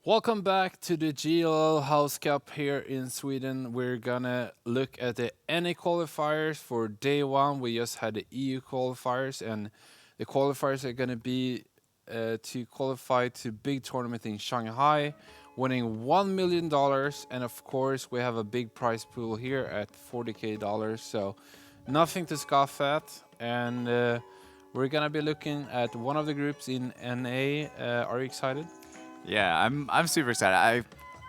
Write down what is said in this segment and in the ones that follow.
Welcome back to the GLL House Cup here in Sweden. We're gonna look at the NA qualifiers for day one. We just had the EU qualifiers, and the qualifiers are gonna be to qualify to big tournament in Shanghai, winning $1 million, and of course we have a big prize pool here at $40K. So nothing to scoff at, and we're gonna be looking at one of the groups in NA. Are you excited? Yeah, I'm super excited. I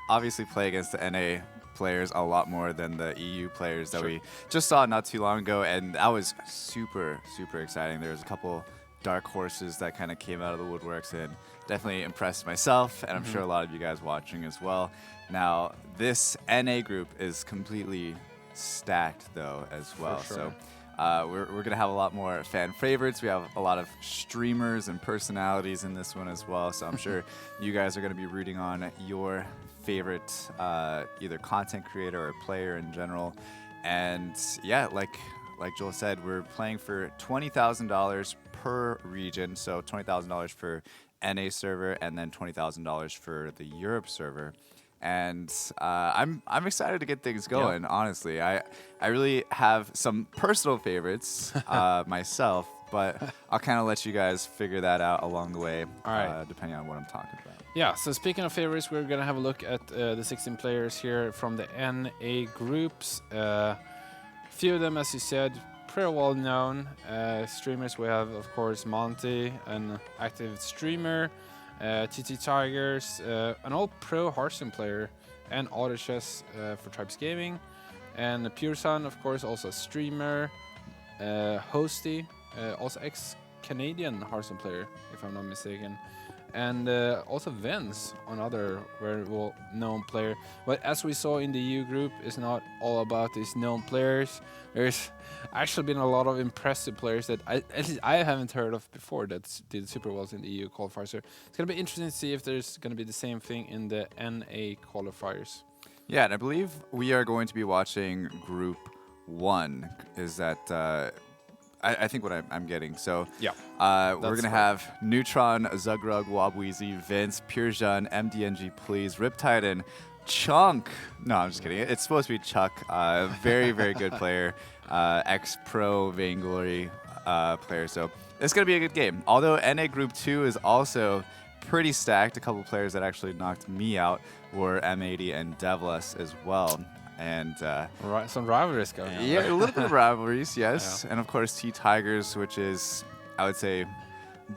obviously play against the NA players a lot more than the EU players that Sure. we just saw not too long ago, and that was super exciting. There was a couple dark horses that kind of came out of the woodworks and definitely impressed myself, and I'm sure a lot of you guys watching as well. Now, this NA group is completely stacked though as well. sure. So we're going to have a lot more fan favorites. We have a lot of streamers and personalities in this one as well. So I'm sure you guys are going to be rooting on your favorite either content creator or player in general. And yeah, like Joel said, we're playing for $20,000 per region. So $20,000 for NA server and then $20,000 for the Europe server. And I'm excited to get things going. Honestly, I really have some personal favorites myself, but I'll kind of let you guys figure that out along the way, All right. depending on what I'm talking about. Yeah, so speaking of favorites, we're going to have a look at the 16 players here from the NA groups. Few of them, as you said, pretty well known. Streamers, we have, of course, Monty, an active streamer, TT Tigers, an old pro Hearthstone player, and Auto Chess for Tribes Gaming. And Pure Sun, of course, also a streamer, Hosty, also ex-Canadian Hearthstone player, if I'm not mistaken. And also Vence, another very well-known player. But as we saw in the EU group, it's not all about these known players. There's actually been a lot of impressive players that at least I haven't heard of before that did super well in the EU qualifiers. So it's going to be interesting to see if there's going to be the same thing in the NA qualifiers. Yeah, and I believe we are going to be watching Group 1. Is that... I think what I'm getting. So Yeah, we're going to have Neutron, Zugrug, Wabweezy, Vince, Purejun, MDNG, Please, Riptide, and Chunk. No, I'm just kidding. It's supposed to be Chuck. Very good player. Ex-pro Vainglory player. So it's going to be a good game. Although NA Group 2 is also pretty stacked. A couple players that actually knocked me out were M80 and Devless as well. And right, some rivalries going on. yeah, Right? a little bit of rivalries, yes. And of course, T Tigers, which is, I would say,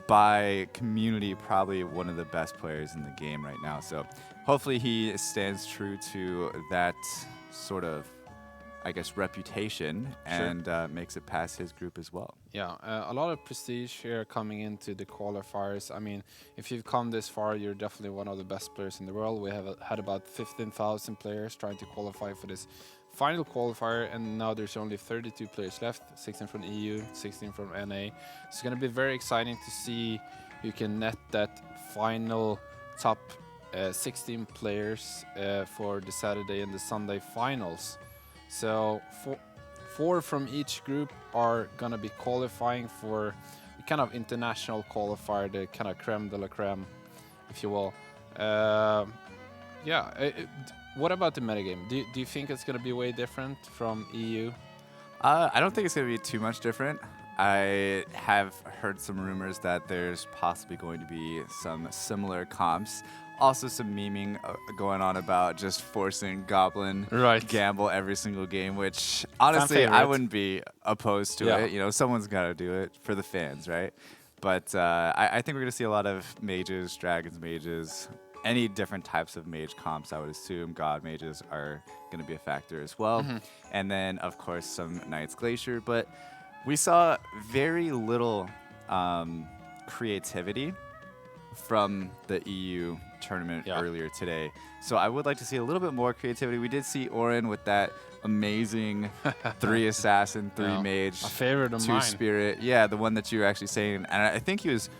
by community, probably one of the best players in the game right now. So hopefully he stands true to that sort of, I guess, reputation and makes it past his group as well. Yeah, a lot of prestige here coming into the qualifiers. I mean, if you've come this far, you're definitely one of the best players in the world. We have had about 15,000 players trying to qualify for this final qualifier, and now there's only 32 players left, 16 from EU, 16 from NA. It's going to be very exciting to see who can net that final top 16 players for the Saturday and the Sunday finals. So four from each group are going to be qualifying for the kind of international qualifier, the kind of creme de la creme, if you will. What about the metagame? Do you think it's going to be way different from EU? I don't think it's going to be too much different. I have heard some rumors that there's possibly going to be some similar comps. Also some memeing going on about just forcing Goblin gamble every single game, which honestly I wouldn't be opposed to it. You know, someone's got to do it for the fans, right? But I think we're going to see a lot of mages, dragons mages, any different types of mage comps. I would assume god mages are going to be a factor as well. And then, of course, some Knights Glacier. But we saw very little creativity from the EU tournament earlier today. So I would like to see a little bit more creativity. We did see Orin with that amazing 3 assassin, 3 mage, a favorite of 2 mine. spirit. Yeah, the one that you were actually saying. And I think he was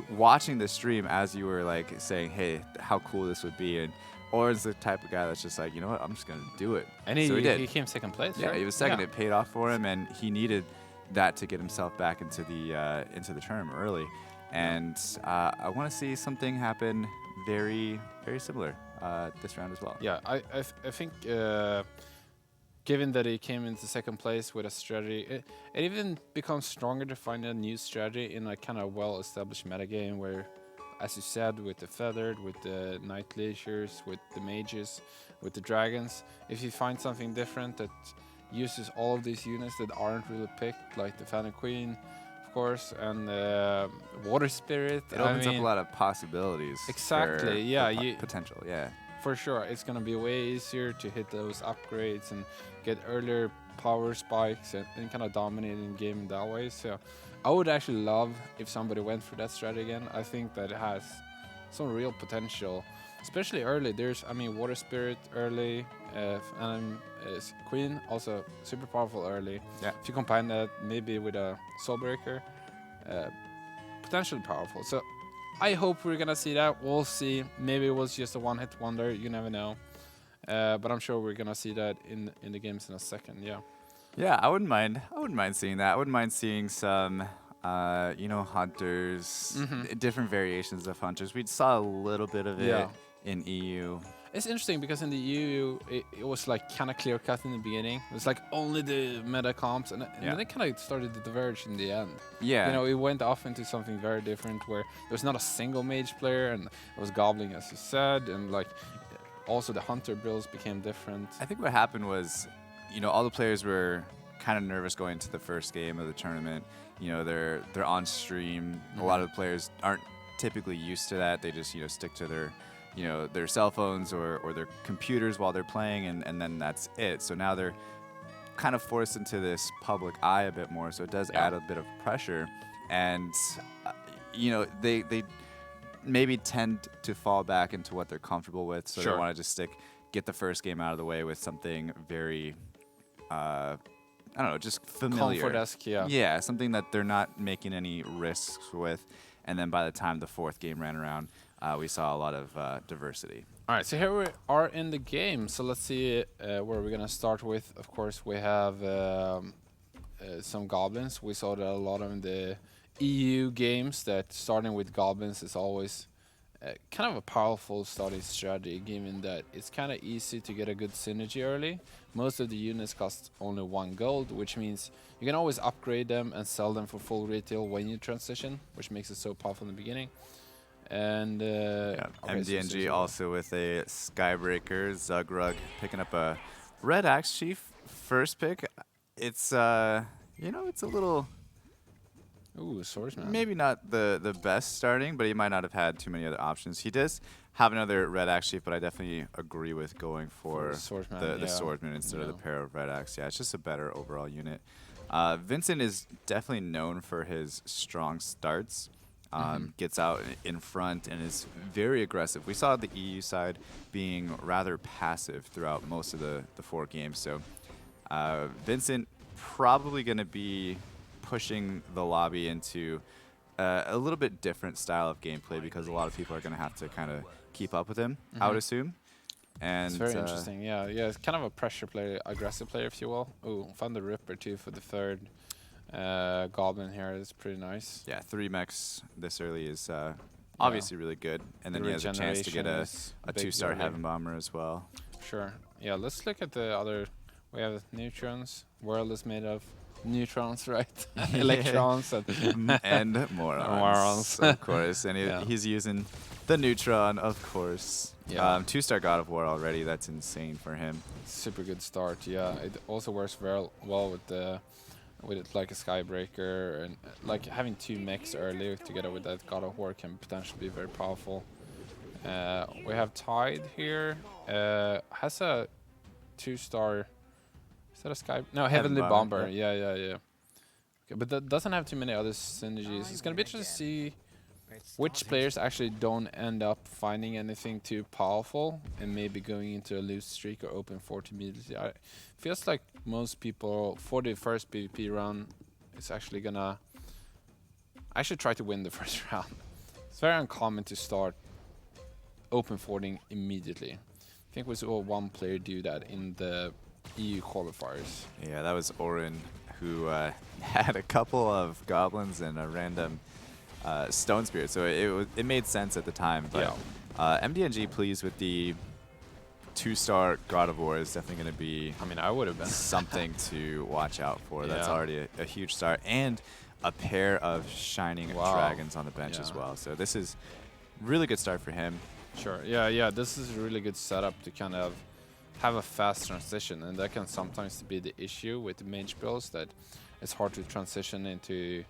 watching the stream as you were like saying, hey, how cool this would be. And Orin's the type of guy that's just like, you know what, I'm just going to do it. And so he did. He came second place, Yeah, right? he was second. It paid off for him, and he needed that to get himself back into the tournament early. And I want to see something happen very, very similar this round as well. Yeah, I think given that he came into second place with a strategy, it even becomes stronger to find a new strategy in a kind of well-established metagame where, as you said, with the feathered, with the knight leisures, with the mages, with the dragons, if you find something different that uses all of these units that aren't really picked, like the Fan and Queen, of course, and Water Spirit. It opens up a lot of possibilities. Exactly, yeah. Potential, yeah. For sure, it's going to be way easier to hit those upgrades and get earlier power spikes and kind of dominate in the game in that way. So I would actually love if somebody went for that strategy again. I think that it has some real potential, especially early. There's, I mean, Water Spirit early, and Queen also super powerful early. Yeah. If you combine that maybe with a Soulbreaker, potentially powerful. So I hope we're gonna see that. We'll see. Maybe it was just a one-hit wonder. You never know. But I'm sure we're gonna see that in the games in a second. Yeah. Yeah, I wouldn't mind. I wouldn't mind seeing that. I wouldn't mind seeing some, hunters, different variations of hunters. We saw a little bit of it in EU. It's interesting because in the EU, it was like kind of clear cut in the beginning. It was like only the meta comps, and then it kind of started to diverge in the end. Yeah. You know, it went off into something very different where there was not a single mage player, and it was gobbling, as you said, and like also the hunter builds became different. I think what happened was, all the players were kind of nervous going into the first game of the tournament. They're on stream. A lot of the players aren't typically used to that. They just, stick to their cell phones or their computers while they're playing, and then that's it. So now they're kind of forced into this public eye a bit more, so it does add a bit of pressure. And, they maybe tend to fall back into what they're comfortable with, so they want to just get the first game out of the way with something very, just familiar. Comfort-esque, yeah. Yeah, something that they're not making any risks with. And then by the time the fourth game ran around, we saw a lot of diversity. All right, so here we are in the game. So let's see where we're going to start with. Of course, we have some goblins. We saw that a lot of the EU games that starting with goblins is always kind of a powerful starting strategy, given that it's kind of easy to get a good synergy early. Most of the units cost only 1 gold, which means you can always upgrade them and sell them for full retail when you transition, which makes it so powerful in the beginning. And MDNG also with a Skybreaker, Zugrug picking up a Red Axe Chief first pick. It's it's a little swordsman. Maybe not the best starting, but he might not have had too many other options. He does have another Red Axe Chief, but I definitely agree with going for the Swordsman instead of the pair of Red Axe. Yeah, it's just a better overall unit. Vincent is definitely known for his strong starts. Gets out in front and is very aggressive. We saw the EU side being rather passive throughout most of the 4 games. So Vincent probably going to be pushing the lobby into a little bit different style of gameplay because a lot of people are going to have to kind of keep up with him, I would assume. And it's very interesting. Yeah, it's kind of a pressure player, aggressive player, if you will. Ooh, found the Ripper too for the third. Goblin here is pretty nice. Yeah, 3 mechs this early is obviously really good. And then he has a chance to get a 2-star Heaven Bomber as well. Sure. Yeah, let's look at the other. We have neutrons. World is made of neutrons, right? Electrons and morons. Of course. And he's using the neutron, of course. Yeah. 2-star God of War already. That's insane for him. Super good start. Yeah, it also works very well with it like a Skybreaker, and like having 2 mechs early together with that God of War can potentially be very powerful. We have Tide here. Has a 2-star. Is that a Sky? No, Heavenly Bomber. Yeah. Okay, but that doesn't have too many other synergies. It's gonna be interesting to see which players actually don't end up finding anything too powerful and maybe going into a loose streak or open fort immediately. It feels like most people for the first PvP run is actually gonna actually try to win the first round. It's very uncommon to start open forting immediately. I think we saw 1 player do that in the EU qualifiers. Yeah, that was Orin, who had a couple of goblins and a random Stone Spirit, so it made sense at the time. But MDNG, please, with the 2-star God of War is definitely going to be I mean, I would have been. something to watch out for. That's Yeah. already a huge start. And a pair of Shining Wow. Dragons on the bench as Yeah. well. So this is really good start for him. Sure. Yeah. This is a really good setup to kind of have a fast transition, and that can sometimes be the issue with the mage builds, that it's hard to transition into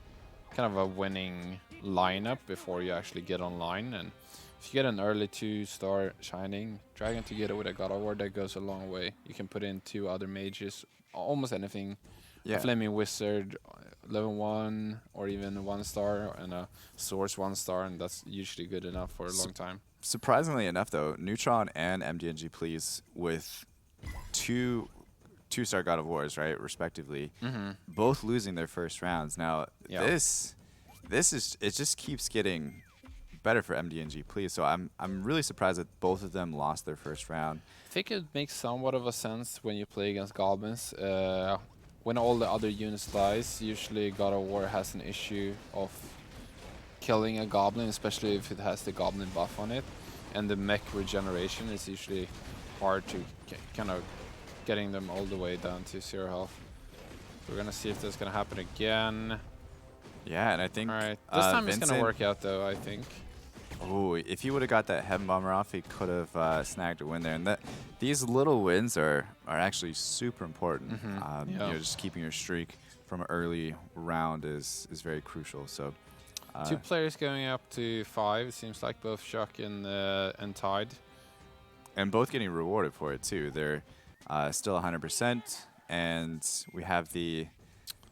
kind of a winning lineup before you actually get online. And if you get an early 2-star Shining Dragon together with a God of War, that goes a long way. You can put in 2 other mages, almost anything. Yeah. A Flaming Wizard, level 1, or even a 1-star, and a Source 1-star, and that's usually good enough for a long time. Surprisingly enough, though, Neutron and MDNG, please, with 2-star God of Wars, right, respectively, both losing their first rounds. Now, Yeah. this is, it just keeps getting better for MDNG, please. So I'm really surprised that both of them lost their first round. I think it makes somewhat of a sense when you play against goblins. When all the other units dies, usually God of War has an issue of killing a goblin, especially if it has the goblin buff on it. And the mech regeneration is usually hard to kind of getting them all the way down to 0 health. We're gonna see if that's gonna happen again. Yeah, and I think All right, this time it's Vincent, gonna work out though, I think. Oh, if he would have got that Heaven Bomber off, he could have snagged a win there. And these little wins are actually super important. You know, just keeping your streak from an early round is very crucial. So 2 players going up to 5. It seems like both Shock and Tide. and both getting rewarded for it too. They're still 100%, and we have the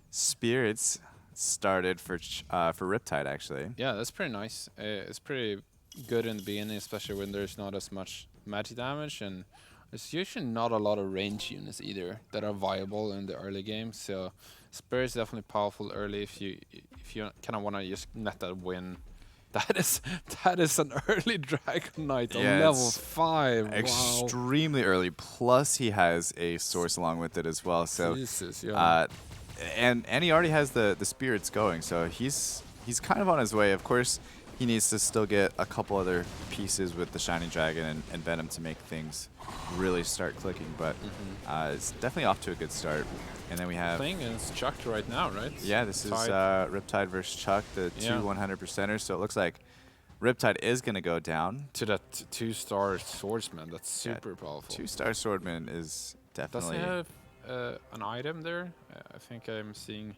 spirits started for Riptide actually. Yeah, that's pretty nice. It's pretty good in the beginning, especially when there's not as much magic damage, and there's usually not a lot of range units either that are viable in the early game. So Spirit is definitely powerful early if you kind of want to just net that win. That is an early Dragon Knight on level 5. Wow. Extremely early. Plus he has a source along with it as well. So Jesus, yeah. and he already has the spirits going, so he's kind of on his way. Of course, he needs to still get a couple other pieces with the Shining Dragon and Venom to make things really start clicking, but it's definitely off to a good start. And then we have playing against Chuck right now, right? Yeah, this is Riptide versus Chuck, the 2 100%ers. So it looks like Riptide is going to go down to that 2-star swordsman. That's super powerful. 2-star swordman is definitely. Does he have an item there? I think I'm seeing.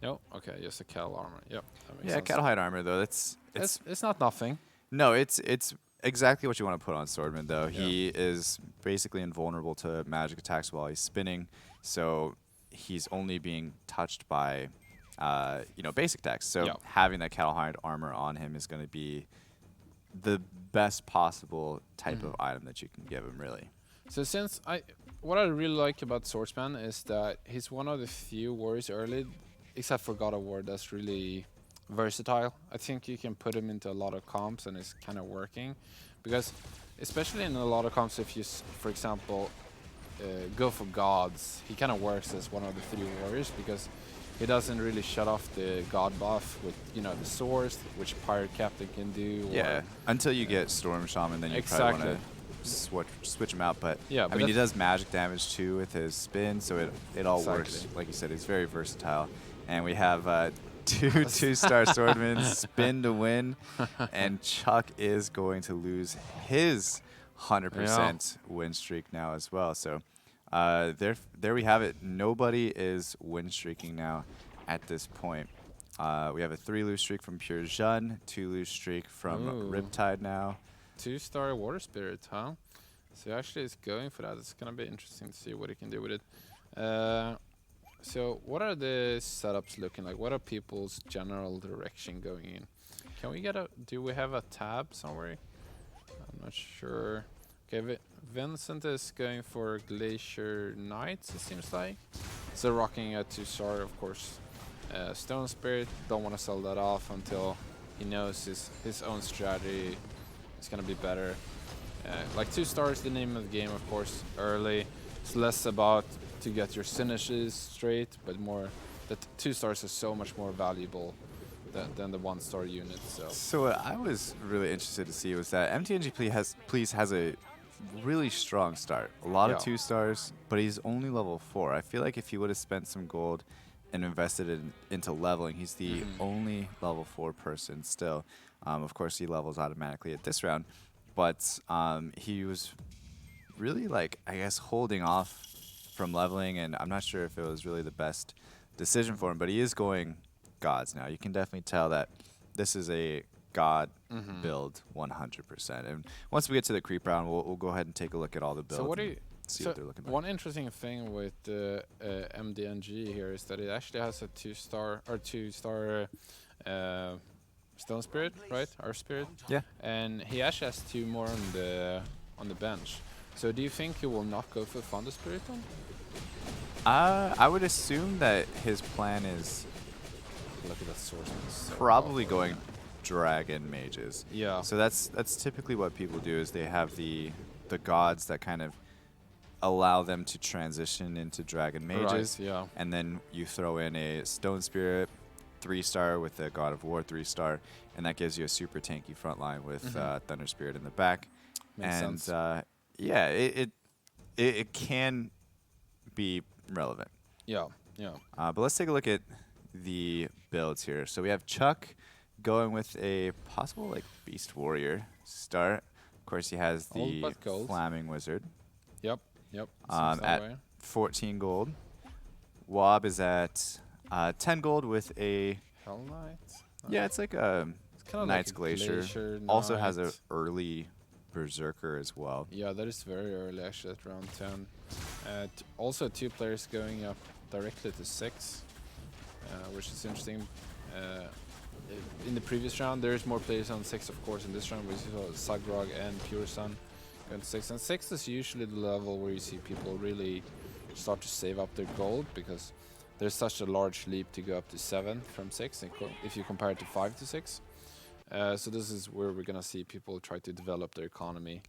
No, okay, just a cattle armor. Yep. That makes sense. Cattle hide armor though. It's not nothing. No, it's exactly what you want to put on Swordman though. Yeah. He is basically invulnerable to magic attacks while he's spinning, so he's only being touched by basic attacks. So having that cattle hide armor on him is going to be the best possible type of item that you can give him, really. So what I really like about Swordsman is that he's one of the few warriors early, except for God of War, that's really versatile. I think you can put him into a lot of comps and it's kind of working, because especially in a lot of comps, if you, for example, go for gods, he kind of works as one of the 3 warriors, because he doesn't really shut off the god buff with the swords, which Pirate Captain can do. Yeah, until you get Storm Shaman, then you probably want to switch him out. But yeah, I mean, he does magic damage too with his spin, so it all works. Like you said, he's very versatile. And we have 2 2-star swordmen spin to win, and Chuck is going to lose his 100% win streak now as well. So there we have it. Nobody is win streaking now at this point. We have a 3-lose streak from Pure Jun, 2-lose streak from Riptide now. 2-star Water Spirit, huh? So actually it's going for that. It's going to be interesting to see what he can do with it. So what are the setups looking like? What are people's general direction going in? Can we get do we have a tab somewhere? I'm not sure. Okay, Vincent is going for Glacier Knights, it seems like. So rocking a 2-star, of course. Stone Spirit, don't want to sell that off until he knows his own strategy is going to be better. Like 2 stars, the name of the game, of course, early. It's less about to get your synergies straight, but more that 2 stars is so much more valuable than the 1-star unit. So So what I was really interested to see was that MTNG Please has a really strong start. A lot of Yeah. 2 stars, but he's only level 4. I feel like if he would have spent some gold and invested into leveling, he's the only level 4 person still. Of course, he levels automatically at this round, but he was really, like, I guess, holding off from leveling, and I'm not sure if it was really the best decision for him, but he is going gods now. You can definitely tell that this is a god build 100%. And once we get to the creep round, we'll go ahead and take a look at all the builds. So what do and you? see So what they're looking like. one interesting thing with MDNG here is that it actually has a 2-star or 2-star Stone Spirit, right? Our Spirit. Yeah. And he actually has 2 more on the bench. So do you think he will not go for Thunder Spirit then? I would assume that his plan is Look at that swordsman. So probably powerful. going dragon mages. Yeah. So that's typically what people do is they have the gods that kind of allow them to transition into dragon mages. Right, yeah. And then you throw in a stone spirit 3-star with a god of war 3-star, and that gives you a super tanky front line with thunder spirit in the back. Makes and sense. yeah, it can be relevant. Yeah, yeah. But let's take a look at the builds here. So we have Chuck going with a possible like beast warrior start. Of course, he has Old the but gold. flaming wizard Yep, yep. Seems that at way. 14 gold. Wob is at 10 gold with a Hell Knight. yeah, it's like a It's kind of Knight's like a Glacier. Also has a Knight. early berserker as well. Yeah, that is very early actually at round 10. Also 2 players going up directly to 6, which is interesting. In the previous round, there's more players on 6, of course. In this round, we saw Sagrog and Pure Sun going to 6. And 6 is usually the level where you see people really start to save up their gold, because there's such a large leap to go up to 7 from 6 if you compare it to 5 to 6. So this is where we're going to see people try to develop their economy.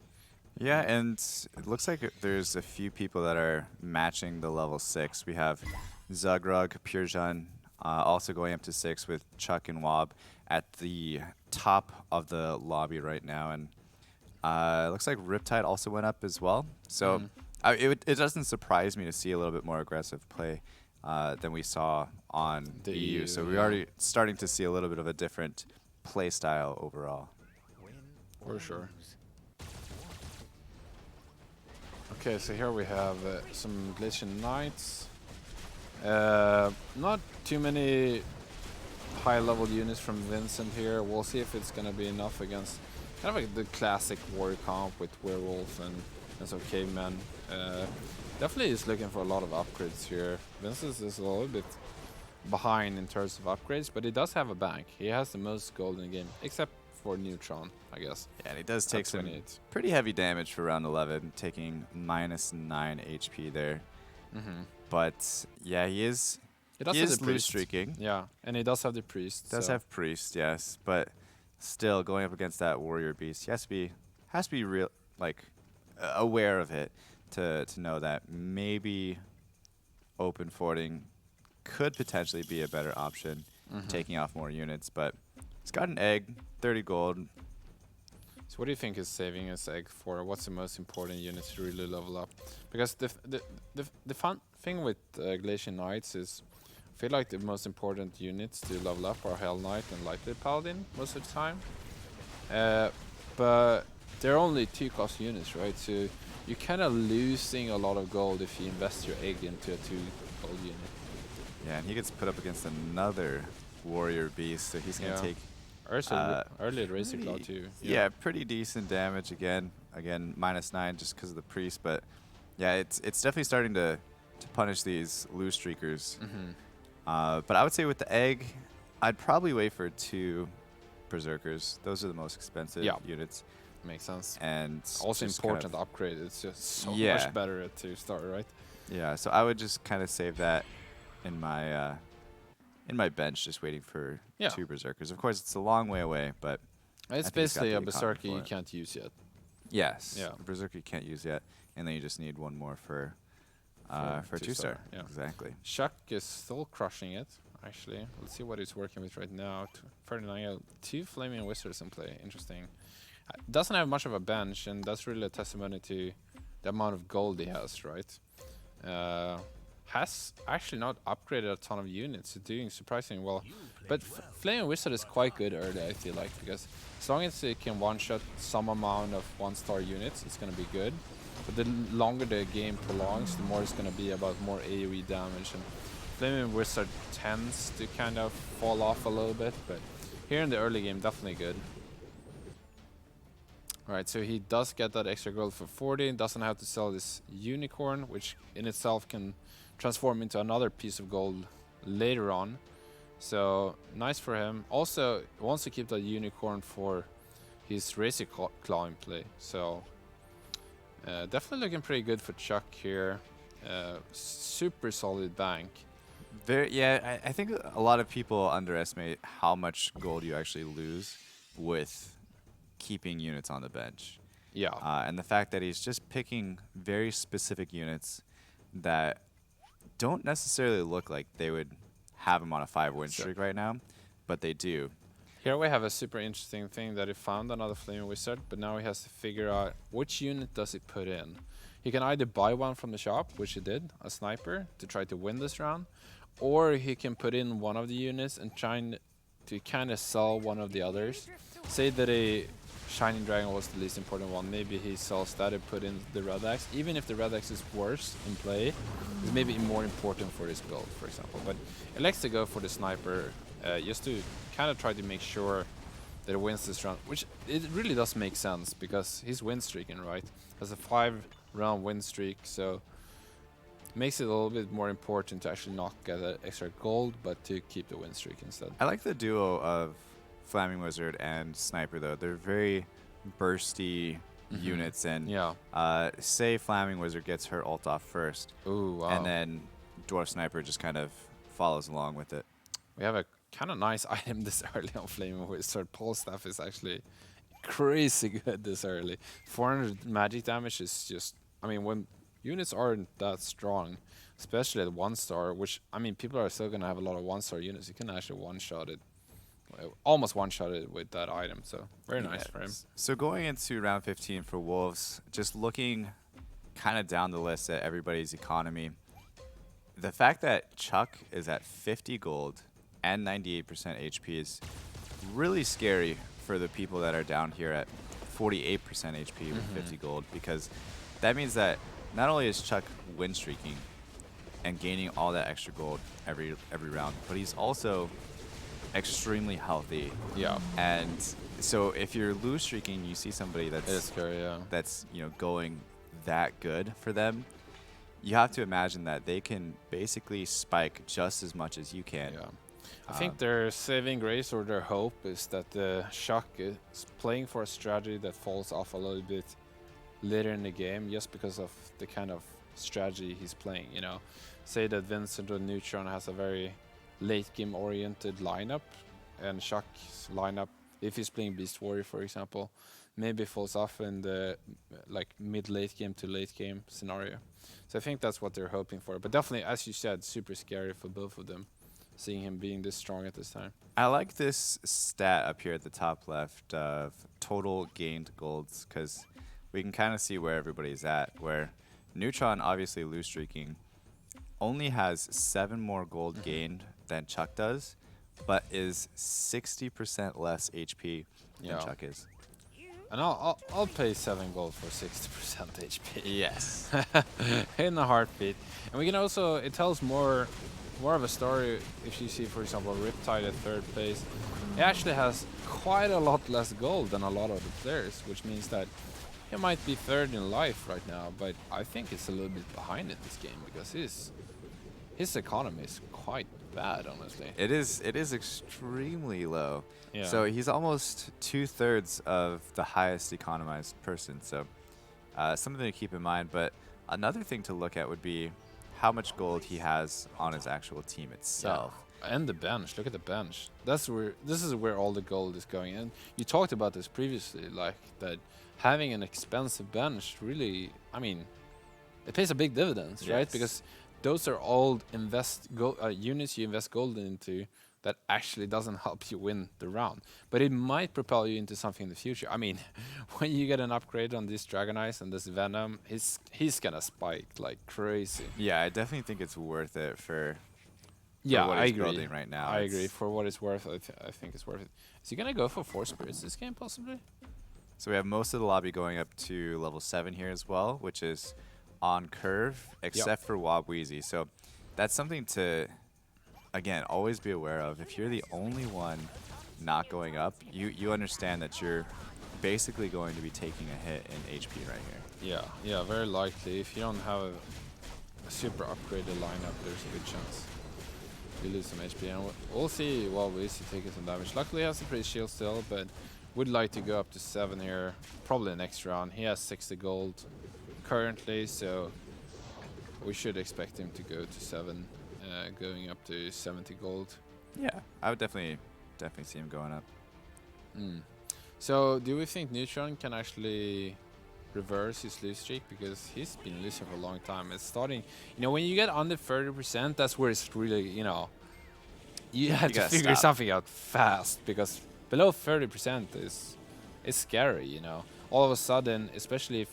Yeah, and it looks like there's a few people that are matching the level 6. We have Zagrug, Purjan, also going up to 6 with Chuck and Wob at the top of the lobby right now. And it looks like Riptide also went up as well. So it doesn't surprise me to see a little bit more aggressive play than we saw on The the EU. EU, So we're yeah. already starting to see a little bit of a different play style overall. For sure. Okay, so here we have some Glacian Knights. Not too many high-level units from Vincent here. We'll see if it's going to be enough against kind of like the classic warrior comp with Werewolf and some Cavemen. Definitely is looking for a lot of upgrades here. Vincent is a little bit behind in terms of upgrades, but he does have a bank. He has the most gold in the game, except for Neutron, I guess. Yeah, and he does take At some 28. pretty heavy damage for round 11, taking -9 HP there. But yeah, he is He does he have is the loose priest. streaking. Yeah, and he does have the priest. Does so have priest, yes, but still going up against that warrior beast, he has to be real aware of it to know that maybe open forting could potentially be a better option, taking off more units. But he's got an egg, 30 gold. So what do you think is saving his egg for? What's the most important unit to really level up? Because the fun thing with Glacian Knights is, I feel like the most important units to level up are Hell Knight and Lightly Paladin most of the time. But they're only 2-cost units, right? So you're kind of losing a lot of gold if you invest your egg into a 2-gold unit. Yeah, and he gets put up against another warrior beast, so he's gonna take Early Razor Claw pretty- too. yeah, pretty decent damage again. Again, -9 just because of the priest, but yeah, it's definitely starting to punish these loose streakers. But I would say with the egg, I'd probably wait for 2 berserkers. Those are the most expensive units, Makes sense. and Also just kind important of- upgrade. It's just so Yeah. much better at 2-star, right? yeah, so I would just kind of save that in my bench, just waiting for 2 berserkers. Of course, it's a long way away, but It's think it's got basically the a economy berserker for you it. can't use yet. yes, Yeah. berserker you can't use yet, and then you just need 1 more for For 2-star. yeah. Exactly. Chuck is still crushing it. actually. Let's see what he's working with right now. 39, 2 Flaming Wizards in play. Interesting. Doesn't have much of a bench, and that's really a testimony to the amount of gold he has, right? Has actually not upgraded a ton of units, so doing surprisingly well. But Flaming Wizard is quite good early, I feel like, because as long as it can one-shot some amount of 1-star units, it's going to be good. But the longer the game prolongs, the more it's going to be about more AoE damage, and Flaming Wizard tends to kind of fall off a little bit, but here in the early game, definitely good. Alright, so he does get that extra gold for 40, doesn't have to sell this unicorn, which in itself can transform into another piece of gold later on. So, nice for him. Also, wants to keep that unicorn for his Razor Claw in play. So, definitely looking pretty good for Chuck here. Super solid bank. Yeah, I think a lot of people underestimate how much gold you actually lose with keeping units on the bench. Yeah. And the fact that he's just picking very specific units that don't necessarily look like they would have him on a 5-win streak right now, but they do. Here we have a super interesting thing that he found another Flaming Wizard, but now he has to figure out which unit does he put in. He can either buy one from the shop, which he did, a sniper, to try to win this round, or he can put in one of the units and try to kind of sell one of the others. Say that a Shining Dragon was the least important one, maybe he sells that and put in the Red Axe. Even if the Red Axe is worse in play, it's maybe more important for his build, for example. But he likes to go for the sniper just to kind of try to make sure that he wins this round, which it really does make sense because he's win streaking, right? Has a 5-round win streak, so makes it a little bit more important to actually not get that extra gold, but to keep the win streak instead. I like the duo of Flaming Wizard and Sniper, though. They're very bursty units, and say Flaming Wizard gets her ult off first, and then Dwarf Sniper just kind of follows along with it. We have a kind of nice item this early on Flaming Wizard. Pole Staff is actually crazy good this early. 400 magic damage is just, I mean, when units aren't that strong, especially at 1-star, which, I mean, people are still going to have a lot of 1-star units. You can actually one-shot it. Almost one-shot it with that item, so very nice for him. So going into round 15 for Wolves, just looking kind of down the list at everybody's economy, the fact that Chuck is at 50 gold and 98% HP is really scary for the people that are down here at 48% HP with 50 gold, because that means that not only is Chuck win streaking and gaining all that extra gold every round, but he's also extremely healthy. Yeah. And so if you're lose streaking, you see somebody that's scary, that's going that good for them, you have to imagine that they can basically spike just as much as you can. Yeah. I think their saving grace or their hope is that the Chuck is playing for a strategy that falls off a little bit later in the game, just because of the kind of strategy he's playing. Say that Vincent or Neutron has a very late game oriented lineup, and Chuck's lineup, if he's playing Beast Warrior, for example, maybe falls off in the mid-late game to late game scenario. So I think that's what they're hoping for. But definitely, as you said, super scary for both of them, seeing him being this strong at this time. I like this stat up here at the top left of total gained golds, because we can kind of see where everybody's at, where Neutron, obviously lose streaking, only has 7 more gold gained than Chuck does, but is 60% less HP than Chuck is. And I'll pay 7 gold for 60% HP. Yes. In a heartbeat. And we can also, it tells more of a story if you see, for example, Riptide at 3rd place. He actually has quite a lot less gold than a lot of the players, which means that he might be 3rd in life right now, but I think it's a little bit behind in this game because his economy is quite bad, honestly. It is extremely low. Yeah. So he's almost 2/3 of the highest economized person. So something to keep in mind. But another thing to look at would be how much gold he has on his actual team itself. Yeah. And the bench. Look at the bench. This is where all the gold is going. And you talked about this previously, like that having an expensive bench really, I mean, it pays a big dividends, right? Because those are all units you invest gold into that actually doesn't help you win the round, but it might propel you into something in the future. I mean, when you get an upgrade on this Dragon Eyes and this Venom, he's gonna spike like crazy. Yeah, I definitely think it's worth it for Yeah, what I he's agree. building right now. I agree. For what it's worth, I think it's worth it. Is he gonna go for 4 spirits this game possibly? So we have most of the lobby going up to level 7 here as well, which is on curve, except for Wabweezy. So that's something to, again, always be aware of. If you're the only one not going up, you understand that you're basically going to be taking a hit in HP right here. Yeah, very likely. If you don't have a super upgraded lineup, there's a good chance you lose some HP. And we'll see Wabweezy taking some damage. Luckily, he has a pretty shield still, but would like to go up to 7 here, probably next round. He has 60 gold currently, so we should expect him to go to 7, going up to 70 gold. Yeah, I would definitely see him going up. So do we think Neutron can actually reverse his lose streak? Because he's been losing for a long time. It's starting, when you get under 30%, that's where it's really, you have to figure something out fast, because below 30% is scary, All of a sudden, especially if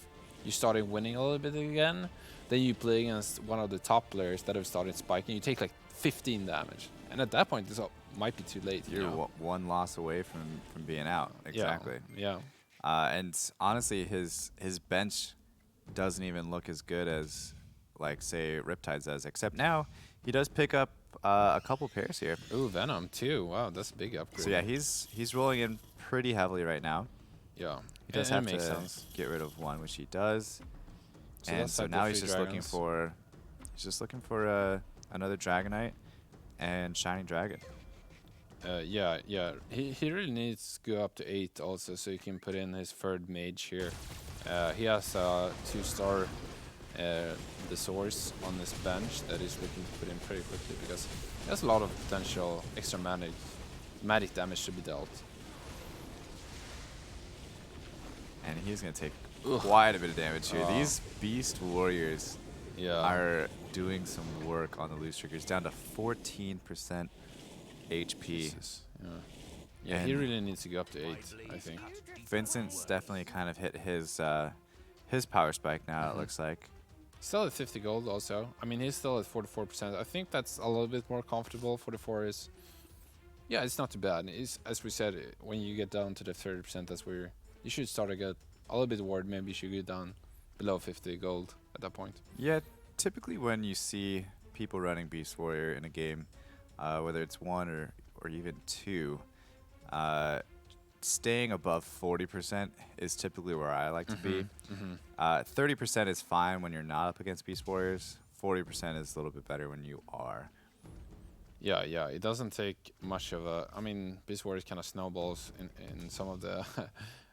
you started winning a little bit again, then you play against one of the top players that have started spiking, you take like 15 damage. And at that point, this might be too late. You're one loss away from being out. Exactly. Yeah. And honestly, his bench doesn't even look as good as, like, say, Riptide's does, except now he does pick up a couple pairs here. Ooh, Venom too. Wow, that's a big upgrade. So yeah, he's rolling in pretty heavily right now. Yeah, he does have to get rid of one, which he does. And so now he's just looking for another Dragonite and Shining Dragon. Yeah. He really needs to go up to 8 also, so he can put in his third mage here. He has a 2-star the source on this bench that he's looking to put in pretty quickly, because he has a lot of potential extra magic damage to be dealt. And he's going to take quite a bit of damage here. These Beast Warriors are doing some work on the loose triggers, down to 14% HP. Yeah, he really needs to go up to 8, I think. Vincent's definitely kind of hit his power spike now, it looks like. Still at 50 gold also. I mean, he's still at 44%. I think that's a little bit more comfortable for the Forest. Yeah, it's not too bad. As we said, when you get down to the 30%, that's where you should start to get a little bit worried. Maybe you should go down below 50 gold at that point. Yeah, typically when you see people running Beast Warrior in a game, whether it's 1 or even 2, staying above 40% is typically where I like to be. 30% is fine when you're not up against Beast Warriors. 40% is a little bit better when you are. Yeah, it doesn't take much of a... I mean, Beast Warriors kind of snowballs in some of the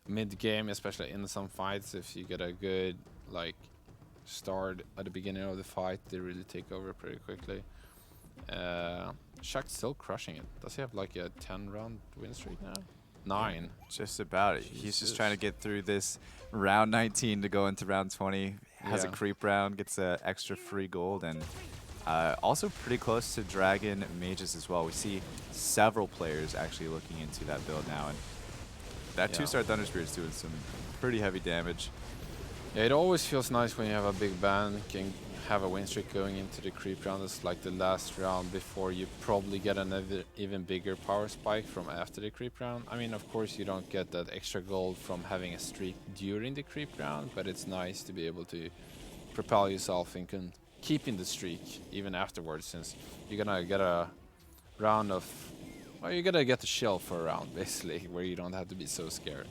mid-game, especially in some fights. If you get a good, start at the beginning of the fight, they really take over pretty quickly. Shaq's still crushing it. Does he have a 10-round win streak now? 9. Just about it. He's just trying to get through this round 19 to go into round 20. Has a creep round, gets an extra free gold, and also pretty close to Dragon Mages as well. We see several players actually looking into that build now, and that 2-star Thunder Spirit's doing some pretty heavy damage. Yeah, it always feels nice when you have a big ban, can have a win streak going into the creep round. It's like the last round before you probably get another even bigger power spike from after the creep round. I mean, of course, you don't get that extra gold from having a streak during the creep round, but it's nice to be able to propel yourself and keeping the streak even afterwards, since you're gonna get a round of... Well, you're gonna get the shell for a round, basically, where you don't have to be so scared.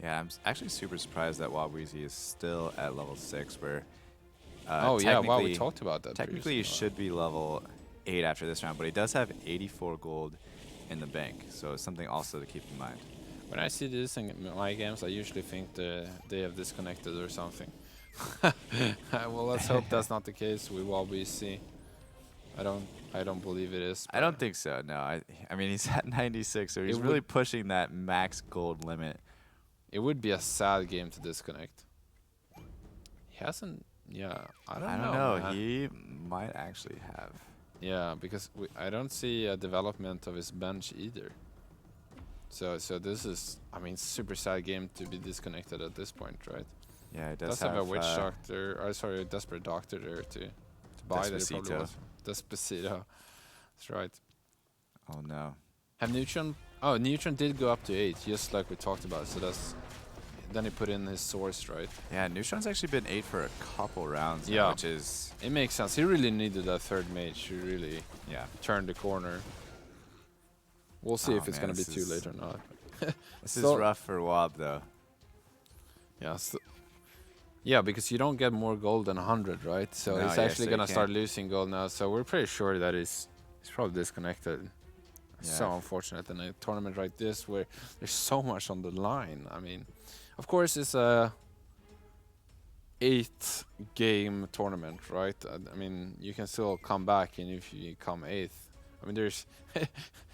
Yeah, I'm actually super surprised that Wabweezy is still at level 6, where wow, we talked about that. Technically, he should be level 8 after this round, but he does have 84 gold in the bank, so it's something also to keep in mind. When I see this in my games, I usually think they have disconnected or something. Well, let's hope that's not the case with Wabweezy. I don't believe it is. I don't think so. No, I mean, he's at 96, so he's really pushing that max gold limit. It would be a sad game to disconnect. He hasn't Yeah, I I don't don't know, know. man. He might actually have. Yeah, because I don't see a development of his bench either. So this is, I mean, super sad game to be disconnected at this point, right? Yeah, it does Does have a have witch doctor, or sorry, a desperate doctor there to buy that. It probably Despacito. was Despacito. That's right. Oh no. Have Neutron? Oh, Neutron did go up to 8, just like we talked about. So that's then he put in his source, right? Yeah, Neutron's actually been 8 for a couple rounds now, Yeah. which is It makes sense. He really needed that third mage to really yeah. turn the corner. We'll see Oh, if it's man, gonna be this too is- late or not. This is So- rough for Wob though. Yeah. Yeah, because you don't get more gold than 100, right? So No, he's yeah, actually so you gonna start can't- losing gold now. So we're pretty sure that he's probably disconnected. Yeah. So unfortunate in a tournament like this where there's so much on the line. I mean, of course it's a 8-game tournament, right? I mean, you can still come back, and if you come 8th, I mean, there's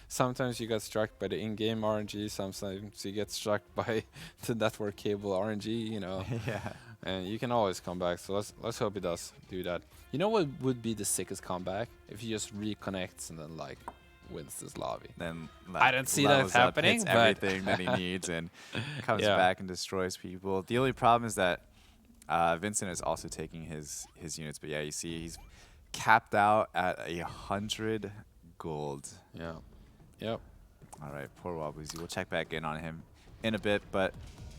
sometimes you get struck by the in-game RNG, sometimes you get struck by the network cable RNG, you know. yeah. And you can always come back, so let's hope he does do that. You know what would be the sickest comeback? If he just reconnects and then like wins this lobby. Then I don't see that levels up, happening, hits but- everything that he needs and comes Yeah. back and destroys people. The only problem is that Vincent is also taking his units, but yeah, you see he's capped out at 100 gold. Yeah. Yep. All right, poor Wobbliesy. We'll check back in on him in a bit, but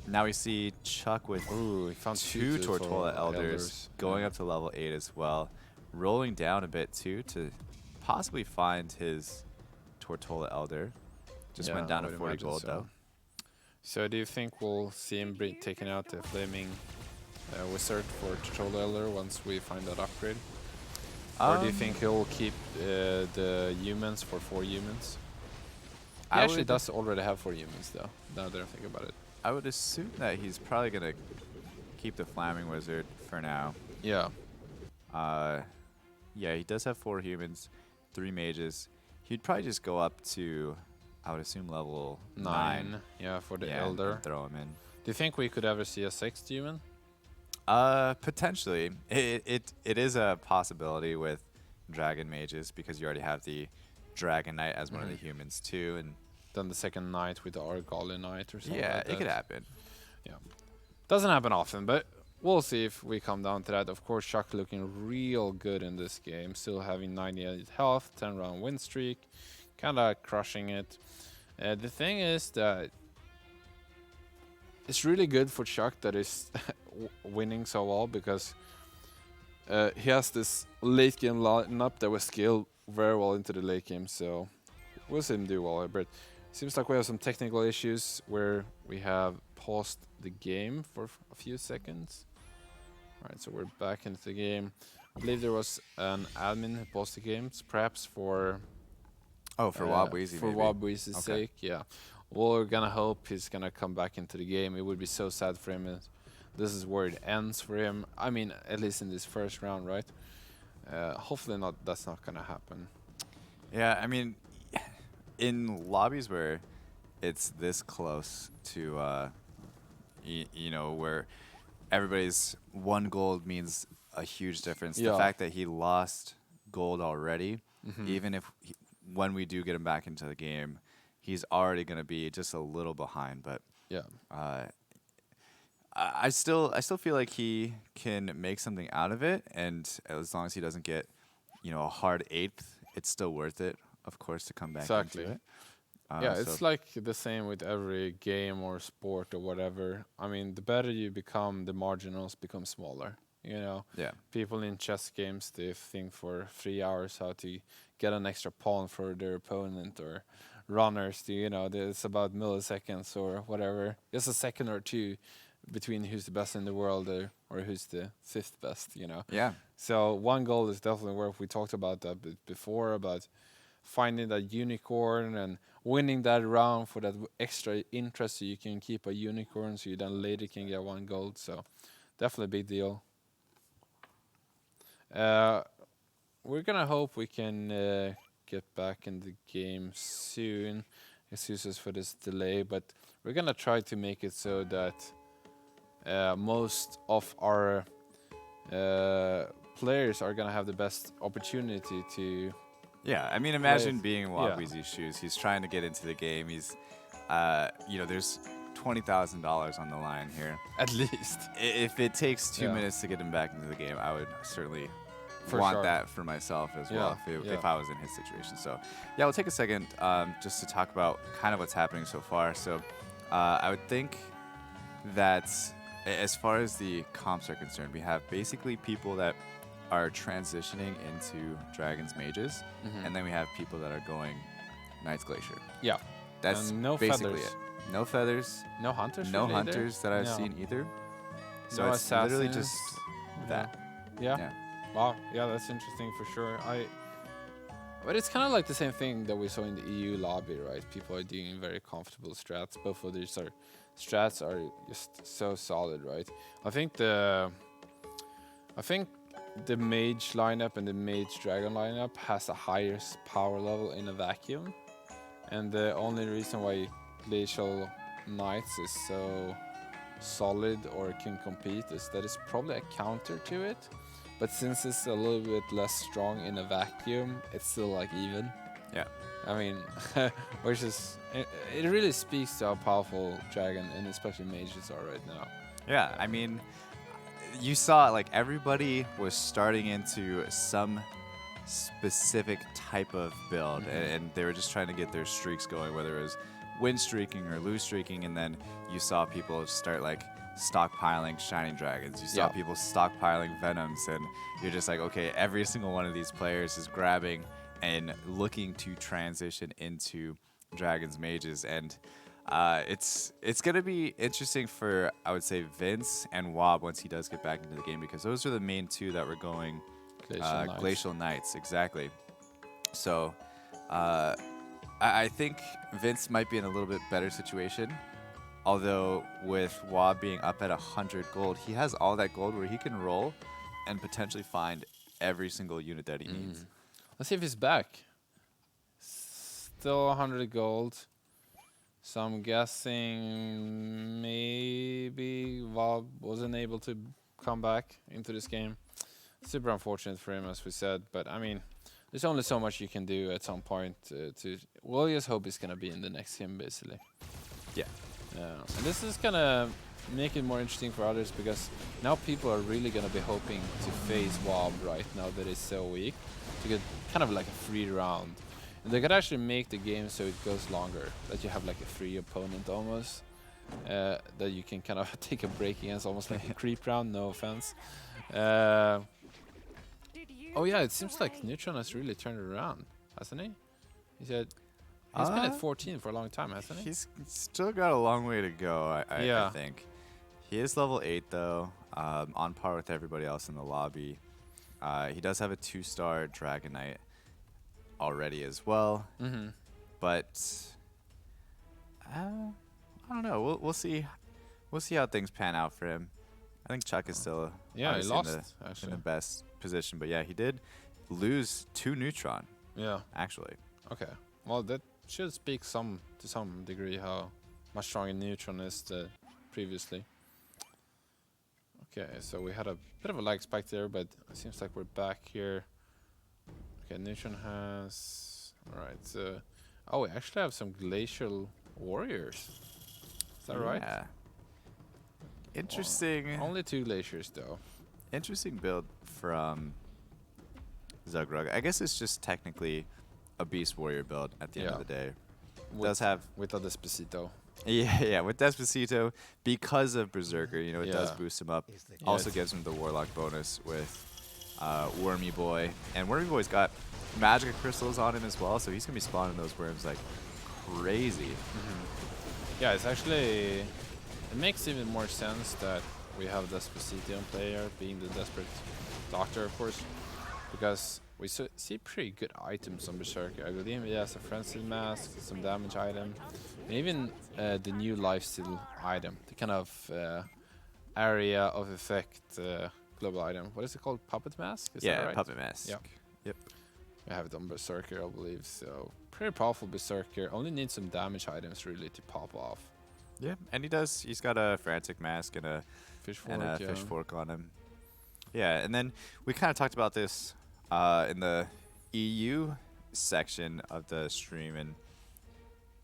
now we see Chuck with Ooh, he found two Tortola Elders going Yeah. up to level 8 as well, rolling down a bit too to possibly find his Tortola Elder. Just went Yeah, down I to would 40 imagine gold so. though. So do you think we'll see him taking out the flaming wizard for Tortola Elder once we find that upgrade? Or do you think he'll keep the humans for 4 humans? He I actually would- does already have 4 humans though, now that I think about it. I would assume that he's probably going to keep the Flaming Wizard for now. Yeah. Yeah, he does have 4 humans, 3 mages. He'd probably just go up to, I would assume, level 9. Yeah, for the Yeah, and Elder. throw him in. Do you think we could ever see a 6th human? Potentially. It is a possibility with Dragon Mages because you already have the Dragon Knight as one of the humans too, and Then the second knight with the Argali Knight or something yeah, like that. it could happen. Doesn't happen often, but we'll see if we come down to that. Of course, Chuck looking real good in this game, still having 98 health, 10-round win streak, kind of crushing it. The thing is that it's really good for Chuck that he's winning so well because he has this late game lineup that was scaled very well into the late game, so we'll see him do well here. But seems like we have some technical issues where we have paused the game for a few seconds. Alright, so we're back into the game. I believe there was an admin who paused the games, perhaps for Oh, for Wobweezy, for maybe. Wobweezy's Okay. sake, yeah. We're gonna hope he's gonna come back into the game. It would be so sad for him. This is where it ends for him. I mean, at least in this first round, right? Hopefully not. That's not gonna happen. Yeah, I mean, in lobbies where it's this close to, you know, where everybody's 1 gold means a huge difference. Yeah. The fact that he lost gold already, Mhm. even if when we do get him back into the game, he's already going to be just a little behind. But Yeah. I still feel like he can make something out of it, and as long as he doesn't get, you know, a hard 8th, it's still worth it, of course, to come back Exactly. into it. Yeah, so- it's like the same with every game or sport or whatever. I mean, the better you become, the marginals become smaller. You know, yeah. people in chess games, they think for 3 hours how to get an extra pawn for their opponent, or runners, you know, it's about milliseconds or whatever. Just a second or two between who's the best in the world or who's the 5th best, you know. Yeah. So 1 goal is definitely worth. We talked about that before, about finding that unicorn and winning that round for that extra interest so you can keep a unicorn so you then later can get 1 gold. So definitely a big deal. We're gonna hope we can get back in the game soon. Excuses for this delay, but we're gonna try to make it so that most of our players are gonna have the best opportunity to. Yeah, I mean, imagine Right. being in Yeah. Wabweezy's shoes. He's trying to get into the game. He's, there's $20,000 on the line here. At least. If it takes 2 Yeah. minutes to get him back into the game, I would certainly For want sure. that for myself as well Yeah, if I was in his situation. So, yeah, we'll take a second just to talk about kind of what's happening so far. So, I would think that as far as the comps are concerned, we have basically people that are transitioning into Dragons Mages, and then we have people that are going Knights Glacier. Yeah. That's And no basically feathers. it. No feathers. No hunters. No really either? hunters that I've No. seen either. So No it's literally assassins. just No. that. Yeah. Yeah. Wow. Yeah, that's interesting for sure. But it's kind of like the same thing that we saw in the EU lobby, right? People are doing very comfortable strats. Both of these strats are just so solid, right? I think the mage lineup and the mage dragon lineup has the highest power level in a vacuum, and the only reason why glacial knights is so solid or can compete is that it's probably a counter to it. But since it's a little bit less strong in a vacuum, it's still like even. Yeah. I mean, which is it really speaks to how powerful dragon and especially mages are right now. Yeah, I mean, you saw like everybody was starting into some specific type of build, and they were just trying to get their streaks going, whether it was win streaking or lose streaking, and then you saw people start like stockpiling shining dragons. You saw Yeah. people stockpiling venoms, and you're just like, okay, every single one of these players is grabbing and looking to transition into dragons mages, and it's gonna be interesting for, I would say, Vince and Wob once he does get back into the game, because those are the main two that were going Glacial Knights, exactly. So I think Vince might be in a little bit better situation. Although with Wob being up at 100 gold, he has all that gold where he can roll and potentially find every single unit that he needs. Let's see if he's back. Still 100 gold. So I'm guessing maybe Wob wasn't able to come back into this game. Super unfortunate for him, as we said. But I mean, there's only so much you can do at some point. We'll just hope he's gonna be in the next game, basically. Yeah. And this is gonna make it more interesting for others, because now people are really gonna be hoping to face Wob right now that it's so weak, to get kind of like a free round. And they could actually make the game so it goes longer, that you have like a free opponent almost, that you can kind of take a break against, almost like a creep round, no offense. Oh yeah, it seems like Neutron has really turned it around, hasn't he? He said he's been at 14 for a long time, hasn't he? He's still got a long way to go, I think. He is level 8, though, on par with everybody else in the lobby. He does have a 2-star Dragon Knight already as well. But I don't know. We'll see. We'll see how things pan out for him. I think Chuck is still he obviously lost, in actually. the best position. But yeah, he did lose to Neutron, Yeah. actually. Okay. Well, that should speak to some degree how much stronger Neutron is previously. Okay, so we had a bit of a lag spike there, but it seems like we're back here. Okay, Neutron has... Alright, so... Oh, we actually have some Glacial Warriors. Is that right? Yeah. Interesting. Only 2 Glaciers, though. Interesting build from Zugrug. I guess it's just technically a Beast Warrior build at the end of the day. Does have with a Despacito. Yeah, with Despacito, because of Berserker, it does boost him up. Also gives him the Warlock bonus with Wormy Boy, and Wormy Boy's got Magic Crystals on him as well, so he's gonna be spawning those worms like crazy. Yeah, it's actually... It makes even more sense that we have Despacito in player, being the Desperate Doctor, of course, because we see pretty good items on Berserker. I believe he has a Frenzy Mask, some damage item, and even the new Lifesteal item, the kind of area of effect global item. What is it called? Puppet Mask? Is that right? Puppet Mask. Yeah. Yep. We have it on Berserker, I believe, so pretty powerful Berserker. Only needs some damage items really to pop off. Yeah, and he does. He's got a Frantic Mask and a Fish fork, fish fork on him. Yeah, and then we kind of talked about this in the EU section of the stream, and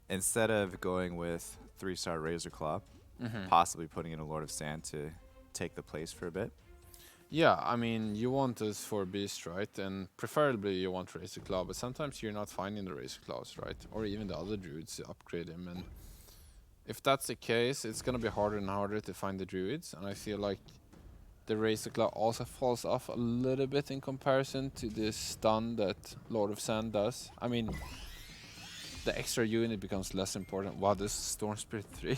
instead of going with 3-star Razor Claw, possibly putting in a Lord of Sand to take the place for a bit. Yeah, I mean, you want this for Beast, right? And preferably you want Razor Claw, but sometimes you're not finding the Razor Claws, right? Or even the other druids to upgrade him. And if that's the case, it's going to be harder and harder to find the druids. And I feel like the Razor Claw also falls off a little bit in comparison to the stun that Lord of Sand does. I mean, the extra unit becomes less important. Wow, this is Storm Spirit 3.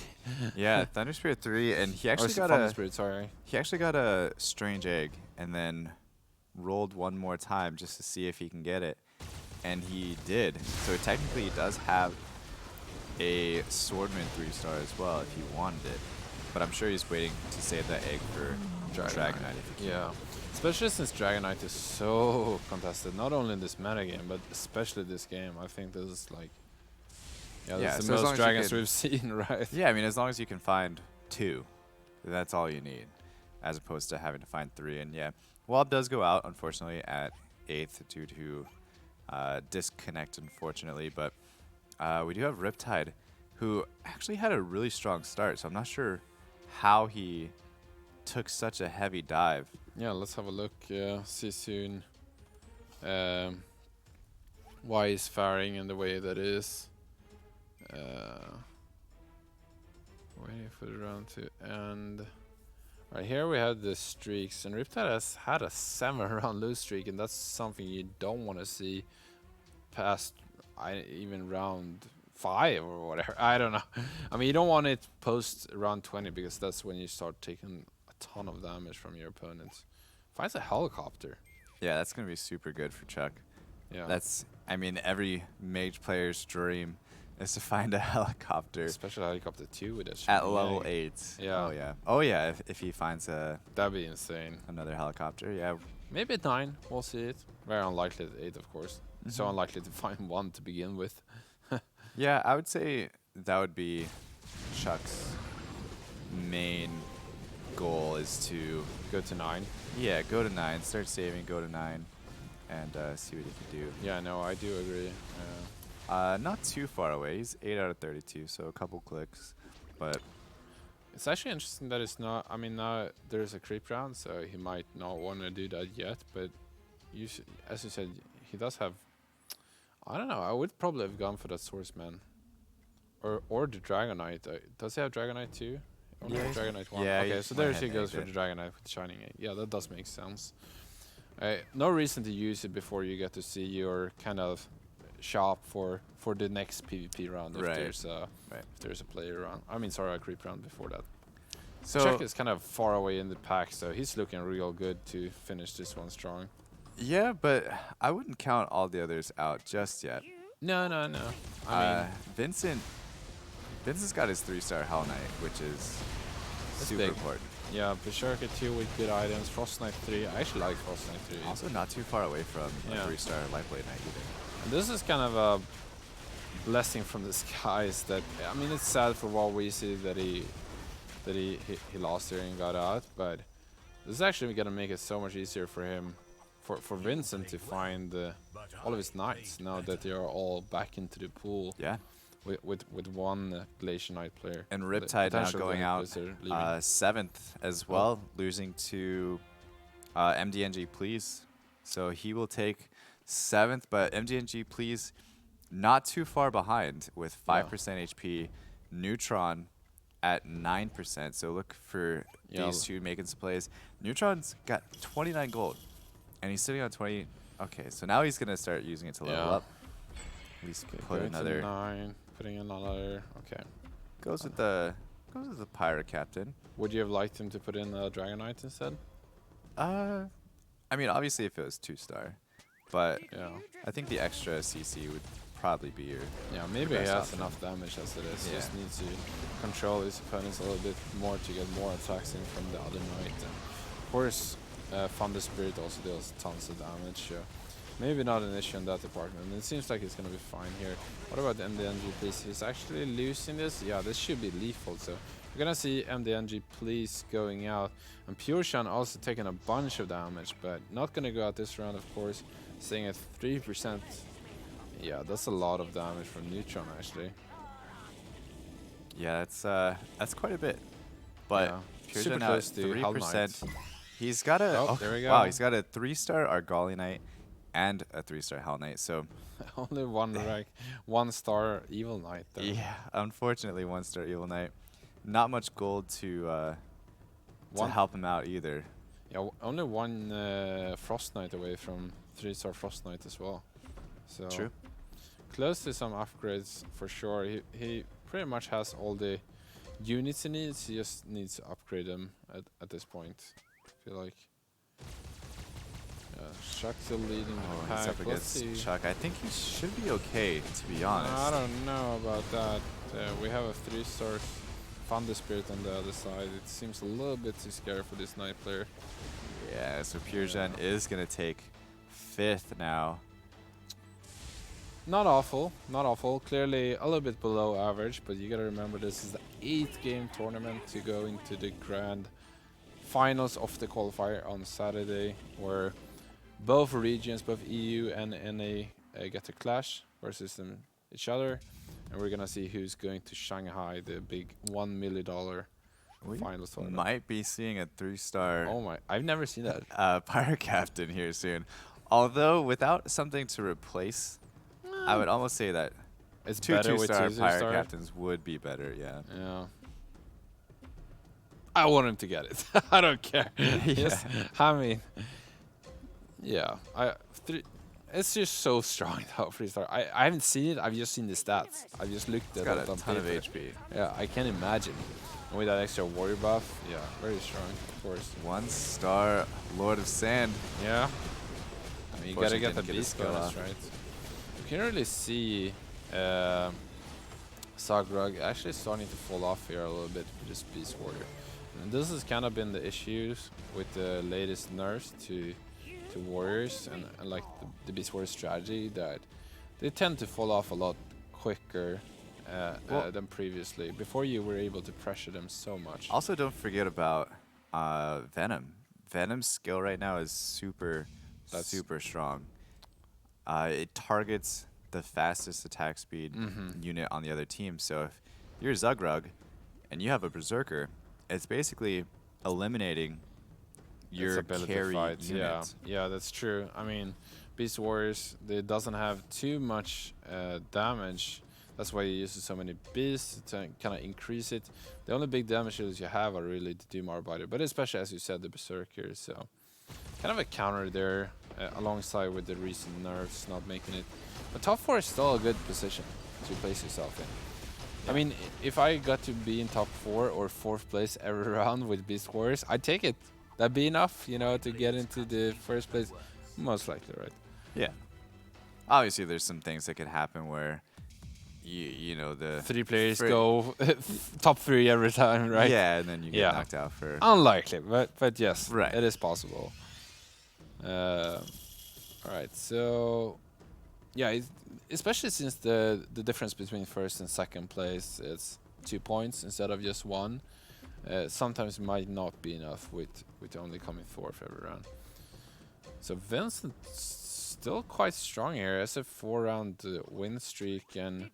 Yeah, Thunder Spirit 3, and he actually got Thunder a Spirit, sorry. he actually got a Strange Egg, and then rolled one more time just to see if he can get it, and he did. So technically, he does have a Swordman 3-star as well if he wanted it, but I'm sure he's waiting to save that egg for Dragonite. If he can. Yeah, especially since Dragonite is so contested, not only in this metagame, but especially this game. I think this is like, that's so the as long most as you dragons can- we've seen, right? Yeah, I mean, as long as you can find 2, that's all you need, as opposed to having to find 3. And yeah, Wob does go out, unfortunately, at 8th due to disconnect, unfortunately. But we do have Riptide, who actually had a really strong start, so I'm not sure how he took such a heavy dive. Yeah, let's have a look. See soon why he's faring in the way that is. Waiting for the round to end. Right here we have the streaks, and Riptide has had a 7-round lose streak, and that's something you don't want to see past even round 5 or whatever. I don't know. I mean, you don't want it post round 20 because that's when you start taking a ton of damage from your opponents. Finds a helicopter. Yeah, that's going to be super good for Chuck. Yeah. That's, I mean, every mage player's dream is to find a helicopter Special helicopter 2 with that. at level 8. Yeah. Oh, yeah. Oh, yeah, if he finds That'd be insane. another helicopter, yeah. Maybe at 9, we'll see it. Very unlikely at 8, of course. So unlikely to find 1 to begin with. Yeah, I would say that would be Chuck's main goal is to, Go to 9. yeah, go to 9, start saving, go to 9, and see what he can do. Yeah, no, I do agree. Not too far away. He's 8 out of 32, so a couple clicks. But It's actually interesting that it's not. I mean, now there's a creep round, so he might not want to do that yet. But as you said, he does have. I don't know. I would probably have gone for that Swordsman, or the Dragonite. Does he have Dragonite too? Only Yeah, have Dragonite 1. yeah, Okay, he's so there one she head goes egg for the Dragonite with the Shining Egg. Yeah, that does make sense. No reason to use it before you get to see your kind of shop for the next PvP round if Right. there's a player round. I mean, sorry, a creep round before that. so Czech is kind of far away in the pack, so he's looking real good to finish this one strong. yeah, but I wouldn't count all the others out just yet. No. I mean, Vincent's got his 3-star Hell Knight, which is That's super big. important. yeah, Berserker 2 with good items, Frost Knight 3. I actually like Frost Knight 3. Also not too far away from Yeah. a 3-star Lightblade Knight either. And this is kind of a blessing from the skies that, I mean, it's sad for what we see that he lost here and got out, but this is actually going to make it so much easier for him, for Vincent to find all of his knights now that they are all back into the pool Yeah. with one Glacier Knight player. And The Riptide now potential going Glacier out Blizzard leaving. 7th as well, losing to MDNG Please. So he will take 7th, but MDNG Please not too far behind with 5% HP. Neutron at 9%. So look for Yeah. these two making some plays. Neutron's got 29 gold, and he's sitting on 20. Okay, so now he's going to start using it to level Yeah. up. At least put Going to another. 9, putting in another. Okay. Goes with the Pirate Captain. Would you have liked him to put in a Dragon Knight instead? I mean, obviously if it was 2-star, but Yeah. I think the extra CC would probably be your. Yeah, maybe he best has option. enough damage as it is. He Yeah. just needs to control his opponents a little bit more to get more attacks in from the other knight. And of course, Thunder Spirit also deals tons of damage. Maybe not an issue in that department. It seems like it's going to be fine here. What about the MDNG, please? He's actually losing this. Yeah, this should be lethal. So We're gonna see MDNG please going out, and Pure-Shan also taking a bunch of damage, but not gonna go out this round, of course. Staying at 3%. Yeah, that's a lot of damage from Neutron, actually. Yeah, that's quite a bit. But Yeah. Pure Super now close to Hell 3%. Knight. He's got a Oh, there we go. wow, he's got a 3-star Argali Knight and a 3-star Hell Knight. So Only one rank, 1-star Evil Knight, though. yeah, unfortunately 1-star Evil Knight. Not much gold to help him out either. Yeah, only one Frost Knight away from 3-star Frost Knight as well. So True. close to some upgrades for sure. He pretty much has all the units he needs. He just needs to upgrade them at this point. I feel like. Chuck still leading the He's pack. up Let's against see. Chuck. I think he should be okay, to be honest. I don't know about that. We have a 3-star Thunder Spirit on the other side. It seems a little bit too scary for this Knight player. Yeah, so Pure-Gen is going to take 5th now. Not awful, not awful. Clearly a little bit below average, but you gotta remember this is the 8th-game tournament to go into the grand finals of the qualifier on Saturday, where both regions, both EU and NA, get to clash versus each other, and we're gonna see who's going to Shanghai, the big $1 million finals tournament. Might be seeing a 3-star Oh my! I've never seen that. Pirate Captain here soon. Although without something to replace, I would almost say that It's two better with 2-star 2-star. Pirate Captains would be better. Yeah. Yeah. I want him to get it. I don't care. Yes, I mean, yeah. It's just so strong though. 3-star. I haven't seen it. I've just seen the stats. I just looked It's at got it a on ton of paper. HP. Yeah, I can imagine. And with that extra warrior buff, yeah, very strong, of course. 1-star Lord of Sand. Yeah. I mean, you gotta Unfortunately get the didn't get his beast skill bonus, off. right? You can really see Zagrug actually starting to fall off here a little bit with this Beast Warrior. And this has kind of been the issues with the latest nerfs to warriors and like the Beast Warrior strategy, that they tend to fall off a lot quicker than previously. Before you were able to pressure them so much. Also, don't forget about Venom. Venom's skill right now is super strong. It targets the fastest attack speed unit on the other team. So if you're Zagrug and you have a Berserker, it's basically eliminating your carry unit. Yeah, that's true. I mean, Beast Warriors, they doesn't have too much damage. That's why you use so many beasts to kind of increase it. The only big damage dealers you have are really the Doom Arbiter, but especially, as you said, the Berserkers. So kind of a counter there, alongside with the recent nerfs not making it. But top 4 is still a good position to place yourself in. I mean, if I got to be in top 4 or 4th place every round with Beast Warriors, I'd take it. That'd be enough, you know, to get into the 1st place. Most likely, right? Yeah. Obviously, there's some things that could happen where you know, the 3 players go top 3 every time, right? Yeah, and then you get knocked out for unlikely, but yes, right. It is possible. All right, so yeah, especially since the difference between 1st and 2nd place is 2 points instead of just 1. Sometimes it might not be enough with only coming 4th every round. So Vincent's still quite strong here. Has a 4-round win streak, and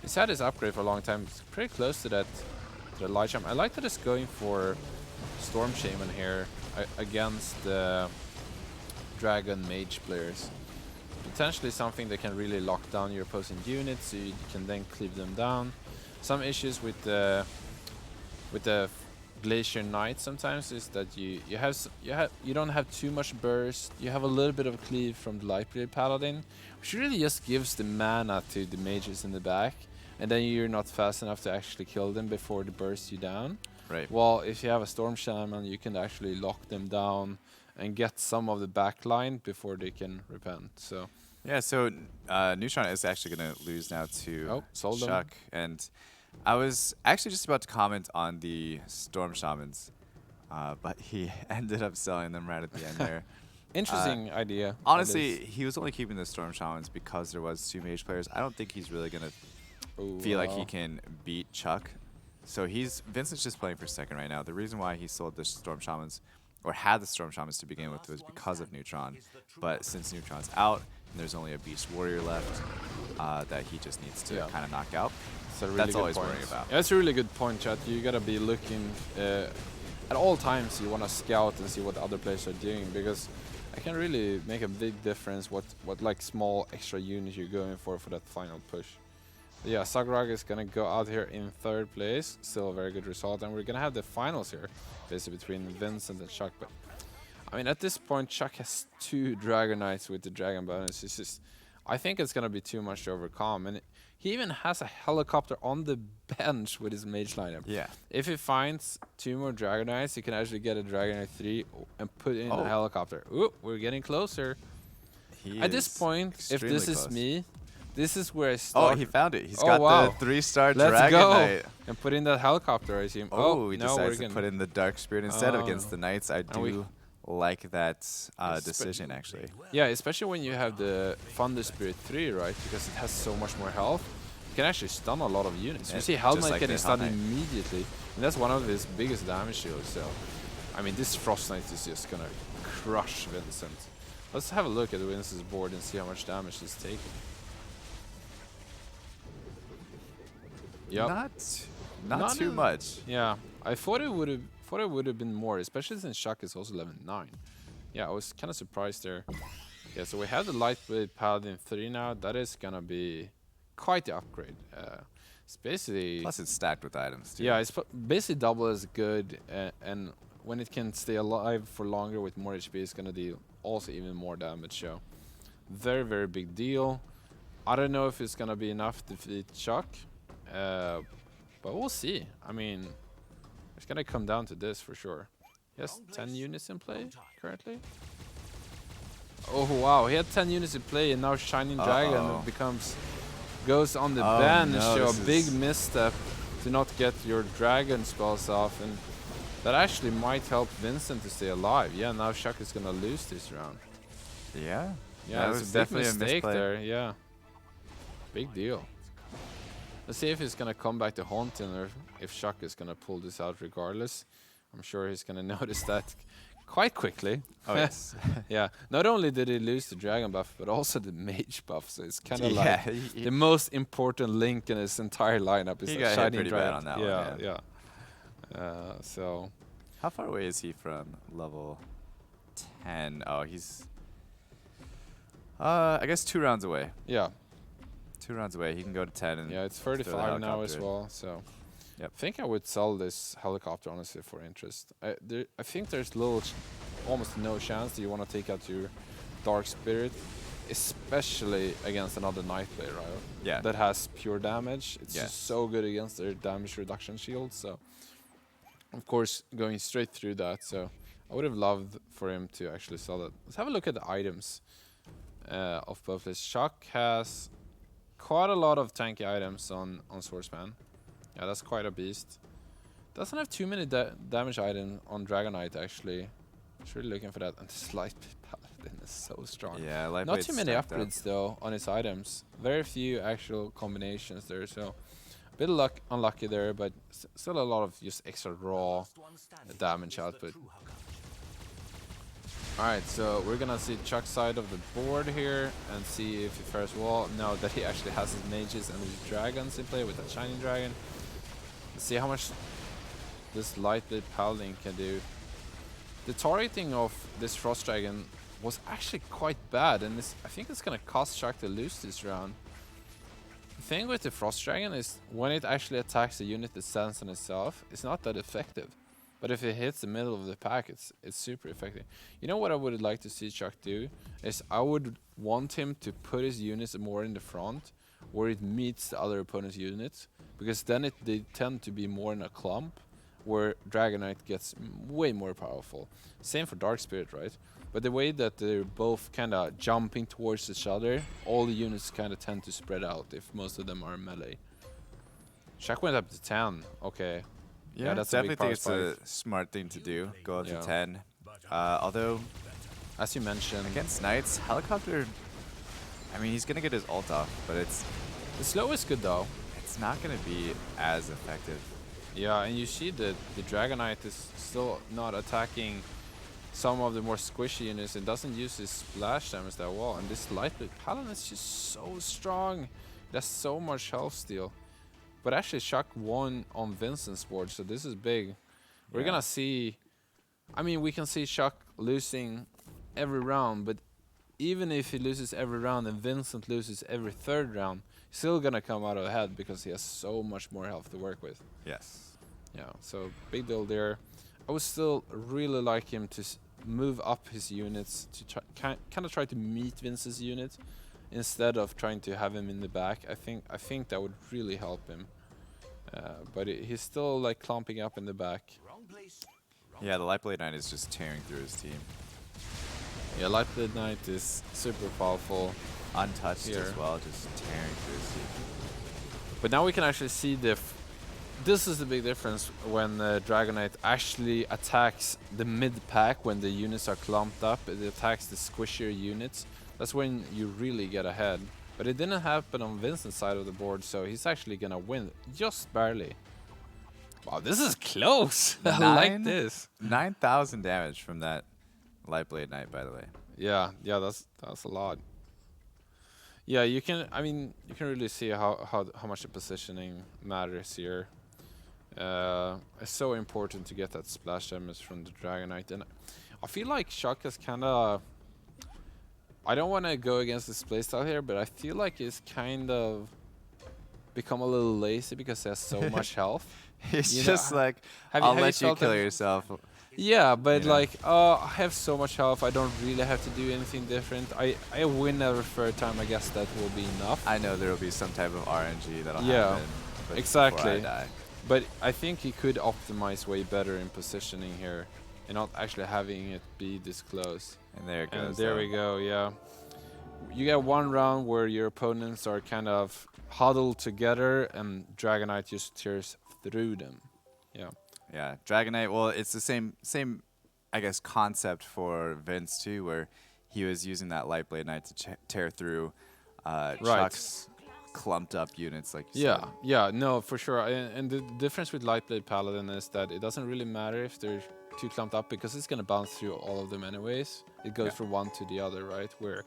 he's had his upgrade for a long time. It's pretty close to that, the Light Charm. I like that it's going for Storm Shaman here against the Dragon Mage players. Potentially something that can really lock down your opposing units, so you can then cleave them down. Some issues with the Glacier Knight sometimes is that you don't have too much burst. You have a little bit of cleave from the Lightblade Paladin, which really just gives the mana to the mages in the back, and then you're not fast enough to actually kill them before they burst you down. Right. Well, if you have a Storm Shaman, you can actually lock them down and get some of the back line before they can repent. So yeah, so Neutron is actually going to lose now to Chuck, and I was actually just about to comment on the Storm Shamans, but he ended up selling them right at the end there. Interesting idea. Honestly, he was only keeping the Storm Shamans because there was 2 mage players. I don't think he's really going to feel like he can beat Chuck. So Vincent's just playing for second right now. The reason why he sold the Storm Shamans, or had the Storm Shamans to begin with, was because of Neutron. But since Neutron's out, and there's only a Beast Warrior left that he just needs to kind of knock out. So really that's good all he's point. worrying about. Yeah, that's a really good point, chat. You gotta be looking at all times. You wanna scout and see what the other players are doing, because it can really make a big difference what like small extra unit you're going for that final push. Yeah, Sagrag is gonna go out here in third place. Still a very good result, and we're gonna have the finals here, basically between Vincent and Chuck. But I mean, at this point, Chuck has 2 Dragon Knights with the Dragon bonus. It's just, I think it's gonna be too much to overcome, and he even has a helicopter on the bench with his mage lineup. Yeah. If he finds 2 more Dragon Knights, he can actually get a Dragon Knight 3 and put in a helicopter. Ooh, we're getting closer. At this point, if this is me, this is where I start. Oh, he found it. He's got the 3-star Let's Dragon go. Knight. And put in that helicopter, I assume. Oh, he no, decides to put in the Dark Spirit instead against the Knights. I do like that decision, actually. Yeah, especially when you have the Thunder Spirit 3, right? Because it has so much more health. You can actually stun a lot of units. Yeah, you see Hell just Knight like getting the stunned Hell Knight. immediately. And that's one of his biggest damage shields. So, I mean, this Frost Knight is just going to crush Vincent. Let's have a look at Vincent's board and see how much damage he's taking. Yep. Not too much. Yeah, I thought it would have been more, especially since Chuck is also level 9. Yeah, I was kind of surprised there. Yeah, so we have the Lightblade Paladin 3 now. That is gonna be quite the upgrade. It's basically Plus, it's stacked with items, too. yeah, it's basically double as good, and when it can stay alive for longer with more HP, it's gonna deal also even more damage. So very, very big deal. I don't know if it's gonna be enough to defeat Chuck. But we'll see. I mean, it's gonna come down to this for sure. He has 10 units in play currently. Oh wow, he had 10 units in play, and now Shining Dragon goes on the bench. So a big misstep to not get your dragon spells off, and that actually might help Vincent to stay alive. Yeah, now Chuck is gonna lose this round. Yeah. Yeah, that it's was a big definitely a mistake misplay. there. Yeah, big deal. Let's see if he's gonna come back to haunt him, or if Chuck is gonna pull this out regardless. I'm sure he's gonna notice that quite quickly. Oh, yes. Yeah. Not only did he lose the dragon buff, but also the mage buff. So it's kind of Yeah, like the most important link in his entire lineup is he the got hit Shining pretty Dragon. bad on that one, Yeah, yeah. So How far away is he from level 10? Oh, he's I guess 2 rounds away. yeah, 2 rounds away. He can go to 10 and yeah. It's throw the 35 now as helicopter in. well. So Yep. I think I would sell this helicopter honestly for interest. I think there's almost no chance that you want to take out your Dark Spirit, especially against another Night player, right? Yeah. That has pure damage. It's Yes. just so good against their damage reduction shield. So, of course, going straight through that. So, I would have loved for him to actually sell that. Let's have a look at the items of both players. Chuck has quite a lot of tanky items on Swordsman. Yeah, that's quite a beast. Doesn't have too many damage items on Dragon Knight, actually. Just really looking for that. And this Light Paladin is so strong. Yeah, Lightblade's Not too many stacked up. upgrades though on his items. Very few actual combinations there, so a bit unlucky there, but still a lot of just extra raw damage output. Alright, so we're gonna see Chuck's side of the board here and see if he fares well. Now that he actually has his mages and his dragons in play with that Shining Dragon. Let's see how much this Lightblade Paladin can do. The targeting of this Frost Dragon was actually quite bad, and I think it's gonna cost Chuck to lose this round. The thing with the Frost Dragon is when it actually attacks a unit that stands on itself, it's not that effective. But if it hits the middle of the pack, it's super effective. You know what I would like to see Chuck do? Is I would want him to put his units more in the front, where it meets the other opponent's units, because then they tend to be more in a clump, where Dragon Knight gets way more powerful. Same for Dark Spirit, right? But the way that they're both kind of jumping towards each other, all the units kind of tend to spread out if most of them are melee. Chuck went up to 10. Okay. Yeah, that's a big definitely think it's power a smart thing to do. Go up Yeah. to 10. Although, As you mentioned, against Knights, Helicopter, I mean, he's going to get his ult off, but the slow is good though. it's not going to be as effective. Yeah, and you see that the Dragon Knight is still not attacking some of the more squishy units. It doesn't use his splash damage that well. And this Lightblade Paladin is just so strong. It has so much health steal. But actually, Chuck won on Vincent's board, so this is big. We're gonna see. I mean, we can see Chuck losing every round, but even if he loses every round and Vincent loses every third round, he's still gonna come out ahead because he has so much more health to work with. Yes. Yeah, so big deal there. I would still really like him to move up his units to kind of try to meet Vince's unit instead of trying to have him in the back. I think that would really help him. But he's still like clumping up in the back. Yeah, the Lightblade Knight is just tearing through his team. Yeah, Lightblade Knight is super powerful. Untouched Here. as well, just tearing through his team. But now we can actually see this is the big difference when Dragon Knight actually attacks the mid pack when the units are clumped up. It attacks the squishier units. That's when you really get ahead. But it didn't happen on Vincent's side of the board, so he's actually gonna win just barely. Wow, this is close. I like this. 9,000 damage from that Lightblade Knight, by the way. Yeah, that's a lot. Yeah, you can. I mean, you can really see how much the positioning matters here. It's so important to get that splash damage from the Dragon Knight, and I feel like Chuck is kind of. I don't want to go against this playstyle here, but I feel like he's kind of become a little lazy because he has so much health. It's You just know, like, have I'll you let you felt kill that? yourself. Yeah, but You know. like, oh, I have so much health. I don't really have to do anything different. I win every third time. I guess that will be enough. I know there will be some type of RNG that'll Yeah, happen. But exactly. Before I die. But I think he could optimize way better in positioning here and not actually having it be this close. And there it goes. And there we go, yeah. You get one round where your opponents are kind of huddled together and Dragon Knight just tears through them. Yeah. Yeah, Dragon Knight. Well, it's the same, I guess, concept for Vince too, where he was using that Lightblade Knight to tear through Chuck's clumped up units, like you said. Yeah, no, for sure. And the difference with Lightblade Paladin is that it doesn't really matter if they're too clumped up because it's gonna bounce through all of them anyways. It goes from one to the other, right? Where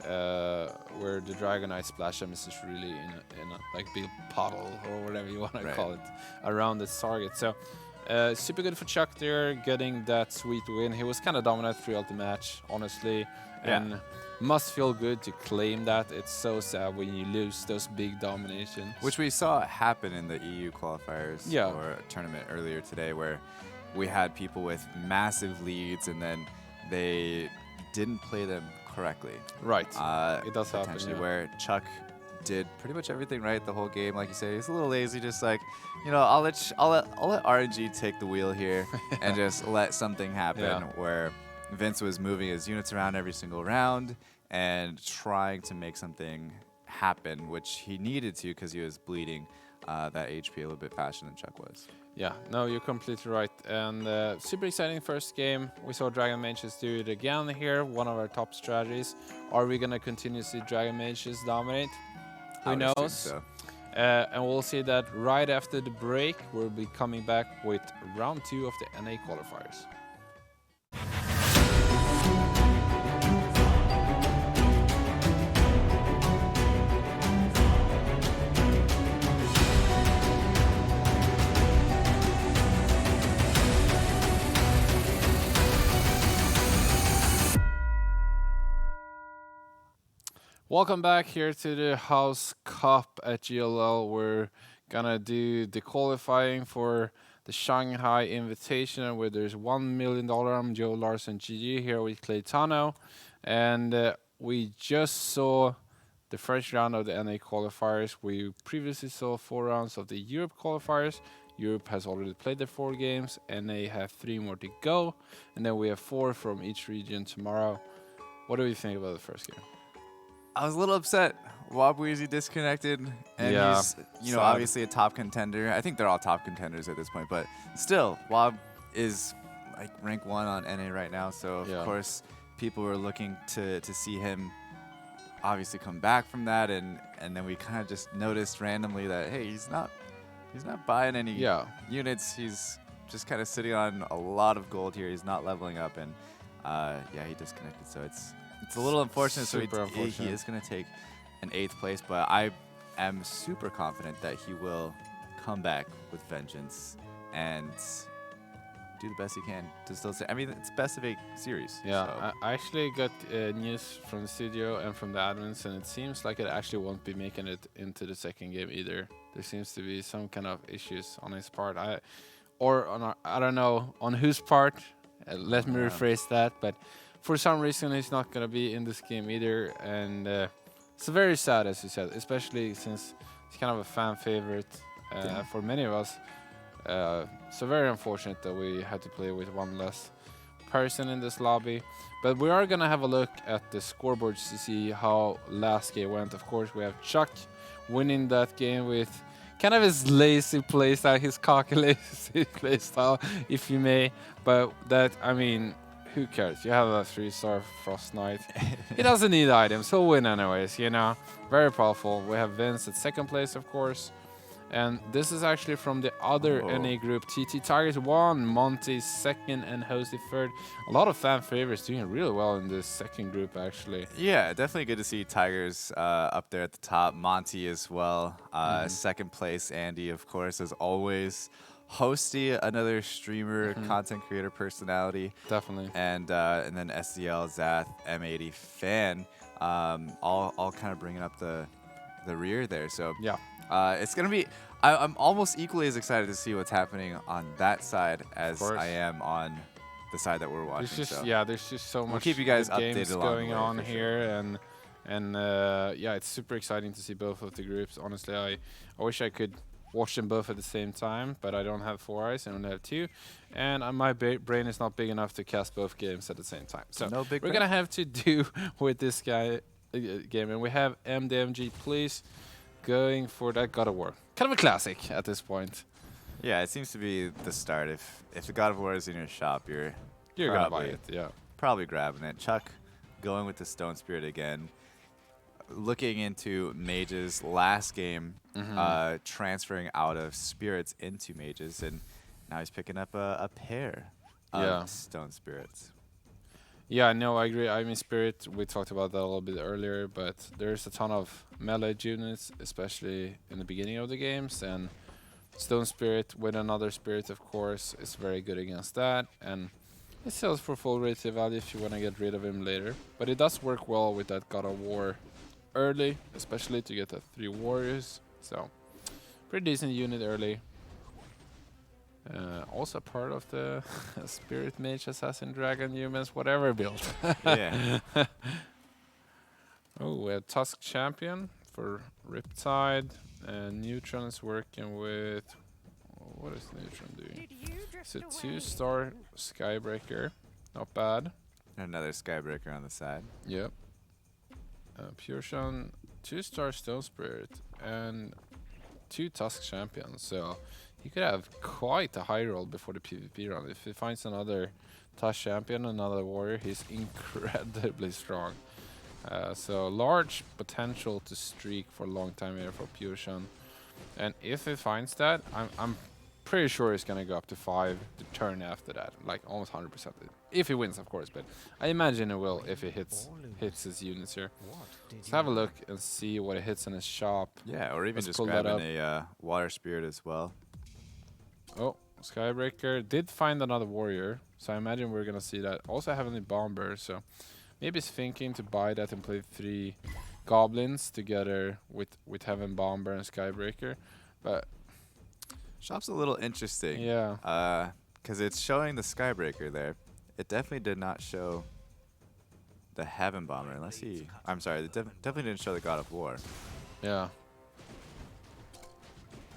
the Dragon Knight splash damage is really in a like big puddle or whatever you want to call it around its target. So super good for Chuck there, getting that sweet win. He was kind of dominant throughout the match, honestly, and must feel good to claim that. It's so sad when you lose those big dominations. Which we saw happen in the EU qualifiers or tournament earlier today, where we had people with massive leads and then they didn't play them correctly. Right. It does happen. Potentially where Chuck did pretty much everything right the whole game. Like you say, he's a little lazy, just like, you know, I'll let RNG take the wheel here and just let something happen where Vince was moving his units around every single round and trying to make something happen, which he needed to because he was bleeding that HP a little bit faster than Chuck was. Yeah, no, you're completely right. And super exciting first game. We saw Dragon Mages do it again here, one of our top strategies. Are we going to continue to see Dragon Mages dominate? Who knows? So. And we'll see that right after the break. We'll be coming back with round 2 of the NA qualifiers. Welcome back here to the House Cup at GLL. We're gonna do the qualifying for the Shanghai Invitational, where there's $1 million. I'm Joe Larson GG here with Claytano, and we just saw the first round of the NA qualifiers. We previously saw 4 rounds of the Europe qualifiers. Europe has already played their 4 games, NA have 3 more to go, and then we have 4 from each region tomorrow. What do you think about the first game? I was a little upset. Wabweezy disconnected, and he's, you know, obviously a top contender. I think they're all top contenders at this point, but still, Wab is like rank 1 on NA right now, so of course people were looking to see him obviously come back from that, and then we kind of just noticed randomly that, hey, he's not He's not buying any Yeah. units. He's just kind of sitting on a lot of gold here. He's not leveling up, and yeah, he disconnected. So it's a little unfortunate. Super So he unfortunate. is going to take an 8th place, but I am super confident that he will come back with vengeance and do the best he can to still say. I mean, it's best of 8 series. Yeah, So. I actually got news from the studio and from the admins, and it seems like it actually won't be making it into the second game either. There seems to be some kind of issues on his part. I don't know on whose part. Let me Yeah. rephrase that. But for some reason, he's not gonna be in this game either, and it's very sad, as you said, especially since he's kind of a fan favorite Yeah. for many of us. So very unfortunate that we had to play with one less person in this lobby. But we are gonna have a look at the scoreboards to see how last game went. Of course, we have Chuck winning that game with kind of his lazy playstyle, his cocky lazy playstyle, if you may. But that, I mean, who cares? You have a 3-star Frost Knight. He doesn't need items. He'll win anyways, you know. Very powerful. We have Vince at 2nd place, of course. And this is actually from the other NA group. TT Tigers 1, Monty 2nd, and Hosey 3rd. A lot of fan favorites doing really well in this 2nd group, actually. Yeah, definitely good to see Tigers up there at the top. Monty as well. 2nd place, Andy, of course, as always. Hosty, another streamer, content creator personality. Definitely. And then SDL, Zath, M80 fan, all kind of bringing up the rear there. So Yeah. it's going to be... I'm almost equally as excited to see what's happening on that side as I am on the side that we're watching. There's just so much keep you guys good games updated along the going way on for sure. here, and yeah, it's super exciting to see both of the groups. Honestly, I wish I could watch them both at the same time, but I don't have 4 eyes, I only have 2, and my brain is not big enough to cast both games at the same time. So No big we're brain. gonna have to do with this guy game, and we have MDMG, please, going for that God of War. Kind of a classic at this point. Yeah, it seems to be the start. If the God of War is in your shop, you're gonna buy it, yeah. Probably grabbing it. Chuck going with the Stone Spirit again. Looking into mages last game, transferring out of spirits into mages, and now he's picking up a pair of Stone Spirits. Yeah, no, I agree. I mean, Spirit, we talked about that a little bit earlier, but there's a ton of melee units, especially in the beginning of the games, and Stone Spirit with another Spirit, of course, is very good against that, and it sells for full relative value if you want to get rid of him later. But it does work well with that God of War early, especially to get the 3 warriors, so pretty decent unit early. Also part of the Spirit Mage, Assassin, Dragon, Humans, whatever build. Yeah. Oh, we have Tusk Champion for Riptide, and Neutron is working with... What is Neutron doing? It's a 2-star Skybreaker, not bad. Another Skybreaker on the side. Yep. Pure Shun, 2-star Stone Spirit, and 2 Tusk Champions, so he could have quite a high roll before the PvP run. If he finds another Tusk Champion, another warrior, he's incredibly strong. So large potential to streak for a long time here for Pure Shun. And if he finds that, I'm pretty sure he's gonna go up to 5 the turn after that, like almost 100%. If he wins, of course, but I imagine he will if he hits his units here. Let's have a look and see what it hits in his shop. Yeah, or even Let's just pull that grabbing a Water Spirit as well. Oh, Skybreaker did find another warrior, so I imagine we're gonna see that. Also having a bomber, so maybe he's thinking to buy that and play 3 goblins together with having bomber and Skybreaker, but Shop's a little interesting. yeah. Because it's showing the Skybreaker there. It definitely did not show the Heaven Bomber, unless he... I'm sorry, it definitely didn't show the God of War. Yeah.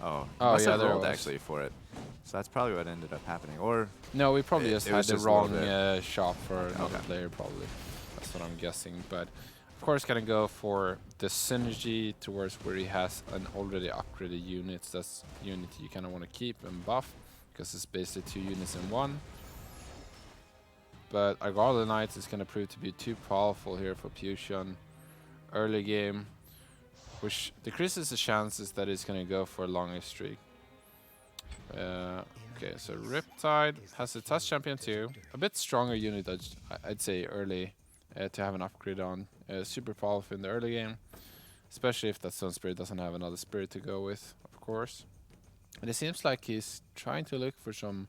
Oh, Oh, must yeah, have there it rolled was. actually for it. So that's probably what ended up happening. Or No, we probably It- just it had was the just a little wrong shop for another Okay. player, probably. That's what I'm guessing. But of course, gonna go for the synergy towards where he has an already upgraded unit. That's unit you kind of want to keep and buff, because it's basically 2 units in one. But Argala Knight is gonna prove to be too powerful here for Fusion early game, which decreases the chances that he's gonna go for a longer streak. Okay, so Riptide has a Touch Champion too. A bit stronger unit, I'd say, early to have an upgrade on. Super powerful in the early game, especially if that Stone Spirit doesn't have another spirit to go with, of course. And it seems like he's trying to look for some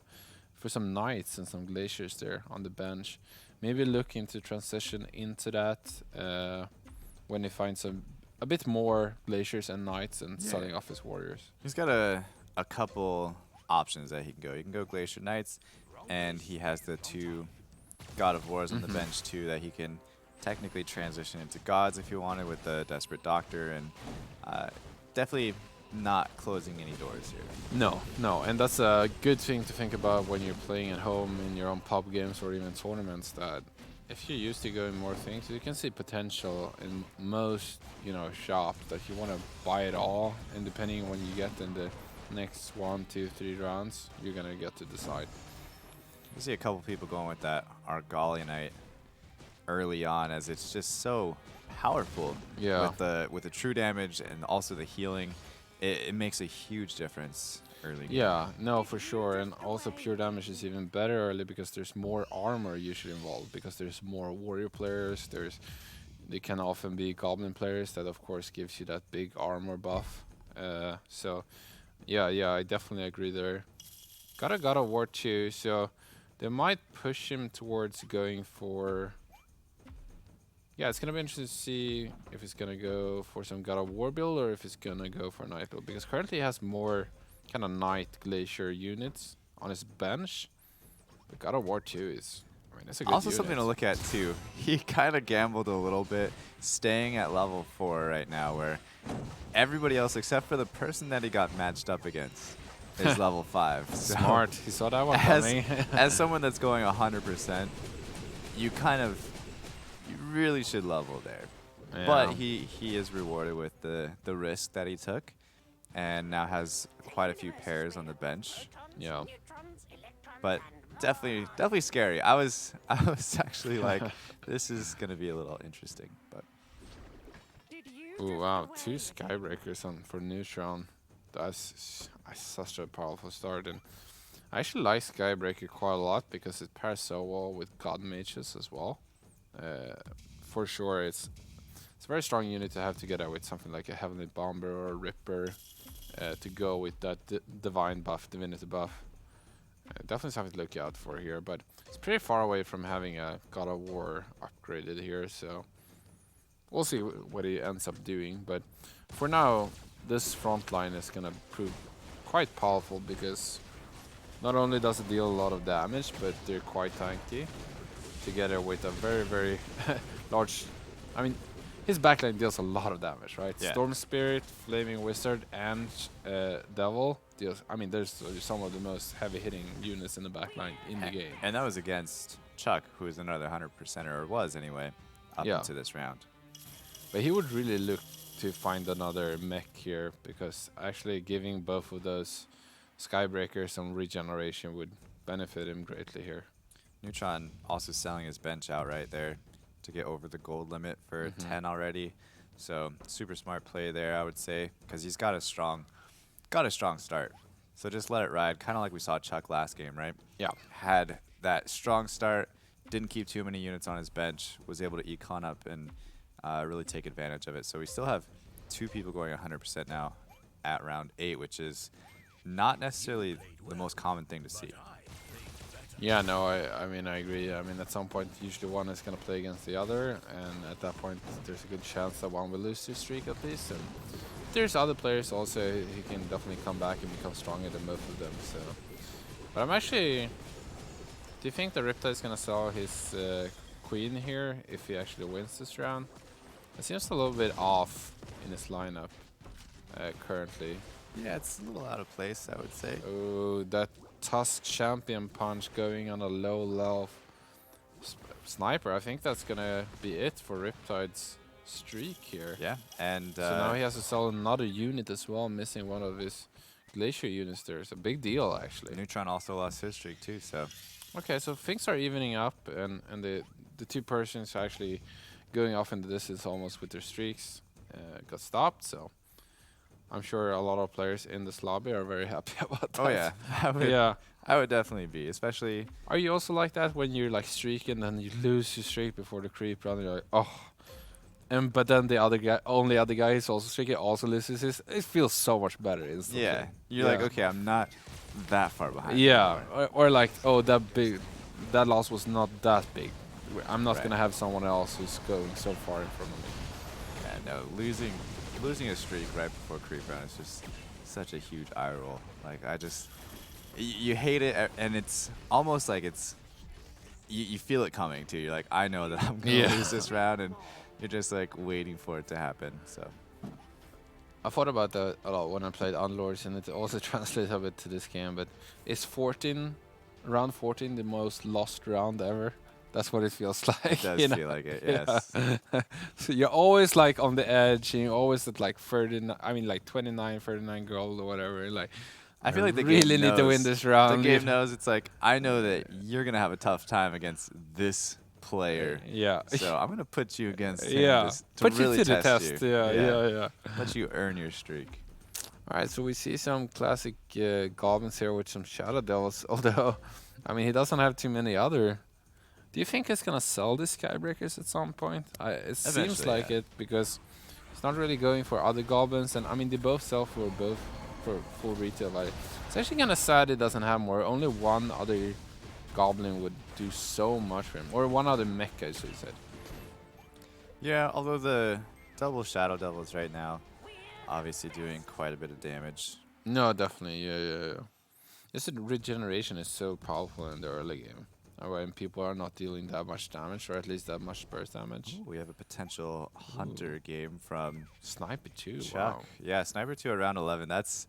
knights and some glaciers there on the bench. Maybe looking to transition into that when he finds a bit more glaciers and knights and starting off his warriors. He's got a couple options that he can go. He can go Glacier Knights, and he has the 2 God of Wars on the bench too that he can technically transition into gods if you wanted with the Desperate Doctor, and definitely not closing any doors here. No, and that's a good thing to think about when you're playing at home in your own pub games or even tournaments, that if you're used to going more things, you can see potential in most, shops that you want to buy it all, and depending on when you get in the next 1, 2, 3 rounds, you're gonna get to decide. You see a couple people going with that Argalianite early on, as it's just so powerful. Yeah. With the true damage and also the healing, it makes a huge difference early game. Yeah, no, for sure. And also pure damage is even better early because there's more armor usually involved, because there's more warrior players. They can often be goblin players that of course gives you that big armor buff. So yeah, I definitely agree there. Got a God of War 2, so they might push him towards going for... Yeah, it's going to be interesting to see if he's going to go for some God of War build or if he's going to go for a Knight build, because currently he has more kind of Knight Glacier units on his bench. But God of War 2 is... it's a good Also unit. something to look at too. He kind of gambled a little bit staying at level 4 right now, where everybody else except for the person that he got matched up against is level 5. So Smart. He saw that one coming. as someone that's going 100%, you really should level there. Yeah. But he is rewarded with the risk that he took, and now has quite a few pairs on the bench. Yeah. But definitely scary. I was actually like, this is gonna be a little interesting. But Ooh, wow, 2 Skybreakers for Neutron. That's such a powerful start, and I actually like Skybreaker quite a lot because it pairs so well with God Mages as well. For sure, it's a very strong unit to have together with something like a Heavenly Bomber or a Ripper to go with that Divine buff, Divinity buff. Definitely something to look out for here, but it's pretty far away from having a God of War upgraded here, so we'll see what he ends up doing. But for now, this front line is going to prove quite powerful because not only does it deal a lot of damage, but they're quite tanky, together with a very, very large... his backline deals a lot of damage, right? Yeah. Storm Spirit, Flaming Wizard, and Devil deals... there's some of the most heavy-hitting units in the backline in the game. And that was against Chuck, who is another 100%er, or was anyway, up into this round. But he would really look to find another mech here, because actually giving both of those Skybreakers some regeneration would benefit him greatly here. Neutron also selling his bench out right there to get over the gold limit for 10 already. So super smart play there, I would say, because he's got a strong start. So just let it ride, kind of like we saw Chuck last game, right? Yeah. Had that strong start, didn't keep too many units on his bench, was able to econ up and really take advantage of it. So we still have 2 people going 100% now at round 8, which is not necessarily the most common thing to see. Yeah, no, I agree. At some point, usually one is going to play against the other, and at that point, there's a good chance that one will lose his streak at least. And there's other players also who can definitely come back and become stronger than both of them. So, but I'm actually... Do you think the Riptide is going to sell his queen here if he actually wins this round? It seems a little bit off in his lineup currently. Yeah, it's a little out of place, I would say. Oh, that Tusk Champion punch going on a low level sniper. I think that's gonna be it for Riptide's streak here. Yeah, and so now he has to sell another unit as well, missing one of his Glacier units there. It's a big deal, actually. Neutron also lost his streak too, so... Okay, so things are evening up, and the 2 persons actually going off in the distance almost with their streaks got stopped, so I'm sure a lot of players in this lobby are very happy about that. Oh yeah, Yeah. I would definitely be, especially. Are you also like that when you're like streaking and you lose your streak before the creep round? You're like, oh. And but then the other guy, only other guy is also streaking, also loses his. It feels so much better instantly. Yeah, you're like, okay, I'm not that far behind. Yeah, anymore. or like, oh, that loss was not that big. I'm not Right. gonna have someone else who's going so far in front of me. Yeah, no, losing a streak right before creep round is just such a huge eye roll. Like I just, you hate it, and it's almost like it's, you feel it coming too. You're like, I know that I'm gonna lose this round, and you're just like waiting for it to happen. So I thought about that a lot when I played Unlords, and it also translates a bit to this game. But is round 14 the most lost round ever? That's what it feels like. it does feel like it. Yes. Yeah. So you're always like on the edge, and you're always at like 39. I mean, like 29, 39 gold or whatever. Like, I feel like the really game need to win knows- this round. The game knows it's like, I know that you're gonna have a tough time against this player. Yeah. So I'm gonna put you against him Yeah. just to Put really you to the test test. you. Yeah. Let you earn your streak. All right, so we see some classic goblins here with some Shadow Devils, although, I mean, he doesn't have too many other. Do you think he's going to sell the Skybreakers at some point? It seems Eventually, like yeah. it, because he's not really going for other goblins, and I mean, they both sell for full retail value. It's actually kind of sad he doesn't have more. Only one other goblin would do so much for him, or one other mecha, as you said. Yeah, although the double Shadow Devils right now, obviously doing quite a bit of damage. No, definitely, yeah. Just the regeneration is so powerful in the early game. When people are not dealing that much damage, or at least that much burst damage. Ooh, we have a potential Hunter game from Sniper too. Chuck. Wow. Yeah, Sniper 2 around 11. That's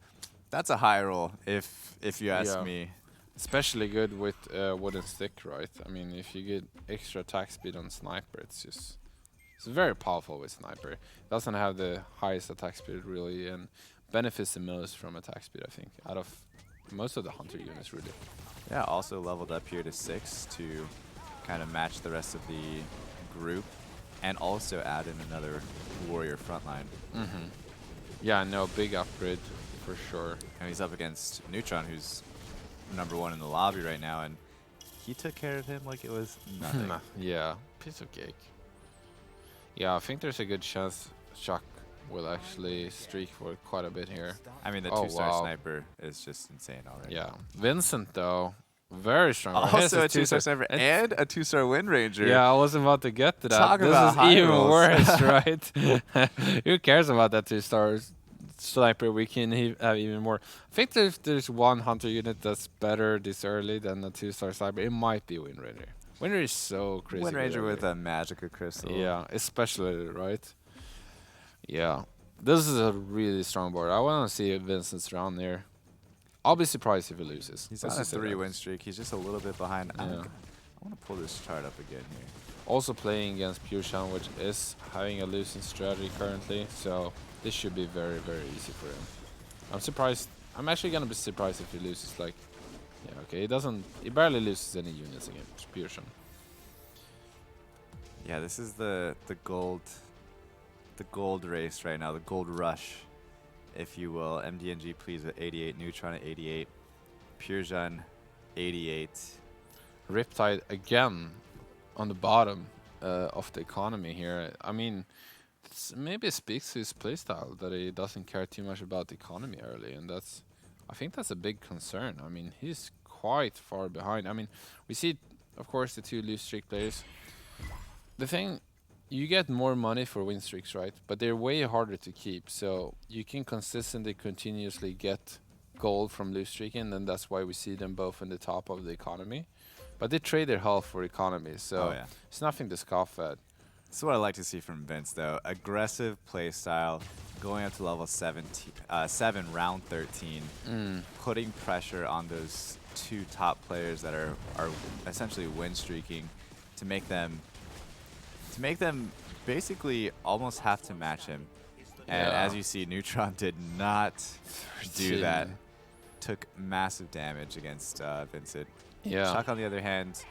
a high roll if you ask Yeah. me. Especially good with wooden stick, right? I mean, if you get extra attack speed on Sniper, it's very powerful with Sniper. It doesn't have the highest attack speed really, and benefits the most from attack speed, I think, out of most of the Hunter units really. Yeah, also leveled up here to 6 to kind of match the rest of the group, and also add in another warrior frontline. Yeah, no, big upgrade for sure. And he's up against Neutron, who's #1 in the lobby right now, and he took care of him like it was nothing. Yeah, piece of cake. Yeah, I think there's a good chance Chuck will actually streak for quite a bit here. I mean, the Oh, 2-star wow. sniper is just insane already. Yeah, Vincent though, very strong. He has Also a his 2-star sniper and a 2-star Wind Ranger. Yeah, I was about to get to that. Talk This about is high even rolls. worse, right? Who cares about that 2-star sniper? We can have even more. I think there's one Hunter unit that's better this early than the 2-star sniper. It might be Wind Ranger. Wind Ranger is so crazy. Wind Ranger good with early. a Magica Crystal. Yeah, especially, right? Yeah. This is a really strong board. I want to see Vincent's round there. I'll be surprised if he loses. He's Let's on a just say that. 3-win streak. He's just a little bit behind. I Yeah. want to pull this chart up again here. Also playing against Pure Shan, which is having a losing strategy currently, so this should be very, very easy for him. I'm surprised. I'm actually gonna be surprised if he loses. Like, yeah, okay, he barely loses any units against Pure Shan. Yeah, this is the gold race right now, the gold rush, if you will. MDNG pleased with 88, Neutron at 88, Purejean 88. Riptide again on the bottom of the economy here. I mean, maybe it speaks to his playstyle that he doesn't care too much about the economy early, and I think that's a big concern. I mean, he's quite far behind. I mean, we see, of course, the two loose streak players. The thing, you get more money for win streaks, right? But they're way harder to keep, so you can consistently, continuously get gold from loose streaking, and that's why we see them both in the top of the economy. But they trade their health for economy, so it's nothing to scoff at. This is what I like to see from Vince, though. Aggressive play style, going up to level 7, round 13, putting pressure on those two top players that are essentially win streaking to make them basically almost have to match him. And Yeah. as you see, Neutron did not do that. Took massive damage against Vincent. Yeah. Chuck, on the other hand,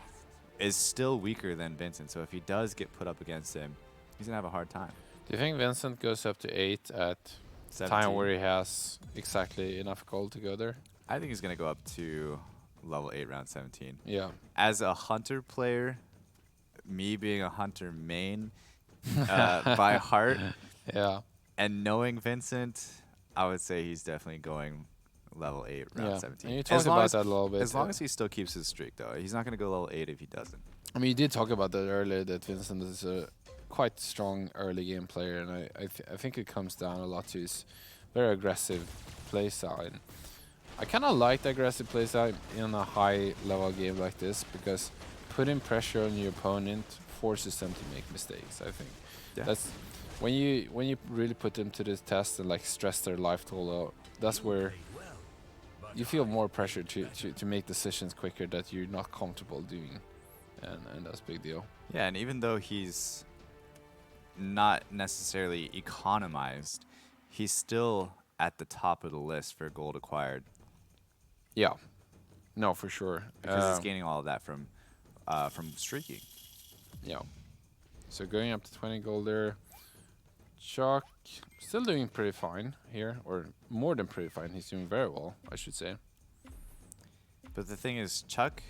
is still weaker than Vincent, so if he does get put up against him, he's going to have a hard time. Do you think Vincent goes up to 8 at time 17. where he has exactly enough gold to go there. I think he's going to go up to level 8, round 17. Yeah. As a hunter player, me being a hunter main by heart, Yeah. and knowing Vincent, I would say he's definitely going level 8, round Yeah. 17. And you talked about that a little bit. As long as he still keeps his streak, though. He's not going to go level 8 if he doesn't. I mean, you did talk about that earlier, that Vincent is a quite strong early game player, and I think it comes down a lot to his very aggressive play style. I kind of like the aggressive play style in a high level game like this, because putting pressure on your opponent forces them to make mistakes. I think that's when you really put them to this test and like stress their life total out. That's where you feel more pressure to make decisions quicker that you're not comfortable doing, and that's a big deal. Yeah, and even though he's not necessarily economized, he's still at the top of the list for gold acquired. Yeah, no, for sure. Because he's gaining all of that from streaking. Yeah. So going up to 20 gold there. Chuck still doing pretty fine here, or more than pretty fine. He's doing very well, I should say. But the thing is, Chuck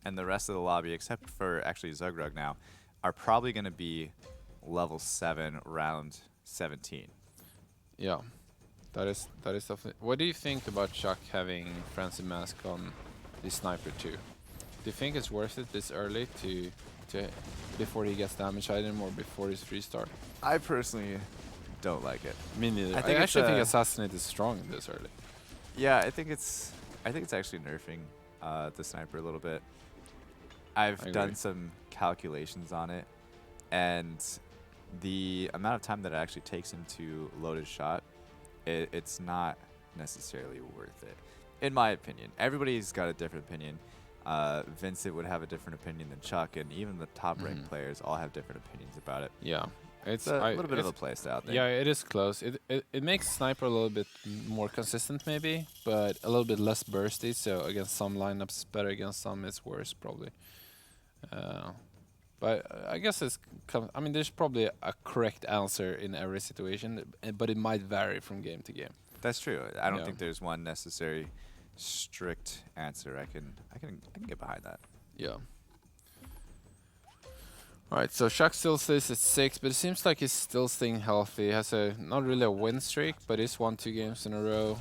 and the rest of the lobby, except for actually Zugrug now, are probably going to be level 7, round 17. Yeah, that is definitely. What do you think about Chuck having Frenzy Mask on the sniper too? Do you think it's worth it this early to before he gets damage item or before his 3-star? I personally don't like it. Me neither. I I actually think Assassinate is strong this early. Yeah, I think it's actually nerfing the sniper a little bit. I've done some calculations on it, and the amount of time that it actually takes him to load his shot, it's not necessarily worth it, in my opinion. Everybody's got a different opinion. Vincent would have a different opinion than Chuck, and even the top-ranked players all have different opinions about it. Yeah, It's a little bit of a playstyle thing. Yeah, it is close. It makes sniper a little bit more consistent maybe, but a little bit less bursty. So against some lineups it's better, against some it's worse probably. But I guess I mean, there's probably a correct answer in every situation, but it might vary from game to game. That's true. I don't think there's one necessary strict answer. I can get behind that. Yeah. All right, so Chuck still stays at 6, but it seems like he's still staying healthy. He has not really a win streak, but he's won 2 games in a row.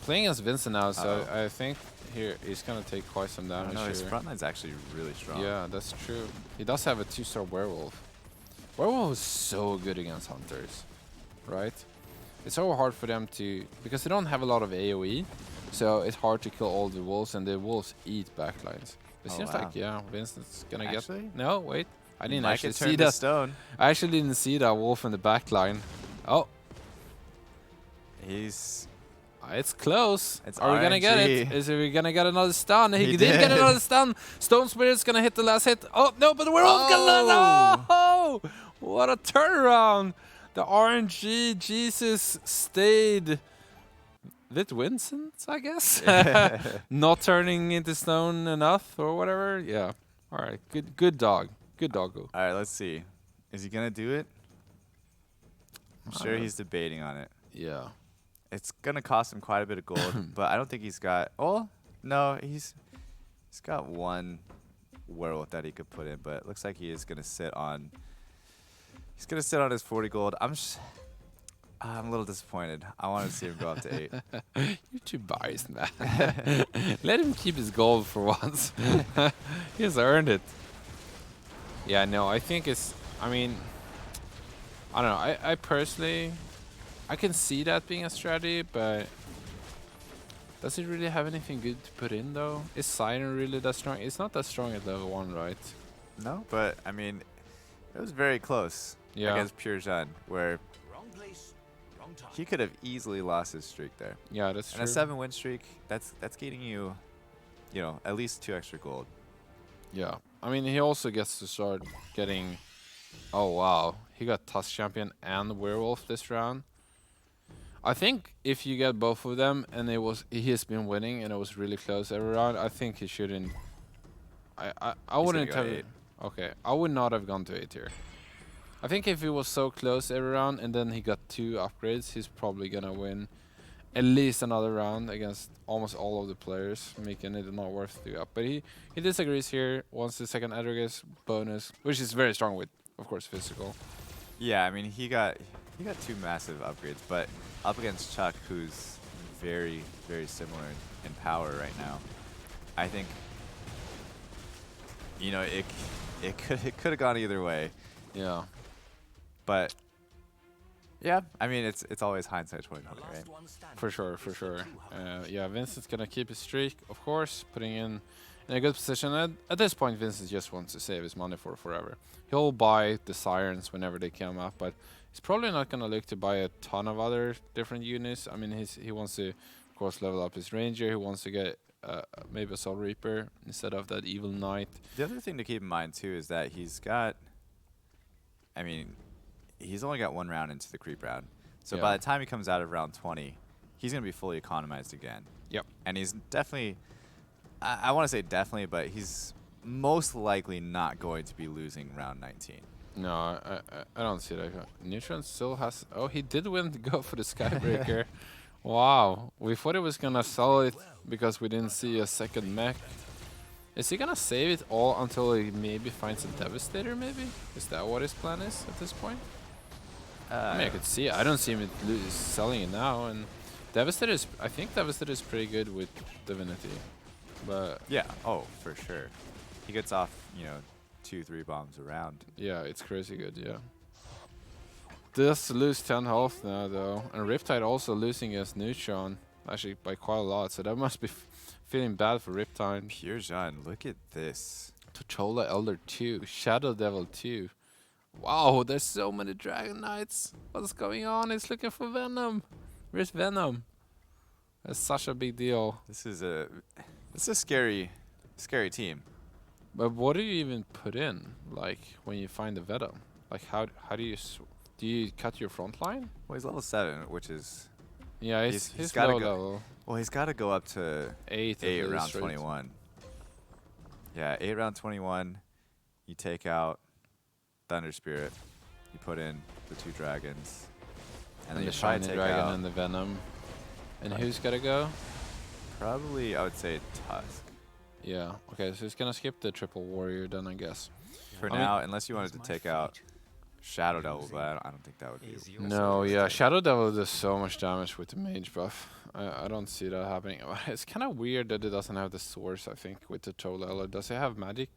Playing as Vincent now, so I think here he's gonna take quite some damage. No, his front line's actually really strong. Yeah, that's true. He does have a 2-star werewolf. Werewolf is so good against hunters, right? It's so hard for them to, because they don't have a lot of AoE, so it's hard to kill all the wolves, and the wolves eat backlines. It seems like Vincent's gonna actually? get. No, wait. I didn't Might actually get see turned to that. stone. I actually didn't see that wolf in the back line. Oh. It's close. Are we gonna get it? Is we gonna get another stun? He did get another stun. Stone Spirit's gonna hit the last hit. Oh no, but the werewolf's gonna. Oh, what a turnaround! The RNG Jesus stayed with Vincent, I guess. Not turning into stone enough or whatever. Yeah. All right. Good dog. Good doggo. All right, let's see. Is he gonna do it? I'm sure he's debating on it. Yeah. It's gonna cost him quite a bit of gold, but I don't think he's got. Oh no, he's got one werewolf that he could put in, but it looks like he is gonna sit on. He's gonna sit on his 40 gold. I'm a little disappointed. I wanted to see him go up to 8. You're too biased, man. Let him keep his gold for once. He has earned it. Yeah, no, I think it's. I mean, I don't know. I personally, I can see that being a strategy, but does it really have anything good to put in though? Is Siren really that strong? It's not that strong at level 1, right? No, but I mean, it was very close against Pure Jean, where he could have easily lost his streak there. Yeah, that's true. And a 7-win streak, that's getting you, at least 2 extra gold. Yeah, I mean, he also gets to start getting. Oh wow, he got Tusk Champion and Werewolf this round. I think if you get both of them and he has been winning and it was really close every round, I think he shouldn't. I wouldn't have. Okay, I would not have gone to 8 here. I think if he was so close every round and then he got 2 upgrades, he's probably gonna win at least another round against almost all of the players, making it not worth the up. But he disagrees here, wants the second aggregates bonus, which is very strong with, of course, physical. Yeah, I mean he got 2 massive upgrades, but up against Chuck, who's very similar in power right now, I think you know it could have gone either way. Yeah. But yeah, I mean it's always hindsight 2020, right? For sure, for sure. Yeah, Vincent's gonna keep his streak, of course, putting in a good position. At this point, Vincent just wants to save his money for forever. He'll buy the Sirens whenever they come up, but he's probably not gonna look to buy a ton of other different units. I mean, he wants to, of course, level up his Ranger. He wants to get maybe a Soul Reaper instead of that Evil Knight. The other thing to keep in mind too is that he's got, I mean, he's only got 1 round into the creep round. So Yeah. by the time he comes out of round 20, he's going to be fully economized again. Yep. And he's definitely, I want to say definitely, but he's most likely not going to be losing round 19. No, I don't see that. Neutron still has... Oh, he did win to go for the Skybreaker. Wow. We thought he was going to sell it because we didn't see a second mech. Is he going to save it all until he maybe finds a Devastator, maybe? Is that what his plan is at this point? I mean, I could see it. I don't see him selling it now. And Devastator is... I think Devastator is pretty good with Divinity. But... Yeah, oh, for sure. He gets off, you know, 2-3 bombs around. Yeah, it's crazy good, yeah. Does lose 10 health now, though. And Riptide also losing against Neutron, actually by quite a lot. So that must be feeling bad for Riptide. Pure Jean, look at this. Tuchola Elder 2, Shadow Devil 2. Wow, there's so many Dragon Knights. What's going on? He's looking for Venom. Where's Venom? That's such a big deal. This is a scary team. But what do you even put in, like, when you find the Venom? Like, how do you... Do you cut your front line? Well, he's level 7, which is... Yeah, he's gotta low go, level. Well, he's got to go up to 8 around 21. Yeah, 8 around 21. You take out Thunder Spirit. You put in the 2 dragons. And then the you try and Shiny take Dragon out and the Venom. And who's gotta go? probably, I would say, Tusk. Yeah, okay, so he's gonna skip the Triple Warrior then, I guess. For I mean- now, unless you wanted to take out Shadow Devil, but I don't think that would be... No, yeah, Shadow Devil does so much damage with the Mage buff. I don't see that happening. It's kind of weird that it doesn't have the source, I think, with the Tolella. Does it have magic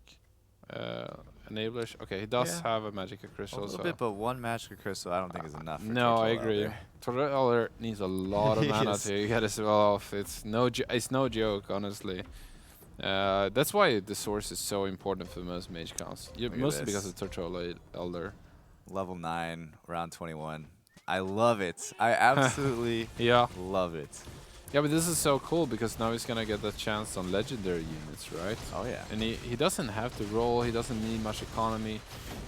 enablers? Okay, he does Yeah. have a magic A crystal. little So. bit, but 1 magic crystal I don't think is enough. For No, I Tortorella agree. there. Tolella needs a lot of mana Yes. to get it well off. It's no joke, honestly. That's why the source is so important for most mage counts. Look at Mostly because this. of Tortola Elder. Level 9, round 21. I love it. I absolutely Yeah. love it. Yeah, but this is so cool because now he's gonna get the chance on legendary units, right? Oh, yeah. And he doesn't have to roll, he doesn't need much economy.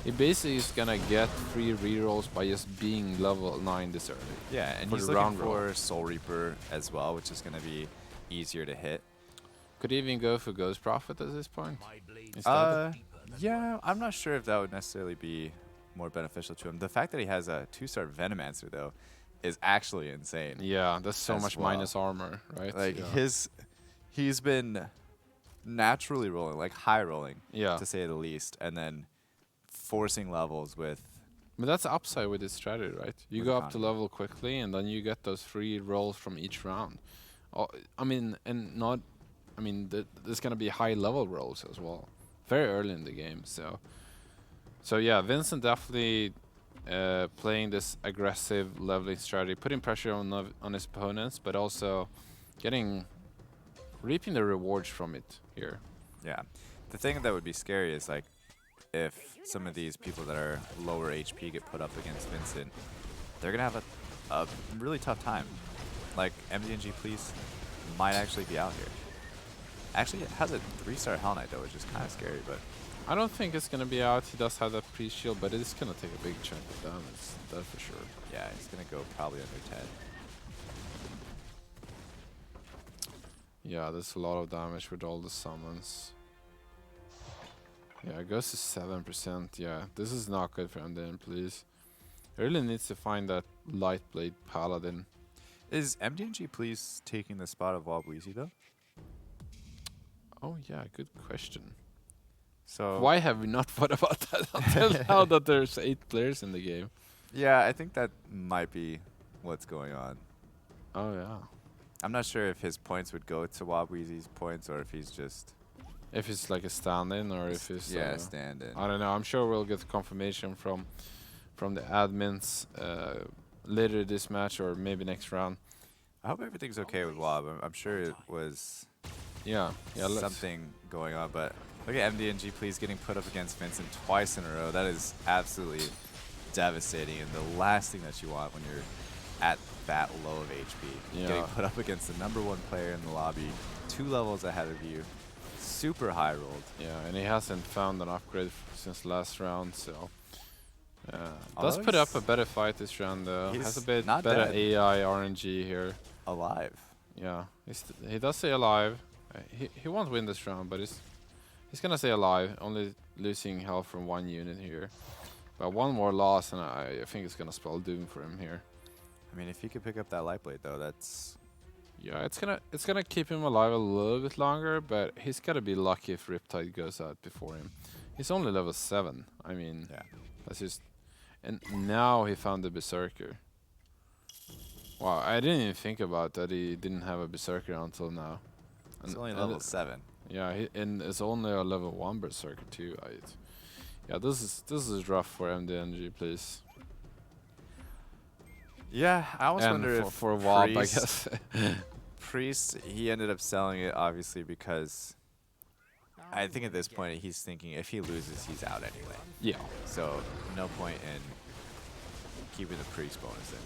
He basically is gonna get free rerolls by just being level 9 this early. Yeah, and For he's the looking round roll. for Soul Reaper as well, which is going to be easier to hit. Could he even go for Ghost Prophet at this point? Instead? Yeah, I'm not sure if that would necessarily be more beneficial to him. The fact that he has a 2-star Venomancer, though, is actually insane. Yeah, that's so as much well. minus armor, right? Like, yeah. he's been naturally rolling, like high rolling, Yeah. to say the least, and then forcing levels with... But that's the upside with this strategy, right? You With go up to economy. level quickly, and then you get those free rolls from each round. Oh, I mean, and not... I mean, there's gonna be high level rolls as well, very early in the game. So yeah, Vincent definitely playing this aggressive leveling strategy, putting pressure on his opponents, but also reaping the rewards from it here. Yeah. The thing that would be scary is, like, if some of these people that are lower HP get put up against Vincent, they're going to have a really tough time. Like, MDNG Police might actually be out here. Actually, it has a 3-star Hell Knight, though, which is kind of scary, but... I don't think it's gonna be out. He does have that pre-shield, but it's gonna take a big chunk of damage, that for sure. Yeah, it's going to go probably under 10. Yeah, there's a lot of damage with all the summons. Yeah, it goes to 7%. Yeah, this is not good for MDN, please. He really needs to find that light blade paladin. Is MDNG please taking the spot of Wabweezy though? Oh yeah, good question. So Why have we not thought about that until now that there's 8 players in the game? yeah, I think that might be what's going on. Oh yeah. I'm not sure if his points would go to Wabweezy's points or if he's just If it's like a stand-in or if it's stand-in. I don't know. I'm sure we'll get confirmation from the admins later this match or maybe next round. I hope everything's okay with Wab. I'm sure it was Yeah, something going on, but look at MDNG please getting put up against Vincent twice in a row. That is absolutely devastating and the last thing that you want when you're at that low of HP. Yeah. Getting put up against the #1 player in the lobby, 2 levels ahead of you, super high rolled. Yeah, and he hasn't found an upgrade since last round, so does Although put up he's- a better fight this round though. he's Has a bit not better dead. AI RNG here. Alive. Yeah, he does stay alive. He won't win this round, but he's gonna stay alive. Only losing health from 1 unit here, but one more loss, and I think it's gonna spell doom for him here. I mean, if he could pick up that light blade though, that's Yeah, it's gonna keep him alive a little bit longer, but he's gotta be lucky if Riptide goes out before him. He's only level 7. I mean, yeah. that's just. And now he found the Berserker. Wow, I didn't even think about that he didn't have a Berserker until now. It's only level 7. Yeah, and it's only a level 1 Berserker too. Yeah, this is rough for MDNG, please. Yeah, I almost And wonder for if a while, I Priest, guess. Priest, he ended up selling it obviously because I think at this point he's thinking if he loses, he's out anyway. Yeah. So no point in keeping the Priest bonus in.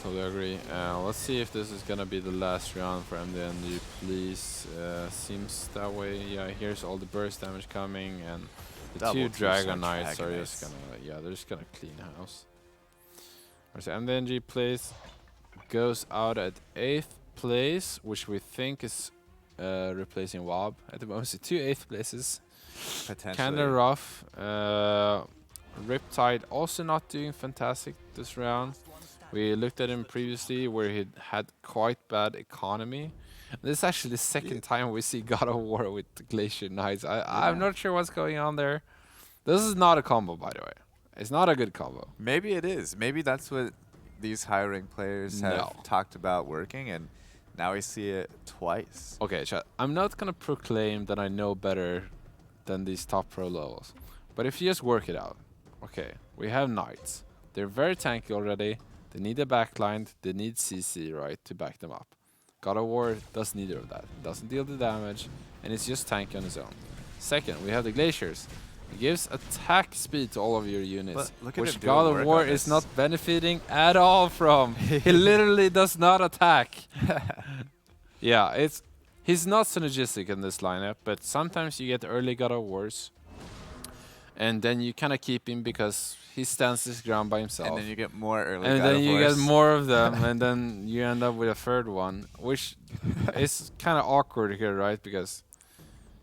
Totally agree. Let's see if this is gonna be the last round for MDNG, please. Seems that way. Yeah, here's all the burst damage coming, and the Double 2 two-star Dragon Knights are just Dragon gonna, yeah, they're just gonna clean house. So MDNG plays, goes out at 8th place, which we think is replacing Wob at the moment. So 2 8th places. Potentially. Kinda rough. Riptide also not doing fantastic this round. We looked at him previously where he had quite bad economy. This is actually the second time we see God of War with the Glacier Knights. I'm not sure what's going on there. This is not a combo, by the way. It's not a good combo. Maybe it is. Maybe that's what these high-ranked players have talked about working, and now we see it twice. Okay, chat. I'm not gonna proclaim that I know better than these top pro levels, but if you just work it out, okay, we have Knights. They're very tanky already. They need a backline. They need CC, right, to back them up. God of War does neither of that. It doesn't deal the damage, and it's just tanky on its own. Second, we have the Glaciers. It gives attack speed to all of your units, Look at which him God doing of work War on is this. not benefiting at all from. He literally does not attack. Yeah, he's not synergistic in this lineup, but sometimes you get early God of Wars, and then you kind of keep him because he stands his ground by himself. And then you get more early And God then of you Wars. get more of them, and then you end up with a third one, which is kind of awkward here, right? Because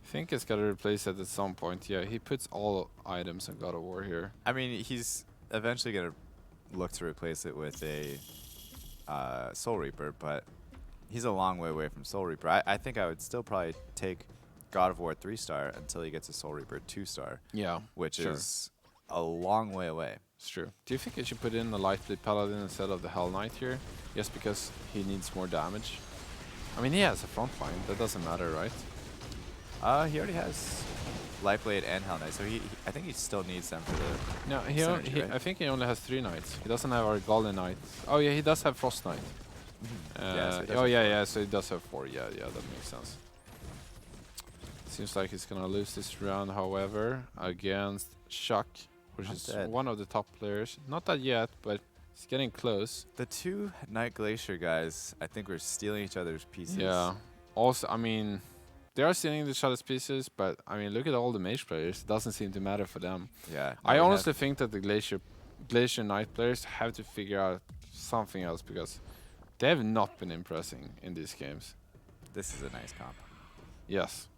I think it's got to replace it at some point. Yeah, he puts all items in God of War here. I mean, he's eventually going to look to replace it with a Soul Reaper, but he's a long way away from Soul Reaper. I think I would still probably take God of War 3-star until he gets a Soul Reaper 2-star. Yeah, which is a long way away. It's true. Do you think I should put in the Lightblade Paladin instead of the Hell Knight here? Just because he needs more damage? I mean, he has a front line. That doesn't matter, right? He already has Lightblade and Hell Knight, so I think he still needs them for the No, synergy, right? I think he only has 3 knights. He doesn't have our Golden Knight. Oh yeah, he does have Frost Knight. Yeah, so he does oh have yeah, so he does have 4. Yeah, that makes sense. Seems like he's gonna lose this round, however, against Shuck, which Not is dead. one of the top players. Not that yet, but he's getting close. The 2 Night Glacier guys, I think we're stealing each other's pieces. Yeah. Also, I mean, they are stealing each other's pieces, but I mean, look at all the mage players. It doesn't seem to matter for them. Yeah. I honestly think that the Glacier Knight players have to figure out something else because they have not been impressing in these games. This is a nice comp. Yes.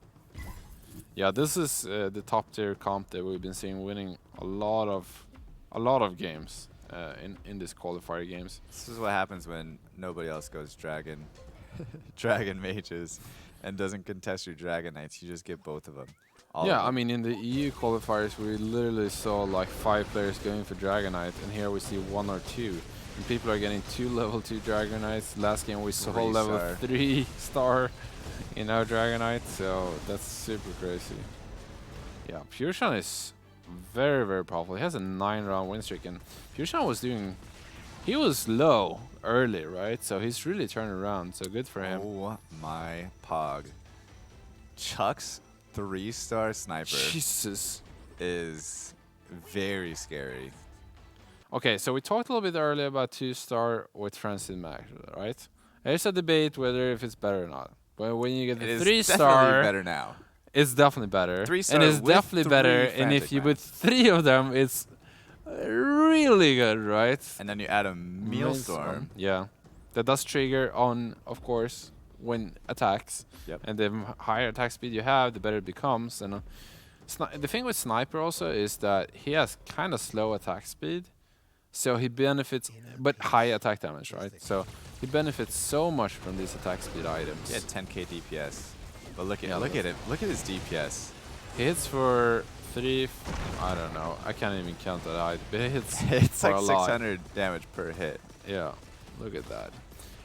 Yeah, this is the top tier comp that we've been seeing winning a lot of games in this qualifier games. This is what happens when nobody else goes dragon, dragon mages, and doesn't contest your dragon knights. You just get both of them. Yeah, I mean in the EU qualifiers we literally saw like 5 players going for Dragon Knight, and here we see 1 or 2. And people are getting 2 level 2 Dragon Knights. Last game we saw level 3 star, Dragon Knight, so that's super crazy. Yeah, Pureshan is very, very powerful. He has a 9-round win streak, and Pureshan he was low early, right? So he's really turned around, so good for him. Oh my pog. Chuck's 3-star sniper Jesus. is very scary. Okay, so we talked a little bit earlier about 2-star with Francis Mac, right? There's a debate whether if it's better or not. But when you get the 3-star, better now. It's definitely better. 3-star and it's with definitely better. And if you put 3 of them, it's really good, right? And then you add a Mealstorm. Yeah, that does trigger on, of course, when attacks. Yep. And the higher attack speed you have, the better it becomes. And the thing with Sniper also is that he has kind of slow attack speed, so he benefits, but high attack damage, right? So he benefits so much from these attack speed items. Yeah, 10k DPS. But look at look at it. Look at his DPS. He hits for 3. I don't know. I can't even count that high, but he hits. It's for like a lot. 600 damage per hit. Yeah, look at that.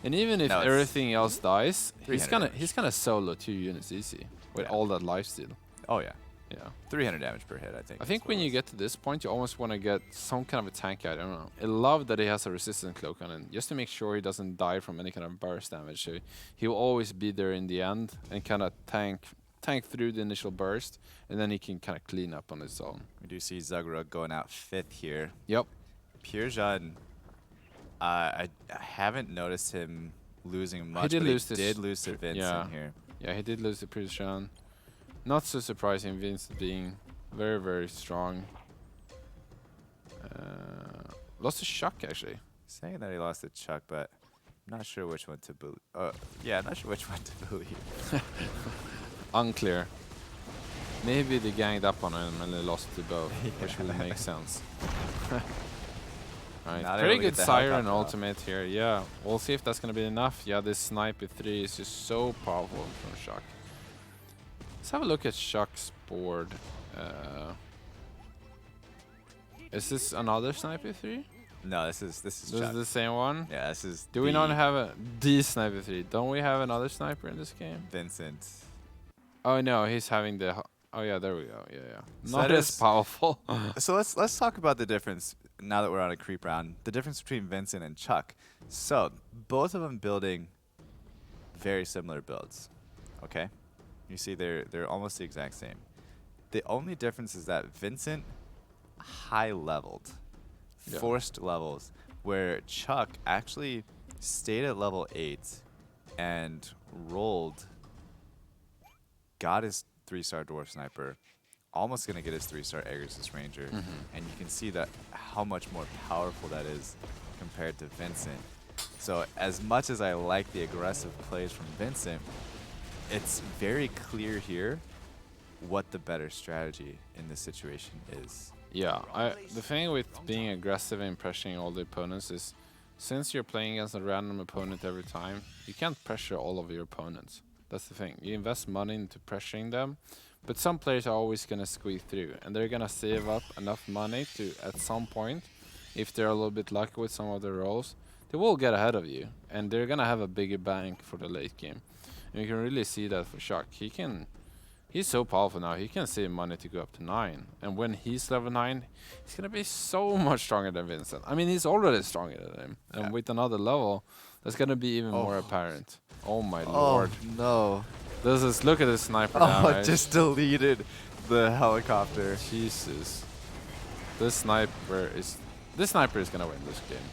And even if everything else dies, he's gonna solo 2 units easy with all that lifesteal. Oh yeah. Yeah. 300 damage per hit, I think. I think when you get to this point, you almost want to get some kind of a tank item. I don't know. I love that he has a resistant cloak on it, just to make sure he doesn't die from any kind of burst damage. So he will always be there in the end and kind of tank through the initial burst, and then he can kind of clean up on his own. We do see Zugrug going out 5th here. Yep. Purejan, I haven't noticed him losing much. He did lose to Vincent here. Yeah, he did lose to Purejan. Not so surprising, Vincent being very, very strong. Lost to Shock, actually. Saying that he lost to Chuck, but I'm not sure which one to believe. Yeah, I'm not sure which one to believe. Unclear. Maybe they ganged up on him and they lost to both, which would make sense. Right, pretty good Siren ultimate here. Yeah, we'll see if that's going to be enough. Yeah, this Sniper 3 is just so powerful from Shock. Let's have a look at Shock's board. Is this another Sniper 3? No, this is This Chuck. is the same one? Yeah, this is. Do we not have the Sniper 3? Don't we have another sniper in this game? Vincent? Oh no, he's having the. Oh yeah, there we go. Yeah, yeah. So Not as powerful. So let's talk about the difference now that we're on a creep round. The difference between Vincent and Chuck. So both of them building very similar builds. Okay, you see they're almost the exact same. The only difference is that Vincent high leveled, forced levels, where Chuck actually stayed at level 8 and rolled, got his 3-star Dwarf Sniper, almost going to get his 3-star Aegis Ranger, and you can see that how much more powerful that is compared to Vincent. So as much as I like the aggressive plays from Vincent, it's very clear here what the better strategy in this situation is. Yeah, the thing with being aggressive and pressuring all the opponents is, since you're playing against a random opponent every time, you can't pressure all of your opponents. That's the thing. You invest money into pressuring them, but some players are always going to squeeze through, and they're going to save up enough money to, at some point, if they're a little bit lucky with some of their rolls, they will get ahead of you, and they're going to have a bigger bank for the late game. And you can really see that for Shock. He's so powerful now, he can save money to go up to 9. And when he's level 9, he's going to be so much stronger than Vincent. I mean, he's already stronger than him. And with another level, that's going to be even more apparent. Oh my lord. No. Look at this sniper now, it just deleted the helicopter. Jesus. This sniper is going to win this game.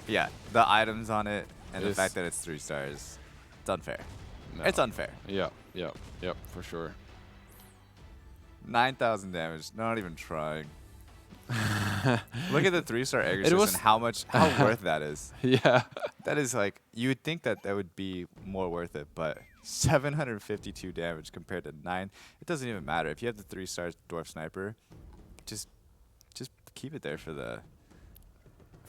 Yeah, the items on it and the fact that it's 3 stars, it's unfair. No. It's unfair. Yeah, for sure. 9,000 damage, not even trying. Look at the 3-star It Egersis was and how worth that is. yeah. That is like, you would think that would be more worth it, but 752 damage compared to 9. It doesn't even matter. If you have the 3-star Dwarf Sniper, just keep it there for the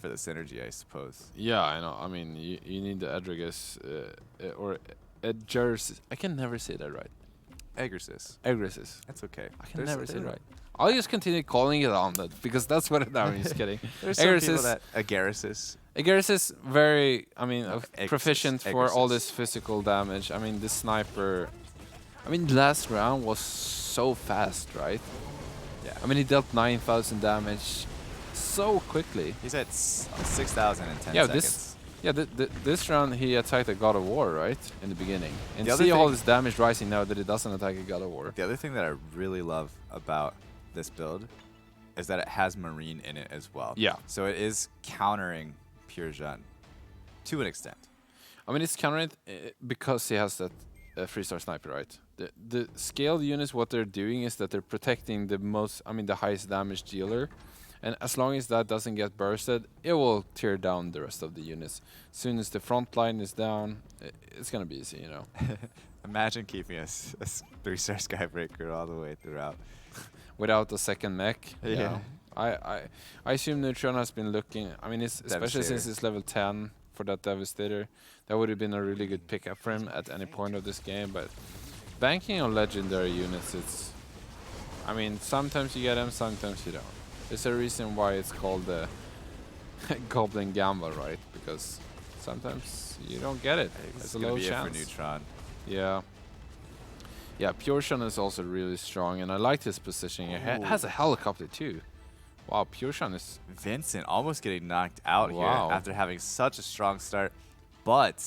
synergy, I suppose. Yeah, I know. I mean, you need the Edrigus or Edgersis. I can never say that right. Egersis. Egersis. That's okay. I can never say it right. I'll just continue calling it on that because that's what it is. I'm just kidding. There's some people that Agarisis. Agarisis very, I mean, Egersis. proficient for all Egersis. this physical damage. I mean, the sniper. I mean, last round was so fast, right? Yeah. I mean, he dealt 9,000 damage so quickly. He's at 6,000 in 10 Yeah, seconds. this round he attacked a God of War, right? In the beginning. And The other see all thing- this damage rising now that it doesn't attack a God of War. The other thing that I really love about this build is that it has Marine in it as well. Yeah. So it is countering Pure Jean to an extent. I mean, it's countering because he has that 3-star sniper, right? The scaled units, what they're doing is that they're protecting the highest damage dealer. And as long as that doesn't get bursted, it will tear down the rest of the units. As soon as the front line is down, it's going to be easy, you know. Imagine keeping a 3-star Skybreaker all the way throughout. Without a second mech. Yeah. You know. I assume Neutron has been looking, I mean, especially since Devastator. it's level 10 for that Devastator, that would have been a really good pickup for him at any point of this game. But banking on legendary units, I mean, sometimes you get them, sometimes you don't. There's a reason why it's called the Goblin Gamble, right? Because sometimes you don't get it. It's It's a gonna low be chance. it for Neutron. Yeah. Yeah, Pure Shun is also really strong, and I like his positioning. It has a helicopter too. Wow, Pure Shun is... Vincent almost getting knocked out Wow. here after having such a strong start. But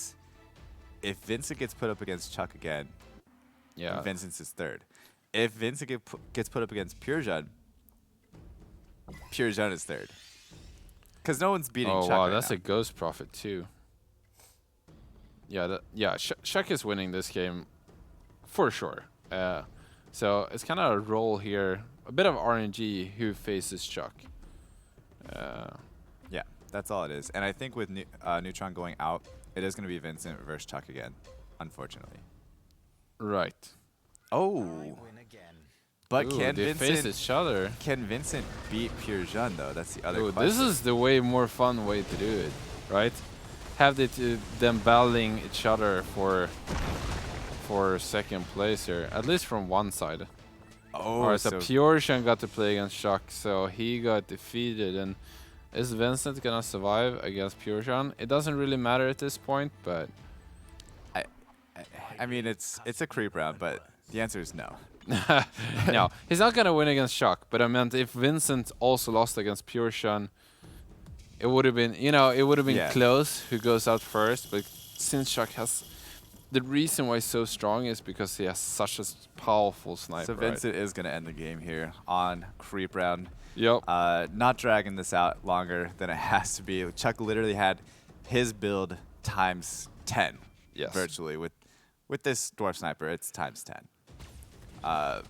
if Vincent gets put up against Chuck again, Yeah. Vincent's is third. If Vincent gets put up against Pure Jean, Pure Jean is third. Because no one's beating Oh Chuck wow, right that's now. a Ghost Prophet too. Yeah, Chuck is winning this game for sure. So it's kind of a roll here, a bit of RNG who faces Chuck. Yeah, that's all it is. And I think with Neutron going out, it is going to be Vincent versus Chuck again, unfortunately. Right. Oh. But Ooh, can they face Vincent each other. can Vincent beat Pure Jean though? That's the other Ooh, question. this is the way more fun way to do it, right? Have them battling each other for second place here, at least from one side. Oh, Alright, so Pure Shen got to play against Chuck, so he got defeated. And is Vincent gonna survive against Pure Shen? It doesn't really matter at this point, but I mean, it's a creep round, but the answer is no. no, he's not gonna win against Chuck. But I meant if Vincent also lost against Pure Shen, it would have been, Yeah. close who goes out first. But since Chuck has, the reason why he's so strong is because he has such a powerful sniper. So Vincent is going to end the game here on creep round. Yep. Not dragging this out longer than it has to be. Chuck literally had his build times 10 Yes. virtually. With this Dwarf Sniper, it's times 10.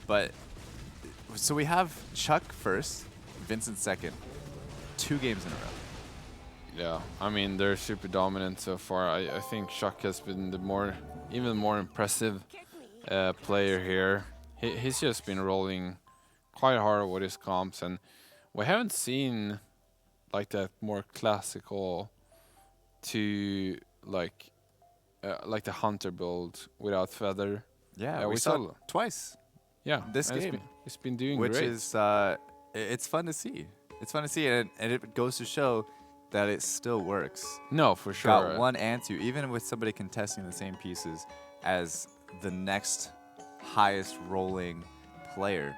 But so we have Chuck first, Vincent second, 2 games in a row. Yeah, I mean, they're super dominant so far. I think Chuck has been the even more impressive player here. He's just been rolling quite hard with his comps, and we haven't seen like that more classical to like the Hunter build without Feather. Yeah, Yeah, we we saw saw- it twice, Yeah, This and game, it's been doing which great. is it's fun to see. It's fun to see, and it goes to show that it still works. No, for sure. Got 1 and 2, even with somebody contesting the same pieces as the next highest rolling player.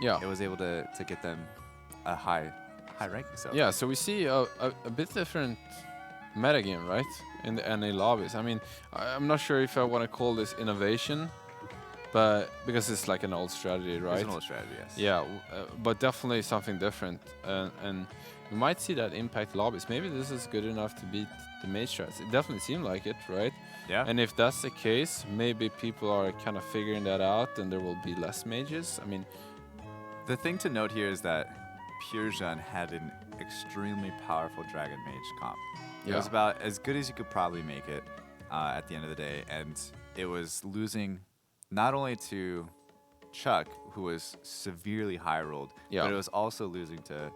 Yeah. It was able to get them a high ranking. So Yeah, so we see a bit different metagame, right? In the NA lobbies. I mean, I'm not sure if I want to call this innovation, but because it's like an old strategy, right? It's an old strategy, yes. Yeah, but definitely something different. And we might see that impact lobbies. Maybe this is good enough to beat the mage strats. It definitely seemed like it, right? Yeah. And if that's the case, maybe people are kind of figuring that out and there will be less mages. I mean, The thing to note here is that Purejun had an extremely powerful Dragon Mage comp. It Yeah. was about as good as you could probably make it at the end of the day, and it was losing not only to Chuck, who was severely high rolled, Yeah. but it was also losing to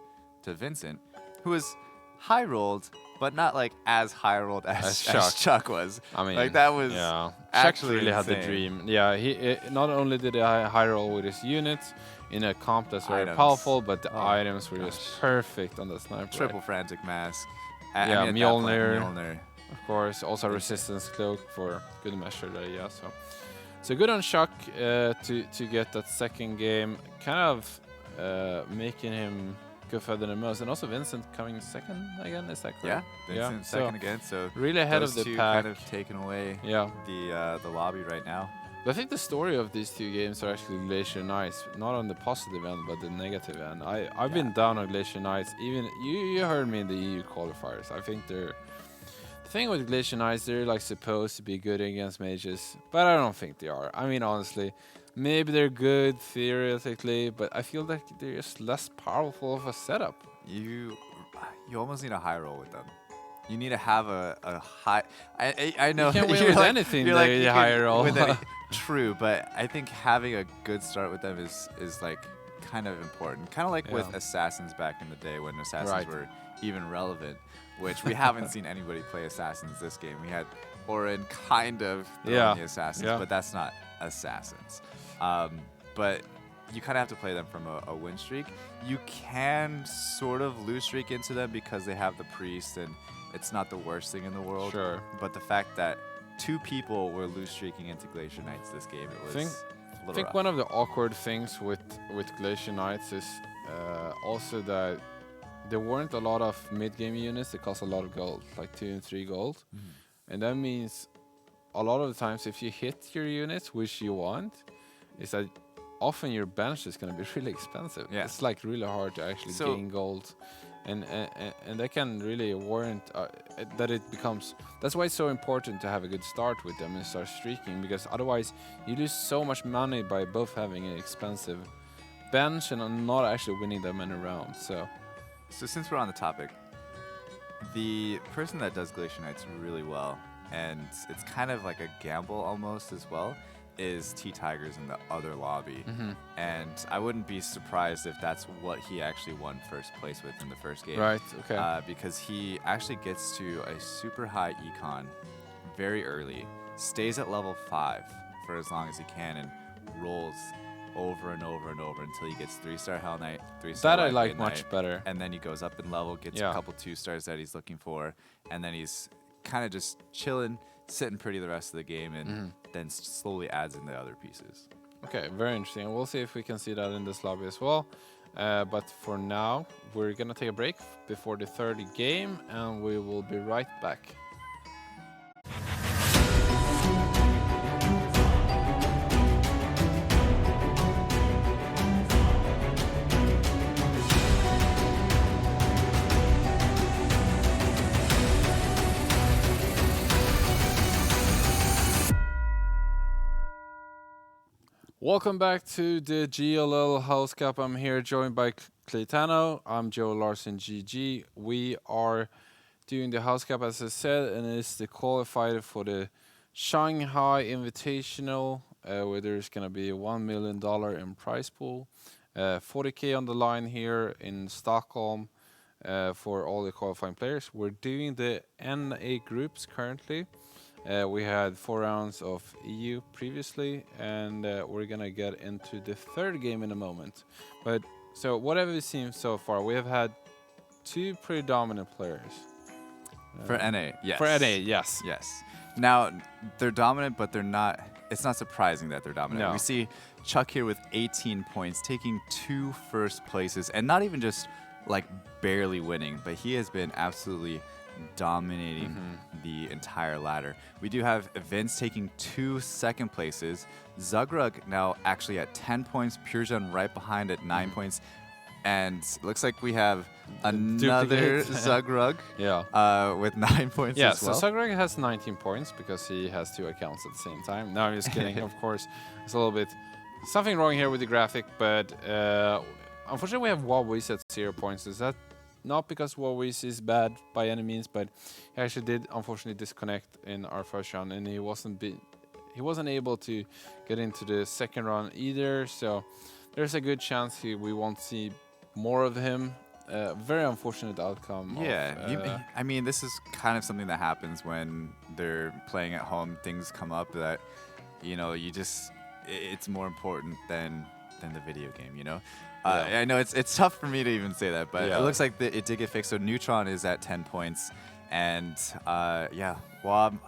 Vincent, who was high rolled, but not like as high rolled as Chuck was. I mean, like that was Chuck actually really had the insane. dream. Yeah, he not only did he high roll with his units in a comp that's very Items. powerful, but the Oh, items were just perfect on the sniper. Triple Frantic Mask. Yeah, at that point, Mjolnir. Of course, also resistance cloak for good measure there. Yeah, so good on Chuck to get that second game, kind of making him go further than most, and also Vincent coming second again. Is that Yeah, correct? Vincent second again. So really ahead those of the two pack. kind of taking away Yeah, the lobby right now. but I think the story of these two games are actually Glacier Knights, not on the positive end, but the negative end. I've been down on Glacier Knights. Even you heard me in the EU qualifiers. I think they're the thing with Glacier Knights. They're like supposed to be good against mages, but I don't think they are. I mean, honestly, maybe they're good theoretically, but I feel like they're just less powerful of a setup. You almost need a high roll with them. You need to have a high. I know You can't win you're with like, anything. You're like the you high can roll. with any- True, but I think having a good start with them is like kind of important. Kind of like with Yeah. assassins back in the day when assassins Right. were even relevant, which we haven't seen anybody play assassins this game. We had Orin kind of throwing the assassins, but that's not assassins. But you kind of have to play them from a win streak. You can sort of lose streak into them because they have the priest, and it's not the worst thing in the world. Sure. But the fact that two people were lose streaking into Glacier Knights this game, it was a I little think rough. one of the awkward things with Glacier Knights is also that there weren't a lot of mid-game units that cost a lot of gold, like 2 and 3 gold. And that means a lot of the times if you hit your units, which you want, is that often your bench is going to be really expensive. Yeah. It's like really hard to actually So- gain gold. And that can really warrant that it becomes. That's why it's so important to have a good start with them and start streaking, because otherwise you lose so much money by both having an expensive bench and not actually winning them in a round. So since we're on the topic, the person that does Glacier Knights really well, and it's kind of like a gamble almost as well, is T-Tigers in the other lobby. And I wouldn't be surprised if that's what he actually won first place with in the first game. right, okay, Because he actually gets to a super high econ very early, stays at level 5 for as long as he can, and rolls over and over and over until he gets 3-star Hell Knight, 3-star that I Light like Blade much Knight, better. and then he goes up in level, gets Yeah. a couple 2-stars that he's looking for, and then he's kind of just chilling, sitting pretty the rest of the game, and then slowly adds in the other pieces. Okay, very interesting. We'll see if we can see that in this lobby as well. But for now, we're gonna take a break before the third game, and we will be right back. Welcome back to the GLL House Cup. I'm here joined by Claytano. I'm Joe Larson GG. We are doing the House Cup, as I said, and it's the qualifier for the Shanghai Invitational, where there's going to be a $1 million in prize pool. 40K on the line here in Stockholm for all the qualifying players. We're doing the NA groups currently. We had 4 rounds of EU previously, and we're gonna get into the third game in a moment. But so whatever we've seen so far, we have had 2 pretty dominant players. For NA, yes. For NA, yes. Yes. Now, they're dominant, but they're not. It's not surprising that they're dominant. No. We see Chuck here with 18 points, taking 2 first places, and not even just like barely winning, but he has been absolutely dominating the entire ladder. We do have Vince taking 2 second places. Zugrug now actually at 10 points. Purejun right behind at 9 points. And looks like we have another Duplicate. Zugrug with 9 points Yeah, as well. so Sagreg has 19 points because he has 2 accounts at the same time. No, I'm just kidding. Of course, it's a little bit something wrong here with the graphic, but unfortunately, we have Wawiz at 0 points. Is that not because Wawiz is bad by any means, but he actually did unfortunately disconnect in our first round, and he wasn't able to get into the second round either. So there's a good chance we won't see more of him. Very unfortunate outcome. Yeah, I mean, this is kind of something that happens when they're playing at home. Things come up that, you know, it's more important than the video game, you know? I know it's tough for me to even say that, but it looks like it did get fixed. So Neutron is at 10 points, and Wob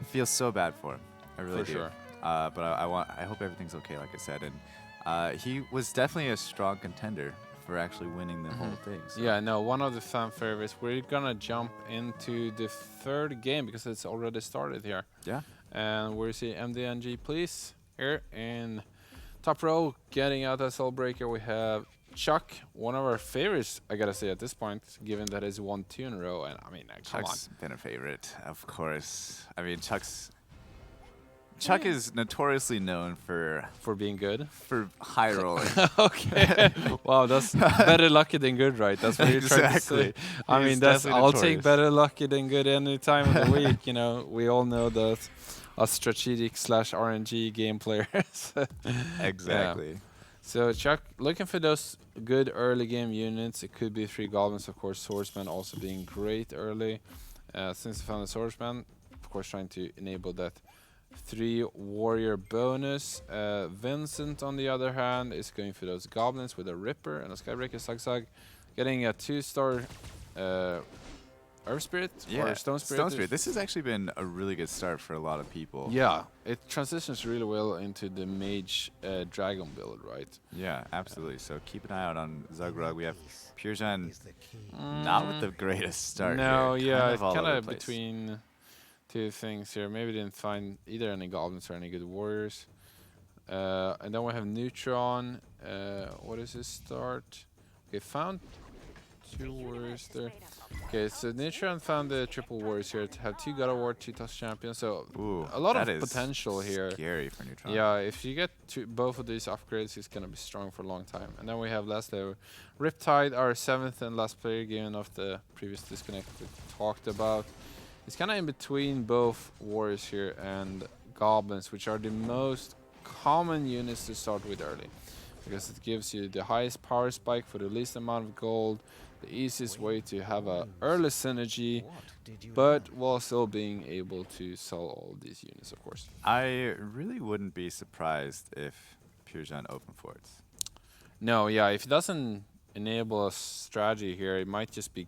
feels so bad for him. I really do. Sure. But I hope everything's okay, like I said. And he was definitely a strong contender for actually winning the whole thing. So. Yeah, no, one of the fan favorites. We're gonna jump into the third game because it's already started here. Yeah. And we see MDNG, please, here in top row, getting out that soul breaker. We have Chuck, one of our favorites, I gotta say at this point, given that it's 1-2 in a row. And I mean, come on. Chuck's been a favorite, of course. I mean, Chuck is notoriously known for being good. For high rolling. Okay. Wow, that's better lucky than good, right? That's what you're trying to say. I mean, I'll take better lucky than good any time of the week. You know, we all know that us strategic / RNG game players. Exactly. Yeah. So Chuck, looking for those good early game units. It could be 3 goblins, of course. Swordsman also being great early. Since I found the Swordsman, of course, trying to enable that 3 warrior bonus. Vincent, on the other hand, is going for those goblins with a Ripper and a Skybreaker Zug, getting a 2-star Earth Spirit or Stone Spirit. Stone Spirit. This has actually been a really good start for a lot of people. Yeah, it transitions really well into the Mage Dragon build, right? Yeah, absolutely. So keep an eye out on Zugrug. We have Purejan not with the greatest start. No, here. yeah, it's kind of between 2 things here. Maybe didn't find either any goblins or any good warriors. And then we have Neutron. What is his start? Okay, found 2 warriors there. Okay, so Neutron found the triple warriors here to have 2 God of War, 2 Toss Champions. So a lot of potential here. Scary for Neutron. Yeah, if you get both of these upgrades, he's gonna be strong for a long time. And then we have lastly Riptide, our 7th and last player, given of the previous disconnect we talked about. It's kind of in between both warriors here and goblins, which are the most common units to start with early, because it gives you the highest power spike for the least amount of gold, the easiest way to have a early synergy, but while still being able to sell all these units, of course. I really wouldn't be surprised if Purejan open forts. No, yeah, if it doesn't enable a strategy here, it might just be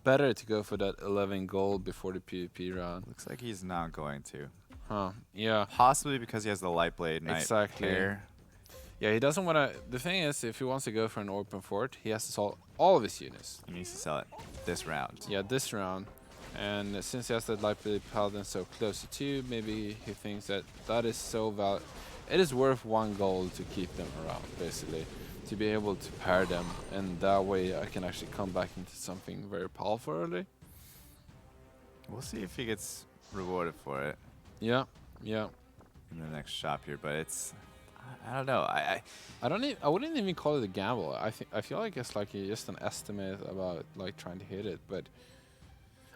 better to go for that 11 gold before the PvP round. Looks like he's not going to. Huh, yeah. Possibly because he has the Lightblade Knight. Exactly. Pair. Yeah, he doesn't want to... The thing is, if he wants to go for an open fort, he has to sell all of his units. He needs to sell it this round. Yeah, this round. And since he has that Lightblade Paladin so close to 2, maybe he thinks that is so valuable. It is worth 1 gold to keep them around, basically, to be able to pair them, and that way I can actually come back into something very powerful early. We'll see if he gets rewarded for it. Yeah, yeah. In the next shop here, but it's... I don't know. I wouldn't even call it a gamble. I feel like it's like just an estimate about like trying to hit it, but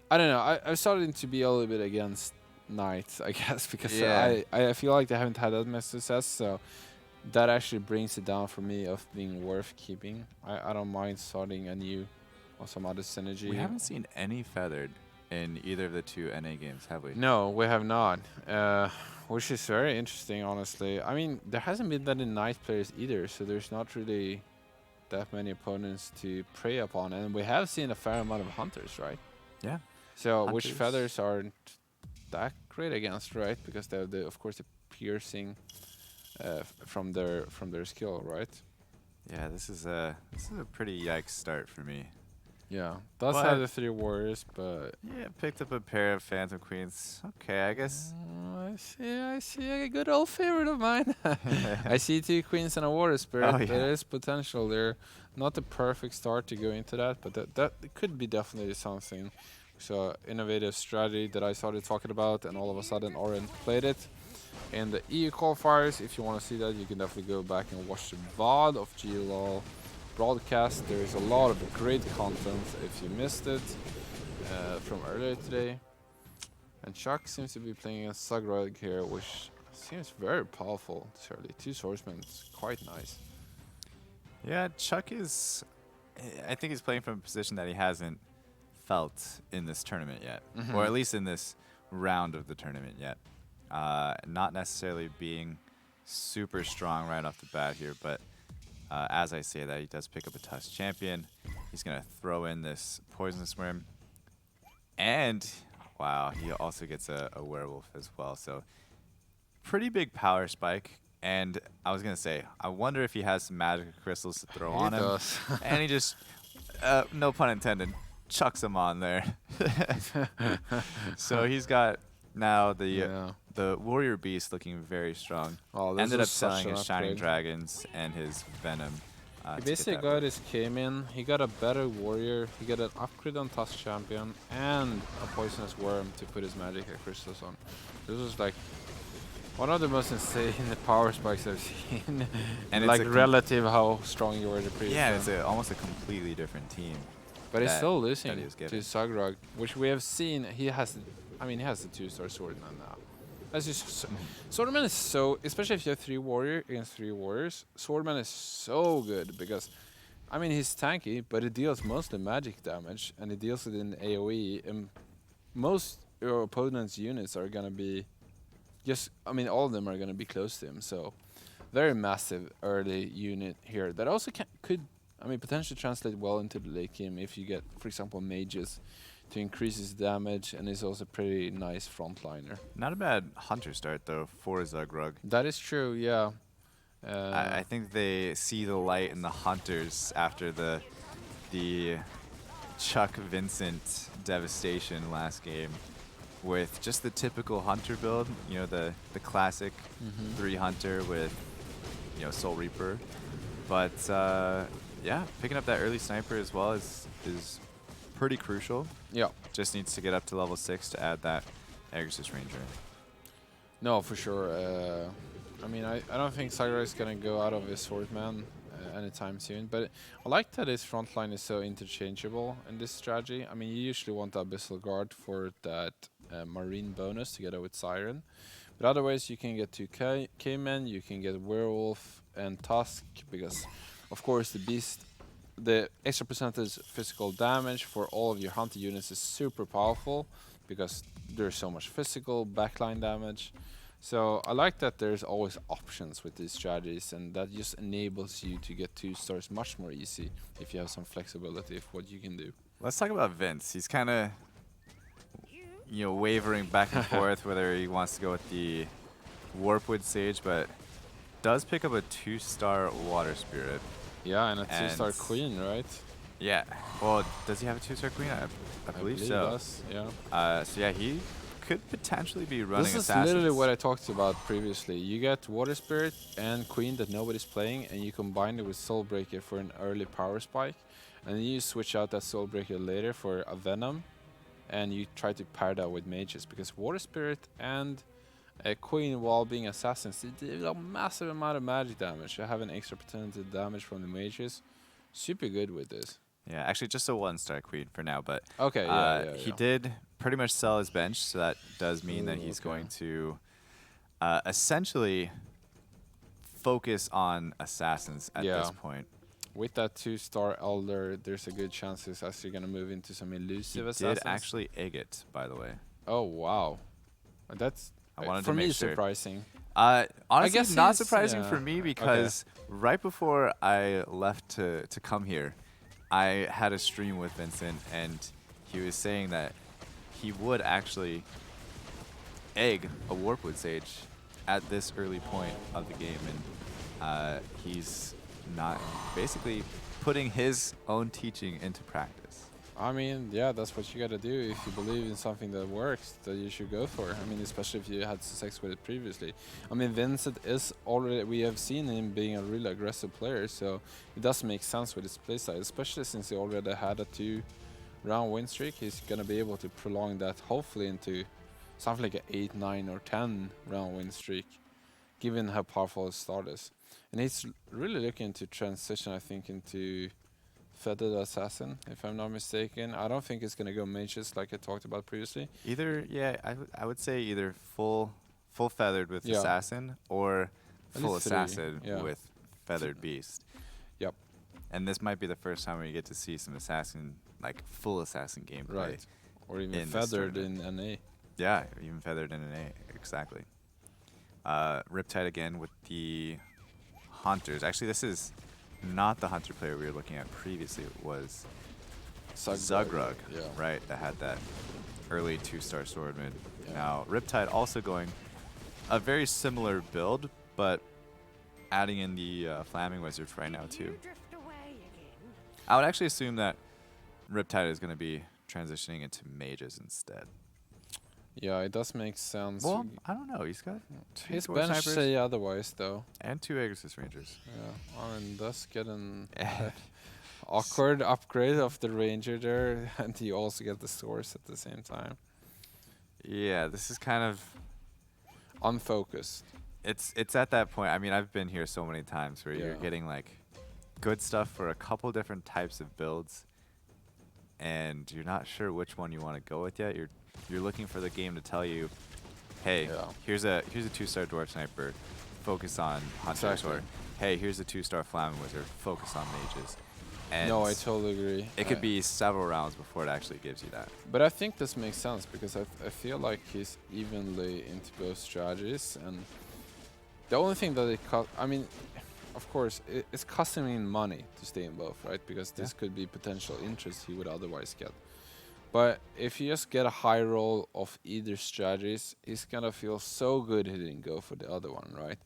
I don't know. I started to be a little bit against Knights, I guess, because I feel like they haven't had that much success, so that actually brings it down for me of being worth keeping. I don't mind starting a new or some other synergy. We haven't seen any feathered in either of the 2 NA games, have we? No, we have not. Which is very interesting, honestly. I mean, there hasn't been that many Knight players either, so there's not really that many opponents to prey upon. And we have seen a fair amount of Hunters, right? Yeah. So which feathers aren't that great against, right? Because they have, of course, the piercing from their skill, right? Yeah, this is a pretty yikes start for me. Yeah, does have the 3 warriors, but yeah, picked up a pair of Phantom Queens. Okay, I guess. I see a good old favorite of mine. I see 2 queens and a warrior spirit. Oh, yeah. There is potential there. Not the perfect start to go into that, but that could be definitely something. So innovative strategy that I started talking about, and all of a sudden Oren played it. in the EU qualifiers. If you want to see that, you can definitely go back and watch the VOD of GLL broadcast. There is a lot of great content if you missed it from earlier today. And Chuck seems to be playing a Sagrog here, which seems very powerful. Surely 2 swordsmen is quite nice. Yeah, Chuck is. I think he's playing from a position that he hasn't felt in this tournament yet, or at least in this round of the tournament yet. Not necessarily being super strong right off the bat here, but as I say that, he does pick up a Tusk champion. He's going to throw in this Poisonous Worm. And, wow, he also gets a Werewolf as well. So, pretty big power spike. And I was going to say, I wonder if he has some magic crystals to throw on him. Does. And he just, no pun intended, chucks them on there. So he's got now the Warrior Beast looking very strong. Oh, this ended up is such selling an his Shining upgrade. Dragons and his Venom. He basically got his came in, he got a better warrior, he got an upgrade on Tusk Champion, and a Poisonous Worm to put his magic crystals on. This was like one of the most insane power spikes I've seen. And like relative how strong you were the previous Yeah, time. it's almost a completely different team. But he's still losing he to Sagrog, which we have seen. He has, I mean, he has the 2-star Swordman now. That's just Swordman is so, especially if you have 3 warrior against 3 warriors. Swordman is so good because, I mean, he's tanky, but it deals mostly magic damage, and it deals it in AOE. And most your opponent's units are gonna be, I mean, all of them are gonna be close to him. So, very massive early unit here that also could. I mean, potentially translate well into the late game if you get, for example, mages to increase his damage, and is also pretty nice frontliner. Not a bad hunter start though for Zagrug. That is true, yeah. I think they see the light in the hunters after the Chuck Vincent devastation last game, with just the typical hunter build. You know, the classic 3 hunter with Soul Reaper, but. Yeah, picking up that early sniper as well is pretty crucial. Yeah. Just needs to get up to level 6 to add that Aegis Ranger. No, for sure. I mean, I don't think Sagra is going to go out of his Swordsman anytime soon, but I like that his frontline is so interchangeable in this strategy. I mean, you usually want the Abyssal Guard for that Marine bonus together with Siren. But otherwise, you can get 2 K-Men, you can get Werewolf and Tusk, because of course, the beast, the extra percentage physical damage for all of your hunter units is super powerful because there's so much physical backline damage. So I like that there's always options with these strategies, and that just enables you to get 2 stars much more easy if you have some flexibility of what you can do. Let's talk about Vince. He's kind of wavering back and forth whether he wants to go with the Warpwood Sage, but does pick up a 2-star Water Spirit. Yeah, and a 2-star Queen, right? Yeah. Well, does he have a 2-star Queen? I believe so. He does, yeah. So yeah, he could potentially be running This is Assassins. literally what I talked about previously. You get Water Spirit and Queen that nobody's playing, and you combine it with Soulbreaker for an early power spike, and then you switch out that Soulbreaker later for a Venom, and you try to pair that with mages, because Water Spirit and a Queen, while being assassins, they deal a massive amount of magic damage. You have an extra potential damage from the mages. Super good with this. Yeah, actually just a 1-star Queen for now, but okay, he did pretty much sell his bench, so that does mean that he's going to essentially focus on assassins at this point. With that 2-star Elder, there's a good chance he's actually going to move into some elusive assassins. He did actually egg it, by the way. Oh, wow. That's... I wanted for to me, make sure. surprising. Honestly, not surprising for me because right before I left to come here, I had a stream with Vincent, and he was saying that he would actually egg a Warpwood Sage at this early point of the game, and he's not basically putting his own teaching into practice. I mean, yeah, that's what you gotta do. If you believe in something that works, that you should go for. I mean, especially if you had success with it previously. I mean, Vincent is already, we have seen him being a really aggressive player, so it does make sense with his playstyle, especially since he already had a 2-round win streak. He's gonna be able to prolong that, hopefully, into something like a 8, 9, or 10 round win streak, given how powerful his start is. And he's really looking to transition, I think, into feathered assassin, if I'm not mistaken. I don't think it's gonna go mages like I talked about previously. Either, yeah, I would say either full feathered with Yeah. assassin or At full least 3, assassin yeah. with feathered beast. Yep. And this might be the first time where you get to see some assassin, like full assassin gameplay. Right. Or even in this feathered in tournament. NA. Yeah, even feathered in an A, exactly. Riptide again with the hunters. Actually, this is not the hunter player we were looking at previously. It was Zugrug, Yeah. right, that had that early 2-star swordman. Yeah. Now, Riptide also going a very similar build, but adding in the Flaming Wizard for right now too. I would actually assume that Riptide is going to be transitioning into mages instead. Yeah, it does make sense. Well, I don't know. He's got His Dwarf bench Snipers say otherwise, though. and 2 Aegis Rangers. Yeah, I mean, does get an awkward upgrade of the ranger there, and you also get the source at the same time. Yeah, this is kind of Unfocused. it's at that point. I mean, I've been here so many times where you're Yeah. getting like good stuff for a couple different types of builds, and you're not sure which one you want to go with yet. You're looking for the game to tell you, hey, Yeah. here's a 2-star dwarf sniper, focus on hunters, Exactly. or hey, here's a 2-star flaming wizard, focus on mages. And No, I totally agree. it could be several rounds before it actually gives you that. But I think this makes sense because I feel like he's evenly into both strategies, and the only thing that I mean, of course, it's costing him money to stay in both, right? Because this could be potential interest he would otherwise get. But if you just get a high roll of either strategies, he's gonna feel so good he didn't go for the other one, right?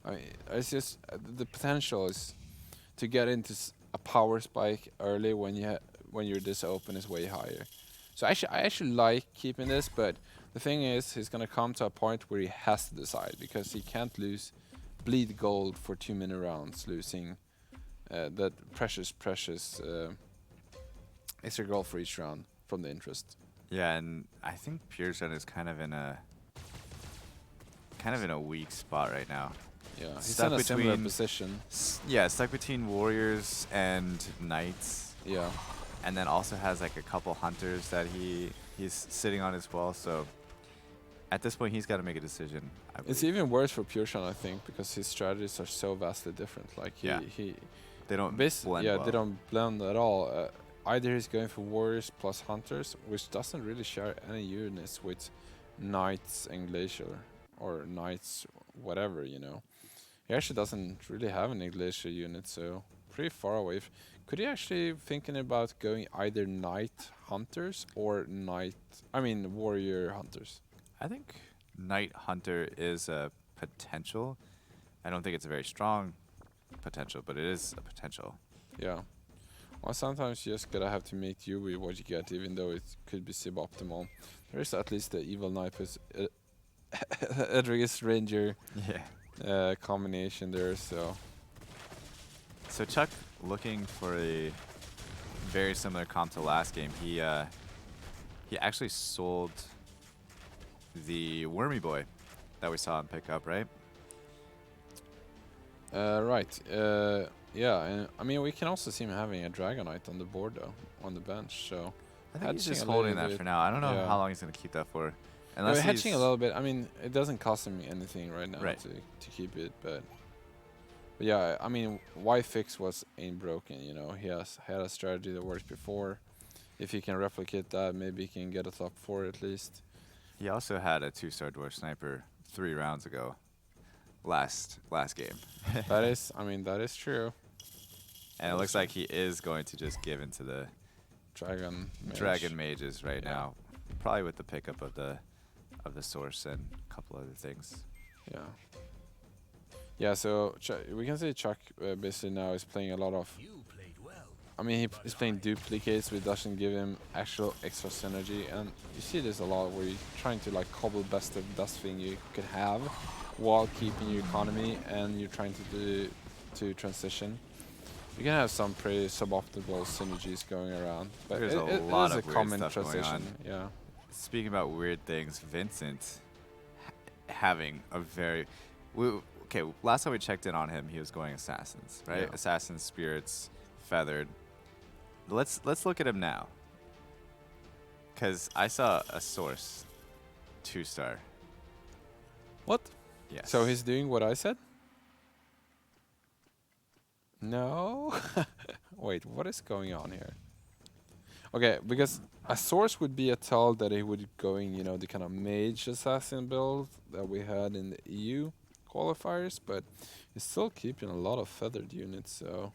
I mean, it's just the potential is to get into a power spike early when you're this open is way higher. So I actually like keeping this, but the thing is, he's gonna come to a point where he has to decide because he can't bleed gold for too many rounds, losing that precious extra gold for each round from the interest. Yeah, and I think Purgen is kind of in a weak spot right now. Yeah, he's Stuck in a similar between- position. Yeah, stuck between warriors and knights, Yeah, and then also has like a couple hunters that he's sitting on as well. So at this point, he's got to make a decision. I it's believe. even worse for Purgen, I think, because his strategies are so vastly different. Like Yeah. They don't blend yeah, well. they don't blend at all. Either he's going for warriors plus hunters, which doesn't really share any units with knights and glacier or knights, whatever, you know. He actually doesn't really have any glacier units, so pretty far away. Could he actually thinking about going either knight hunters or warrior hunters? I think Knight Hunter is a potential. I don't think it's a very strong potential, but it is a potential. Yeah. Well, sometimes you just gotta have to make do with what you get, even though it could be suboptimal. There is at least the evil knight with Edrigus Ranger Yeah. combination there, so So Chuck looking for a very similar comp to last game. He actually sold the Wormy Boy that we saw him pick up, right? right. Yeah, and I mean we can also see him having a Dragonite on the board though, on the bench. So I think he's hedging just a holding little that bit. for now. I don't know Yeah. how long he's going to keep that for. We're Unless hedging a he's- little bit. I mean, it doesn't cost him anything right now Right. to keep it, but yeah, I mean, why fix what's ain't broken? You know, he has had a strategy that worked before. If he can replicate that, maybe he can get a top 4 at least. He also had a 2-star dwarf sniper 3 rounds ago. Last game. That is true. And it looks like he is going to just give into the Dragon Mage. Dragon Mages right Yeah. now. Probably with the pickup of the source and a couple other things. Yeah. Yeah, so we can say Chuck basically now is playing a lot of. I mean, he's playing duplicates, which doesn't give him actual extra synergy, and you see this a lot where you're trying to like cobble best of best thing you could have, while keeping your economy, and you're trying to transition. You can have some pretty suboptimal synergies going around, but There's it a lot is of a weird common stuff going transition. on. Yeah. speaking about weird things, Vincent having a very okay. Last time we checked in on him, he was going assassins, right? Yeah. Assassins, spirits, feathered. Let's look at him now, because I saw a source 2-star. What? Yes. So he's doing what I said? No. Wait, what is going on here? Okay, because a source would be a tell that he would going, you know, the kind of mage assassin build that we had in the EU qualifiers, but he's still keeping a lot of feathered units, so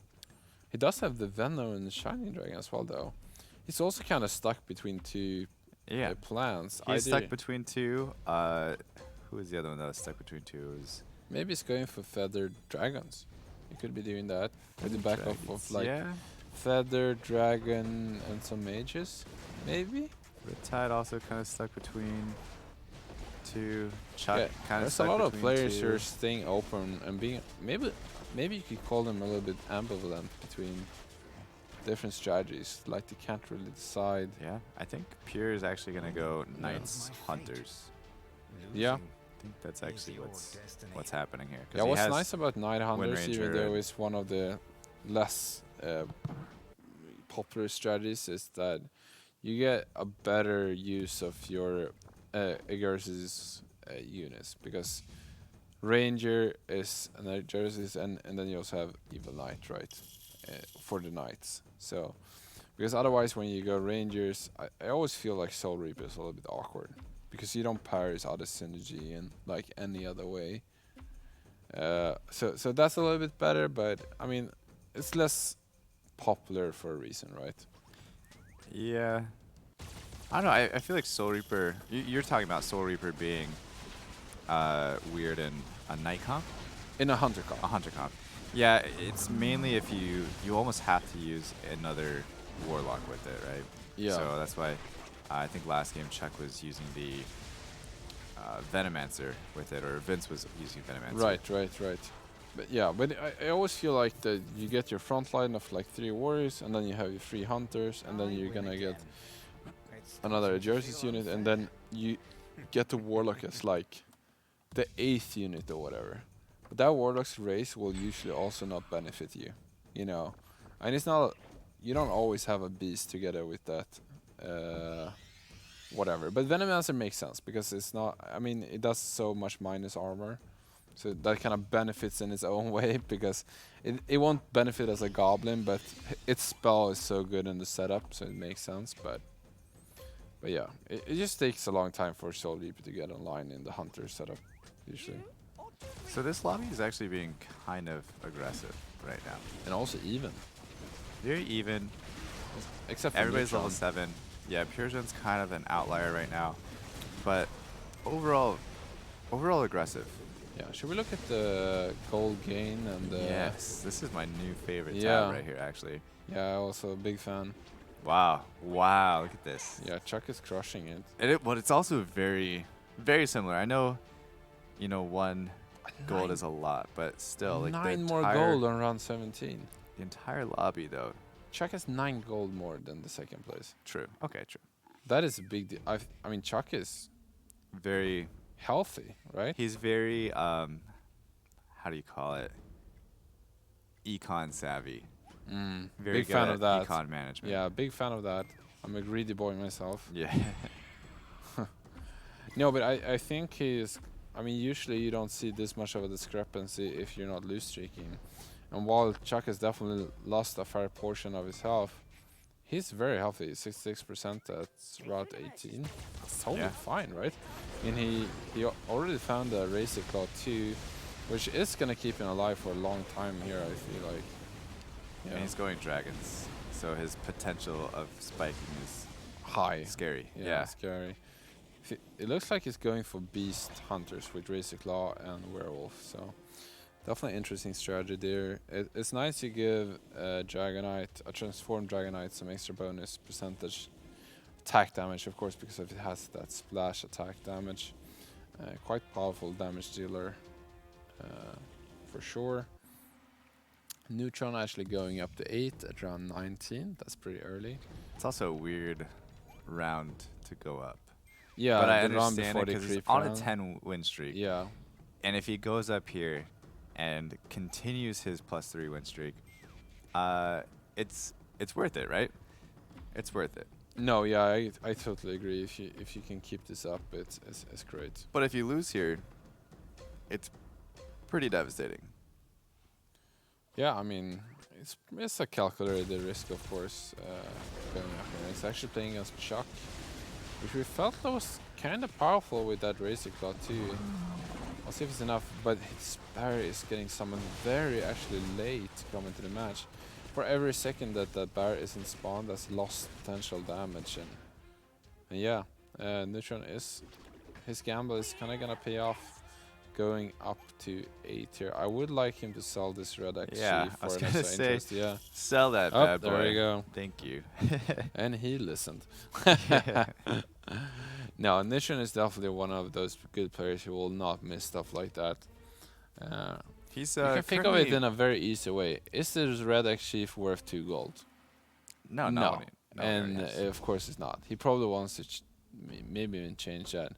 he does have the Venom and the Shining Dragon as well, though. He's also kind of stuck between two Yeah. plans. He's stuck between two. Who is the other one that was stuck between two? Maybe he's going for feathered dragons. He could be doing that with the back off of like feather dragon and some mages, maybe. Riptide also kind of stuck between two. Chuck kind of stuck. There's a lot of players two. who are staying open and being maybe you could call them a little bit ambivalent between different strategies. Like they can't really decide. Yeah, I think Pure is actually gonna go Knights Hunters. Yeah. I think that's actually what's happening here. Yeah, what's nice about Night Hunters, even Ranger though it's one of the less popular strategies, is that you get a better use of your Agur's units, because Ranger is an Agur's, and then you also have Evil Knight, right, for the Knights. So, because otherwise when you go Rangers, I always feel like Soul Reaper is a little bit awkward, because you don't pair his other synergy in like any other way. So that's a little bit better, but I mean, it's less popular for a reason, right? Yeah. I don't know. I feel like Soul Reaper. You're talking about Soul Reaper being weird in a Night comp? In a Hunter comp. A Hunter comp. Yeah, it's mainly if you almost have to use another Warlock with it, right? Yeah. So that's why I think last game Chuck was using the Venomancer with it, or Vince was using Venomancer. Right. But yeah, but I always feel like that you get your front line of like 3 warriors, and then you have your 3 hunters, and then you're gonna get another Jersey's unit, and then you get the warlock as like the 8th unit or whatever. But that warlock's race will usually also not benefit you, you know. And it's not, you don't always have a beast together with that whatever. But Venomancer makes sense, because it's not, I mean, it does so much minus armor. So that kind of benefits in its own way, because it won't benefit as a goblin, but its spell is so good in the setup, so it makes sense. But yeah, it just takes a long time for Soul Reaper to get online in the hunter setup, usually. So this lobby is actually being kind of aggressive right now. And also even. Very even. Except for everybody's Neutron. level 7. Yeah, Puregen's kind of an outlier right now, but overall aggressive. Yeah, should we look at the gold gain and the... Yes, this is my new favorite Yeah. tab right here, actually. Yeah, also a big fan. Wow, look at this. Yeah, Chuck is crushing it. But it's also very, very similar. I know, you know, 1 gold is a lot, but still, like 9 more gold on round 17. The entire lobby, though. Chuck has 9 gold more than the 2nd place. True. Okay, true. That is a big deal. I mean, Chuck is Very healthy, right? He's very, how do you call it? Econ savvy. Very Big good fan at of that. econ management. Yeah, big fan of that. I'm a greedy boy myself. Yeah. No, but I think he's... I mean, usually you don't see this much of a discrepancy if you're not loose streaking. And while Chuck has definitely lost a fair portion of his health, he's very healthy. 66%, that's route 18. That's totally fine, right? And he already found a Razor Claw 2, which is going to keep him alive for a long time here, I feel like. Yeah. And he's going dragons, so his potential of spiking is high. scary. Yeah, scary. It looks like he's going for beast hunters with Razor Claw and Werewolf, so definitely interesting strategy there. It's nice to give a transformed Dragonite, some extra bonus percentage attack damage, of course, because if it has that splash attack damage. Quite powerful damage dealer, for sure. Neutron actually going up to 8 at round 19. That's pretty early. It's also a weird round to go up. Yeah, but I the run understand before it the because he's creep on a round. 10-win streak. Yeah. And if he goes up here and continues his +3 win streak, it's worth it, right? It's worth it. No, yeah, I totally agree. If you can keep this up, it's great. But if you lose here, it's pretty devastating. Yeah, I mean, it's a calculated risk, of course, going up here. It's actually playing against Chuck, which we felt that was kind of powerful with that Razor Claw too. I'll see if it's enough, but his Barry is getting summoned very actually late to come into the match. For every second that that Barry isn't spawned, that's lost potential damage, and yeah, Neutron is, his gamble is kind of gonna pay off, going up to 8 here. I would like him to sell this red XG Yeah, I for was an gonna extra say, interest. Yeah. sell that Oh, bad boy. there you go. Thank you. And he listened. Yeah. No, Nishon is definitely one of those good players who will not miss stuff like that. He's You can think of it currently- in a very easy way. Is this red X Chief worth 2 gold? no, No. no, And yes. of course it's not. He probably wants to maybe even change that.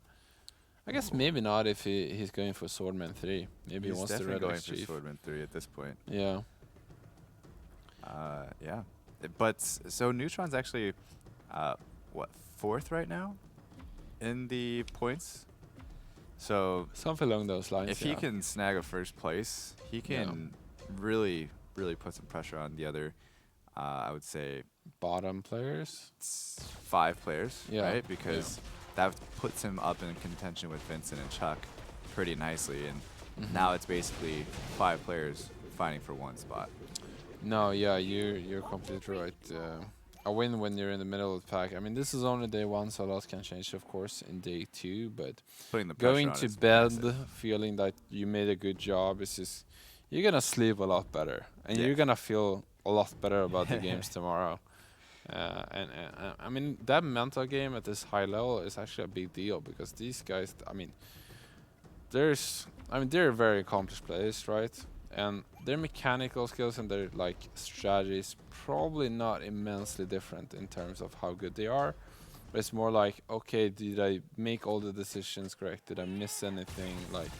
I guess maybe not if he's going for Swordman 3. Maybe He's he wants the definitely red going X for Chief. Swordman 3 at this point. Yeah. Yeah. But so Neutron's actually, what, 4th right now in the points? So Something along those lines. if yeah. he can snag a 1st place, he can really put some pressure on the other, I would say, Bottom players. 5 players, Yeah, right? Because that puts him up in contention with Vincent and Chuck pretty nicely. And now it's basically 5 players fighting for 1 spot. No, yeah, you're completely right. A win when you're in the middle of the pack. I mean, this is only day 1, so a lot can change, of course, in day 2. But Putting the pressure going on to is bed massive. feeling that you made a good job is just, you're gonna sleep a lot better, and Yeah. you're gonna feel a lot better about the games tomorrow. And I mean, that mental game at this high level is actually a big deal, because these guys, I mean, they're very accomplished players, right? And their mechanical skills and their like strategies probably not immensely different in terms of how good they are. But it's more like, okay, did I make all the decisions correct? Did I miss anything? Like,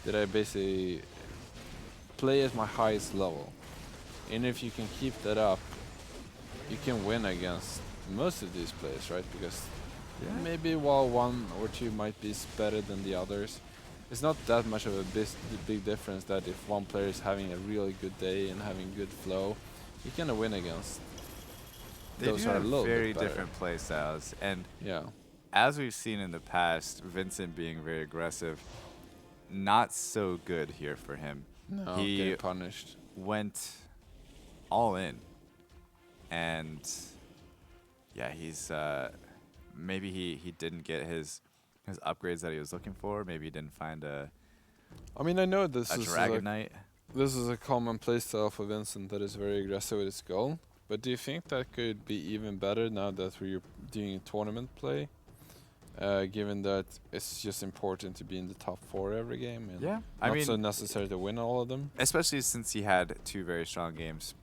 did I basically play at my highest level? And if you can keep that up, you can win against most of these players, right? Because maybe while 1 or 2 might be better than the others, it's not that much of a big difference that if one player is having a really good day and having good flow, you can win against They those do are a have little very bit better. different play styles. And Yeah. as we've seen in the past, Vincent being very aggressive, not so good here for him. No, He getting punished. went all in. And yeah, he's maybe he didn't get his upgrades that he was looking for. Maybe he didn't find a I mean, I know this is Dragon Knight. this is a common playstyle for Vincent that is very aggressive with his goal. But do you think that could be even better now that we're doing tournament play? Given that it's just important to be in the top 4 every game, and Yeah, not I mean, so necessary to win all of them. especially since he had 2 very strong games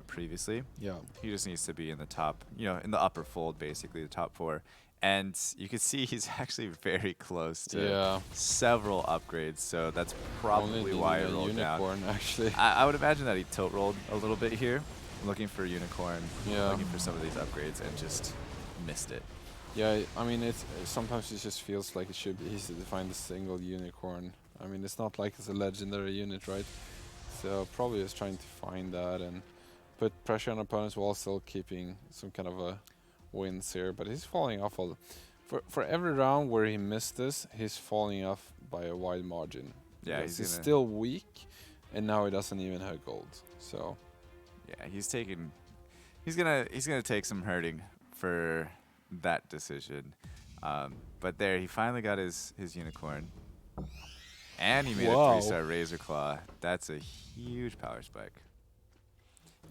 previously. Yeah. He just needs to be in the top, in the upper fold, basically, the top 4. And you can see he's actually very close to several upgrades, so that's probably why it rolled unicorn, down. actually. I would imagine that he tilt rolled a little bit here, looking for unicorn, Yeah. looking for some of these upgrades, and just missed it. Yeah, I mean, sometimes it just feels like it should be easy to find a single unicorn. I mean, it's not like it's a legendary unit, right? So probably just trying to find that and put pressure on opponents while still keeping some kind of a wins here. But he's falling off for every round where he missed this, he's falling off by a wide margin. Yeah, Because he's still weak, and now he doesn't even have gold. So yeah, he's gonna take some hurting for that decision. But there, he finally got his unicorn. And he made a 3-star Razor Claw. That's a huge power spike.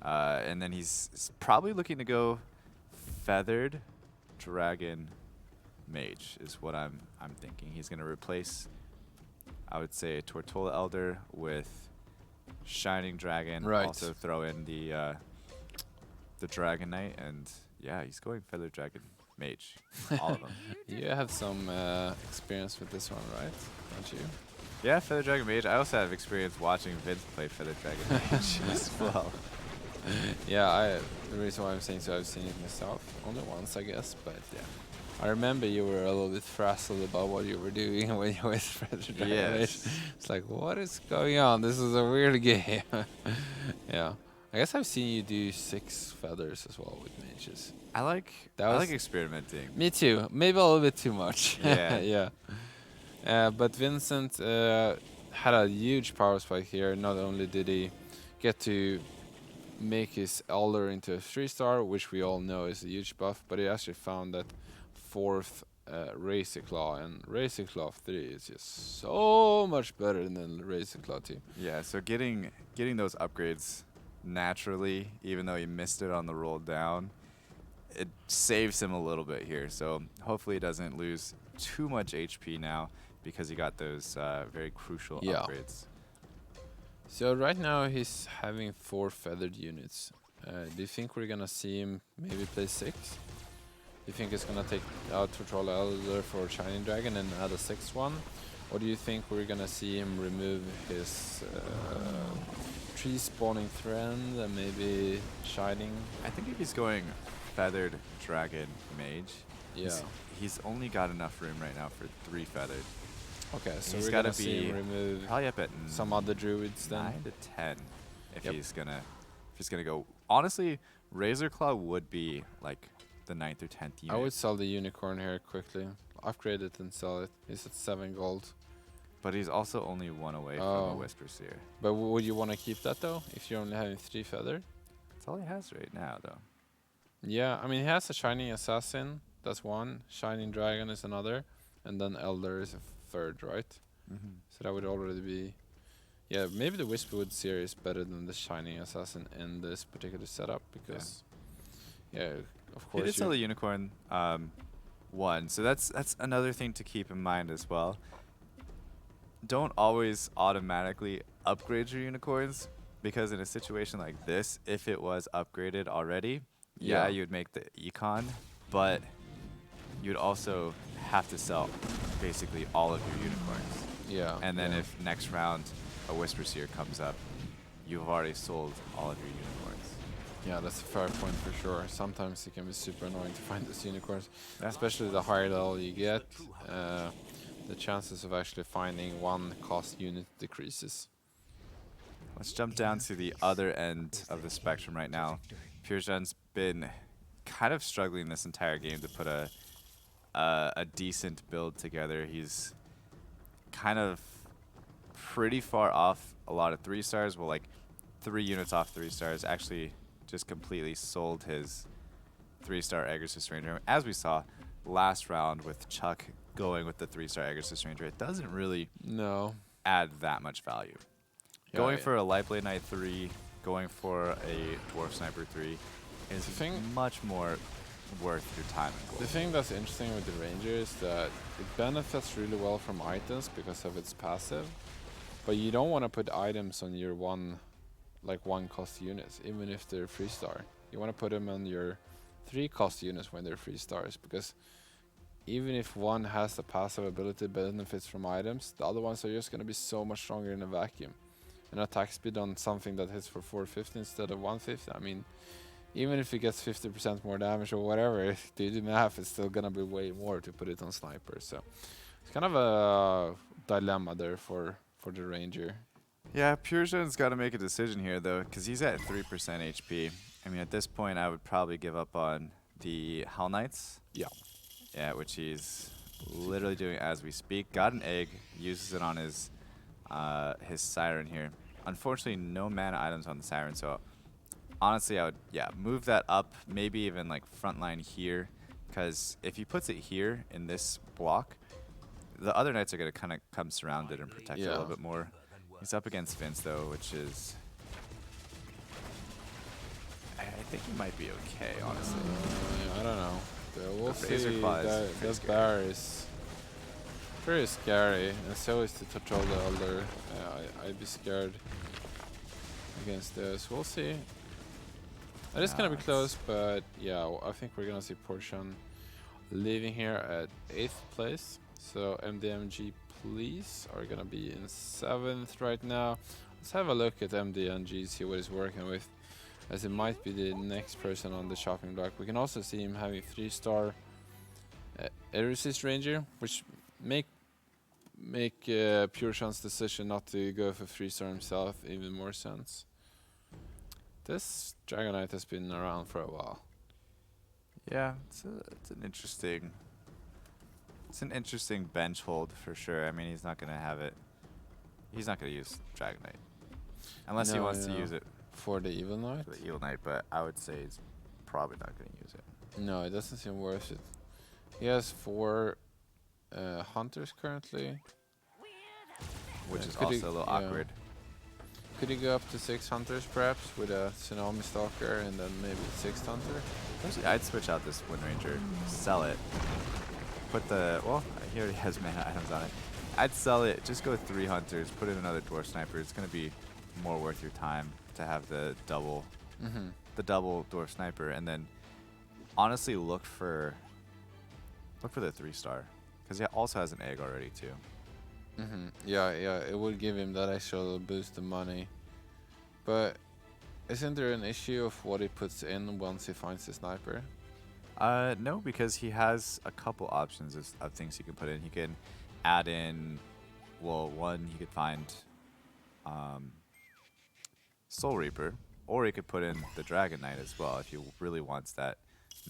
And then he's probably looking to go Feathered Dragon Mage is what I'm thinking. He's going to replace, I would say, Tortola Elder with Shining Dragon. Right. Also throw in the Dragon Knight, and yeah, he's going Feathered Dragon mage. All of them. You have some experience with this one, right? Don't you? Yeah, Feather Dragon Mage. I also have experience watching Vince play Feather Dragon Mage as well. Yeah, the reason why I'm saying so, I've seen it myself. Only once, I guess, but yeah. I remember you were a little bit frazzled about what you were doing when you were Feather Dragon Mage. Yes. It's like, what is going on? This is a weird game. Yeah. I guess I've seen you do 6 feathers as well with mages. I like experimenting. Me too. Maybe a little bit too much. Yeah. Yeah. But Vincent had a huge power spike here. Not only did he get to make his Elder into a 3-star, which we all know is a huge buff, but he actually found that 4th Razor Claw, and Razor Claw 3 is just so much better than Razor Claw 2. Yeah, so getting those upgrades naturally, even though he missed it on the roll down, it saves him a little bit here. So hopefully he doesn't lose too much HP now because he got those very crucial upgrades. So right now he's having 4 feathered units. Do you think we're gonna see him maybe play 6? Do you think he's gonna take out Troll Elder for Shining Dragon and add a 6th one? Or do you think we're gonna see him remove his tree spawning trend and maybe Shining? I think if he's going Feathered Dragon Mage, Yeah. he's only got enough room right now for 3 feathered. Okay, so He's we're gotta gonna see be him remove Probably up at some other druids then. 9 to 10 if Yep. he's gonna go. Honestly, Razor Claw would be like the 9th or 10th unit. I would sell the unicorn here quickly. Upgrade it and sell it. He's at 7 gold. But he's also only 1 away from a Whisper Seer. But would you want to keep that though, if you're only having 3 feather? That's all he has right now, though. Yeah, I mean he has a Shining Assassin, that's one. Shining Dragon is another. And then Elder is a 3rd, right? So that would already be... Yeah, maybe the Whisperwood Seer is better than the Shining Assassin in this particular setup because... Yeah, of course He did sell the unicorn 1, so that's another thing to keep in mind as well. Don't always automatically upgrade your unicorns, because in a situation like this, if it was upgraded already, yeah, you'd make the econ, but you'd also have to sell basically all of your unicorns. Yeah. And then if next round a Whisper Seer comes up, you've already sold all of your unicorns. Yeah, that's a fair point for sure. Sometimes it can be super annoying to find these unicorns, Yeah. especially the higher level you get. The chances of actually finding 1 cost unit decreases. Let's jump down to the other end of the spectrum right now. Purejan's been kind of struggling this entire game to put a decent build together. He's kind of pretty far off a lot of 3-stars. Well, like 3 units off 3-stars. Actually, just completely sold his 3-star Aegis Ranger. As we saw last round with Chuck going with the 3-star Aegis Ranger, it doesn't really add that much value. Yeah, Going for a Lightblade Knight 3, going for a Dwarf Sniper 3 is much more worth your time and gold. The thing that's interesting with the Ranger is that it benefits really well from items because of its passive, but you don't want to put items on your 1 cost units, even if they're 3-star. You want to put them on your 3 cost units when they're 3-stars, because even if one has the passive ability benefits from items, the other ones are just going to be so much stronger in a vacuum. An attack speed on something that hits for 450 instead of 150, I mean, even if it gets 50% more damage or whatever, if you do the math, it's still going to be way more to put it on Sniper. So it's kind of a dilemma there for the Ranger. Yeah, Purejan's got to make a decision here, though, because he's at 3% HP. I mean, at this point, I would probably give up on the Hell Knights. Yeah. Yeah, which he's literally doing as we speak. Got an egg, uses it on his Siren here. Unfortunately, no mana items on the Siren, so honestly, I would, move that up, maybe even like frontline here, because if he puts it here in this block, the other Knights are going to kind of come surrounded and protect it a little bit more. He's up against Vince, though, which is... I think he might be okay, honestly. I don't know. We'll see. That bear is pretty scary, and so is the Troll Elder. I'd be scared against this. We'll see. It is gonna be close, but yeah, I think we're gonna see Portion. leaving here at 8th place. So MDMG Police are gonna be in 7th right now. Let's have a look at MDMG, see what he's working with, as it might be the next person on the shopping block. We can also see him having 3-star Air Resist Ranger, which make Pure Sean's decision not to go for 3-star himself even more sense. This Dragon Knight has been around for a while. Yeah, it's an interesting bench hold for sure. I mean, he's not gonna have it. He's not gonna use Dragon Knight unless he wants to use it for the Evil Knight. For the Evil Knight, but I would say he's probably not gonna use it. No, it doesn't seem worth it. He has 4 hunters currently, which is also a little awkward. Could he go up to 6 hunters perhaps with a Tsunami Stalker and then maybe 6th hunter? Actually, I'd switch out this Wind Ranger, sell it, put the, well, he already has mana items on it. I'd sell it, just go 3 hunters, put in another Dwarf Sniper. It's going to be more worth your time to have the double Dwarf Sniper, and then honestly look for the 3-star, because he also has an egg already too. Yeah, it would give him that extra little boost of money. But isn't there an issue of what he puts in once he finds the sniper? No, because he has a couple options of things he can put in. He can add in, well, one, he could find Soul Reaper, or he could put in the Dragon Knight as well if he really wants that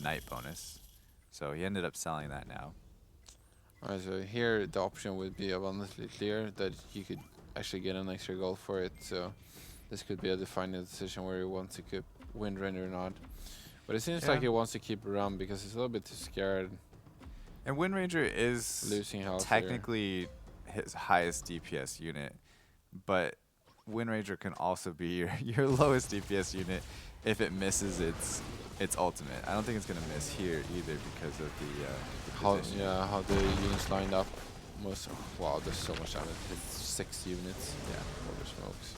Knight bonus. So he ended up selling that now. Alright, so here the option would be abundantly clear that he could actually get an extra gold for it. So this could be a defining decision where he wants to keep Wind Ranger or not. But it seems like he wants to keep around because he's a little bit too scared. And Wind Ranger is losing health technically his highest DPS unit, but Wind Ranger can also be your lowest DPS unit if it misses its ultimate. I don't think it's gonna miss here either because of the position. How the units lined up. Wow, there's so much damage. It's 6 units. Yeah, holy smokes.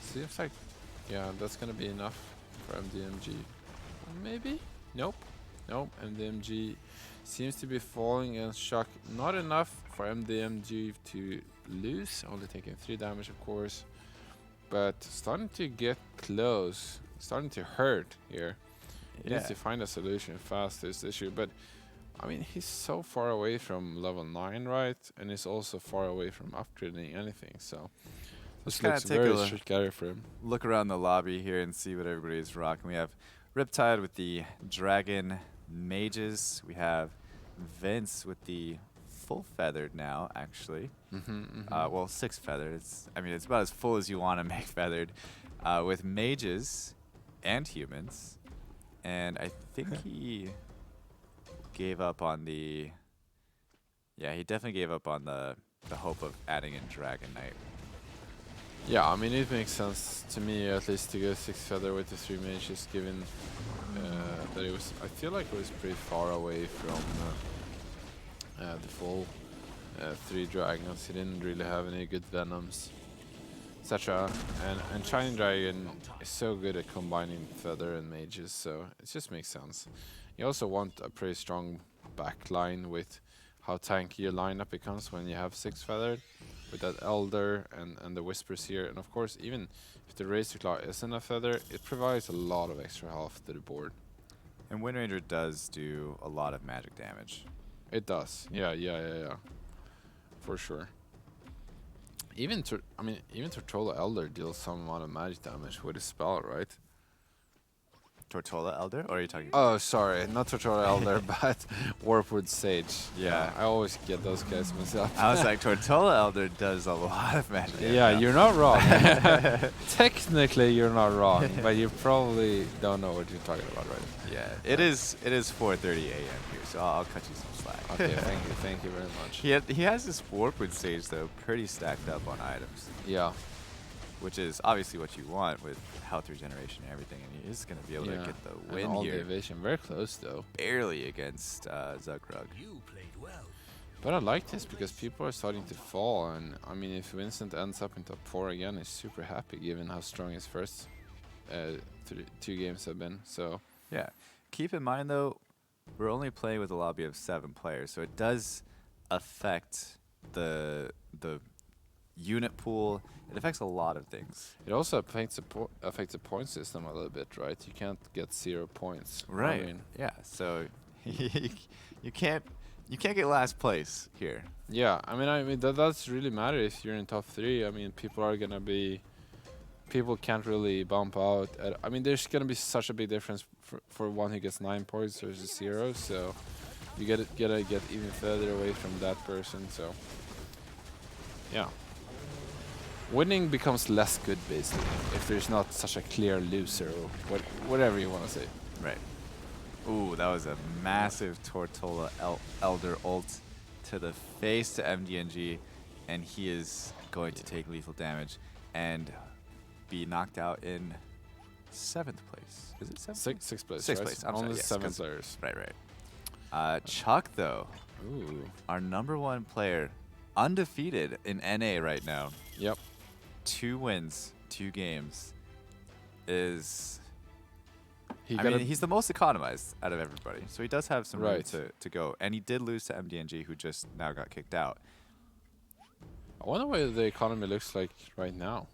Seems like, that's gonna be enough for MDMG. Maybe? Nope. MDMG seems to be falling and shock. Not enough for MDMG to lose. Only taking 3 damage, of course. But starting to get close. Starting to hurt here. He needs to find a solution fast to this issue. But I mean, he's so far away from level 9, right? And he's also far away from upgrading anything. So this looks very scary for him. Look around the lobby here and see what everybody's rocking. We have Riptide with the Dragon Mages. We have Vince with the full feathered now, actually. Well, 6 feathered. I mean, it's about as full as you want to make feathered. With mages and humans. And I think he gave up on the... Yeah, he definitely gave up on the hope of adding in Dragon Knight. Yeah, I mean, it makes sense to me at least to go 6 feather with the 3 mages, given that it was... I feel like it was pretty far away from the full 3 dragons. He didn't really have any good venoms, etc. And Shining Dragon is so good at combining feather and mages, so it just makes sense. You also want a pretty strong backline with how tanky your lineup becomes when you have 6 feathered, with that Elder and the Whispers here. And of course, even if the Razor Claw isn't a feather, it provides a lot of extra health to the board. And Wind Ranger does do a lot of magic damage. It does, yeah. For sure. Even Tortola Elder deals some amount of magic damage with his spell, right? Tortola Elder? Or are you talking? Oh, sorry, not Tortola Elder, but Warpwood Sage. Yeah. I always get those guys myself. I was like, Tortola Elder does a lot of magic damage. Yeah, you're not wrong. Technically, you're not wrong, but you probably don't know what you're talking about, right? Yeah, it is 4:30 a.m. here, so I'll cut you some slack. Okay, thank you very much. He has this Warpwood Sage though, pretty stacked up on items. Yeah. Which is obviously what you want with health regeneration and everything, and he is going to be able to get the win all here. The evasion, very close though. Barely against Zugrug. You played well. But I like this because people are starting to fall, and I mean, if Vincent ends up in top 4 again, he's super happy given how strong his first 2 games have been. So yeah, keep in mind though, we're only playing with a lobby of 7 players, so it does affect the unit pool. It affects a lot of things. It also affects the point system a little bit, right? You can't get 0 points. Right. I mean, Yeah. So you can't get last place here. yeah. I mean that does really matter if you're in top 3. I mean, people can't really bump out. I mean, there's gonna be such a big difference for one who gets 9 points versus 0. So you gotta get even further away from that person. So yeah. Winning becomes less good, basically, if there's not such a clear loser or whatever you want to say. Right. Ooh, that was a massive Tortola Elder ult to the face to MDNG, and he is going to take lethal damage and be knocked out in 7th place. Is it 7th? Sixth place. 6th right? place. I'm Only sorry, yes, 7 players. Right. Chuck, though, Ooh. our #1 player, undefeated in NA right now. Yep. 2 wins, 2 games. He's the most economized out of everybody, so he does have some room to go. And he did lose to MDNG, who just now got kicked out. I wonder what the economy looks like right now.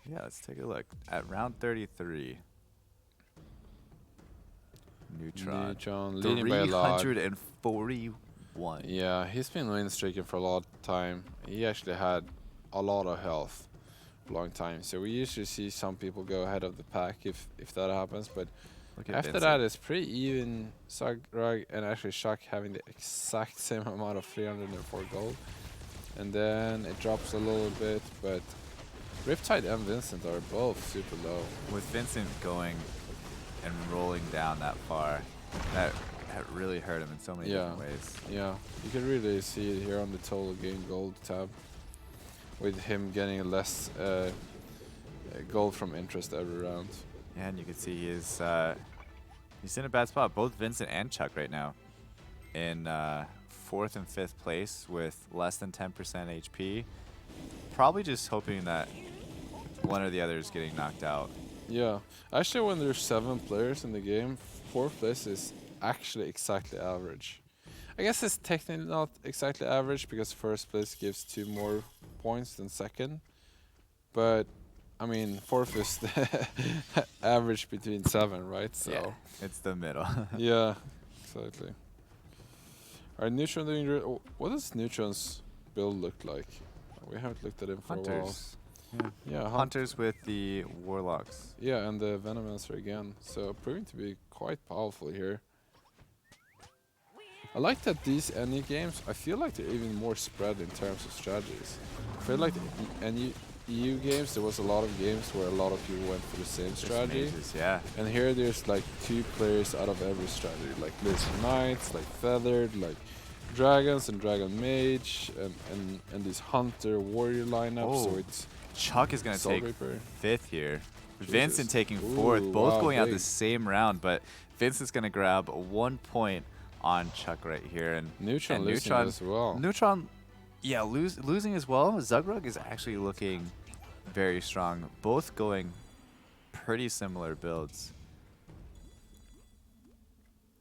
Yeah, let's take a look. At round 33, Neutron leading by a lot. 341. Yeah, he's been win streaking for a lot of time. He actually had a lot of health for a long time. So we usually see some people go ahead of the pack if that happens. But after that, it's pretty even. Zagrag and actually Shak having the exact same amount of 304 gold. And then it drops a little bit, but Riptide and Vincent are both super low. With Vincent going and rolling down that far, that really hurt him in so many different ways. Yeah, you can really see it here on the total gain gold tab, with him getting less gold from interest every round. Yeah, and you can see he's in a bad spot. Both Vincent and Chuck right now in 4th and 5th place with less than 10% HP. Probably just hoping that one or the other is getting knocked out. Yeah, actually when there's 7 players in the game, 4th place is actually exactly average. I guess it's technically not exactly average because 1st place gives 2 more points than 2nd. But I mean, 4th is the average between 7, right? So yeah, it's the middle. yeah, exactly. Are Neutron doing? What does Neutron's build look like? We haven't looked at him for a while. Yeah, Hunters with the Warlocks. Yeah, and the Venomancer again. So proving to be quite powerful here. I like that these NE games, I feel like they're even more spread in terms of strategies. I feel like the EU games, there was a lot of games where a lot of people went for the same strategy. Mages, yeah. And here there's like 2 players out of every strategy, like Lizard Knights, like Feathered, like Dragons and Dragon Mage, and these Hunter Warrior lineups. So it's Chuck is going to take Reaper. 5th here. Jesus. Vincent taking 4th, both going out big. the same round, but Vincent's going to grab 1 point on Chuck right here. And Neutron losing as well. Neutron, yeah, losing as well. Zagrag is actually looking very strong. Both going pretty similar builds.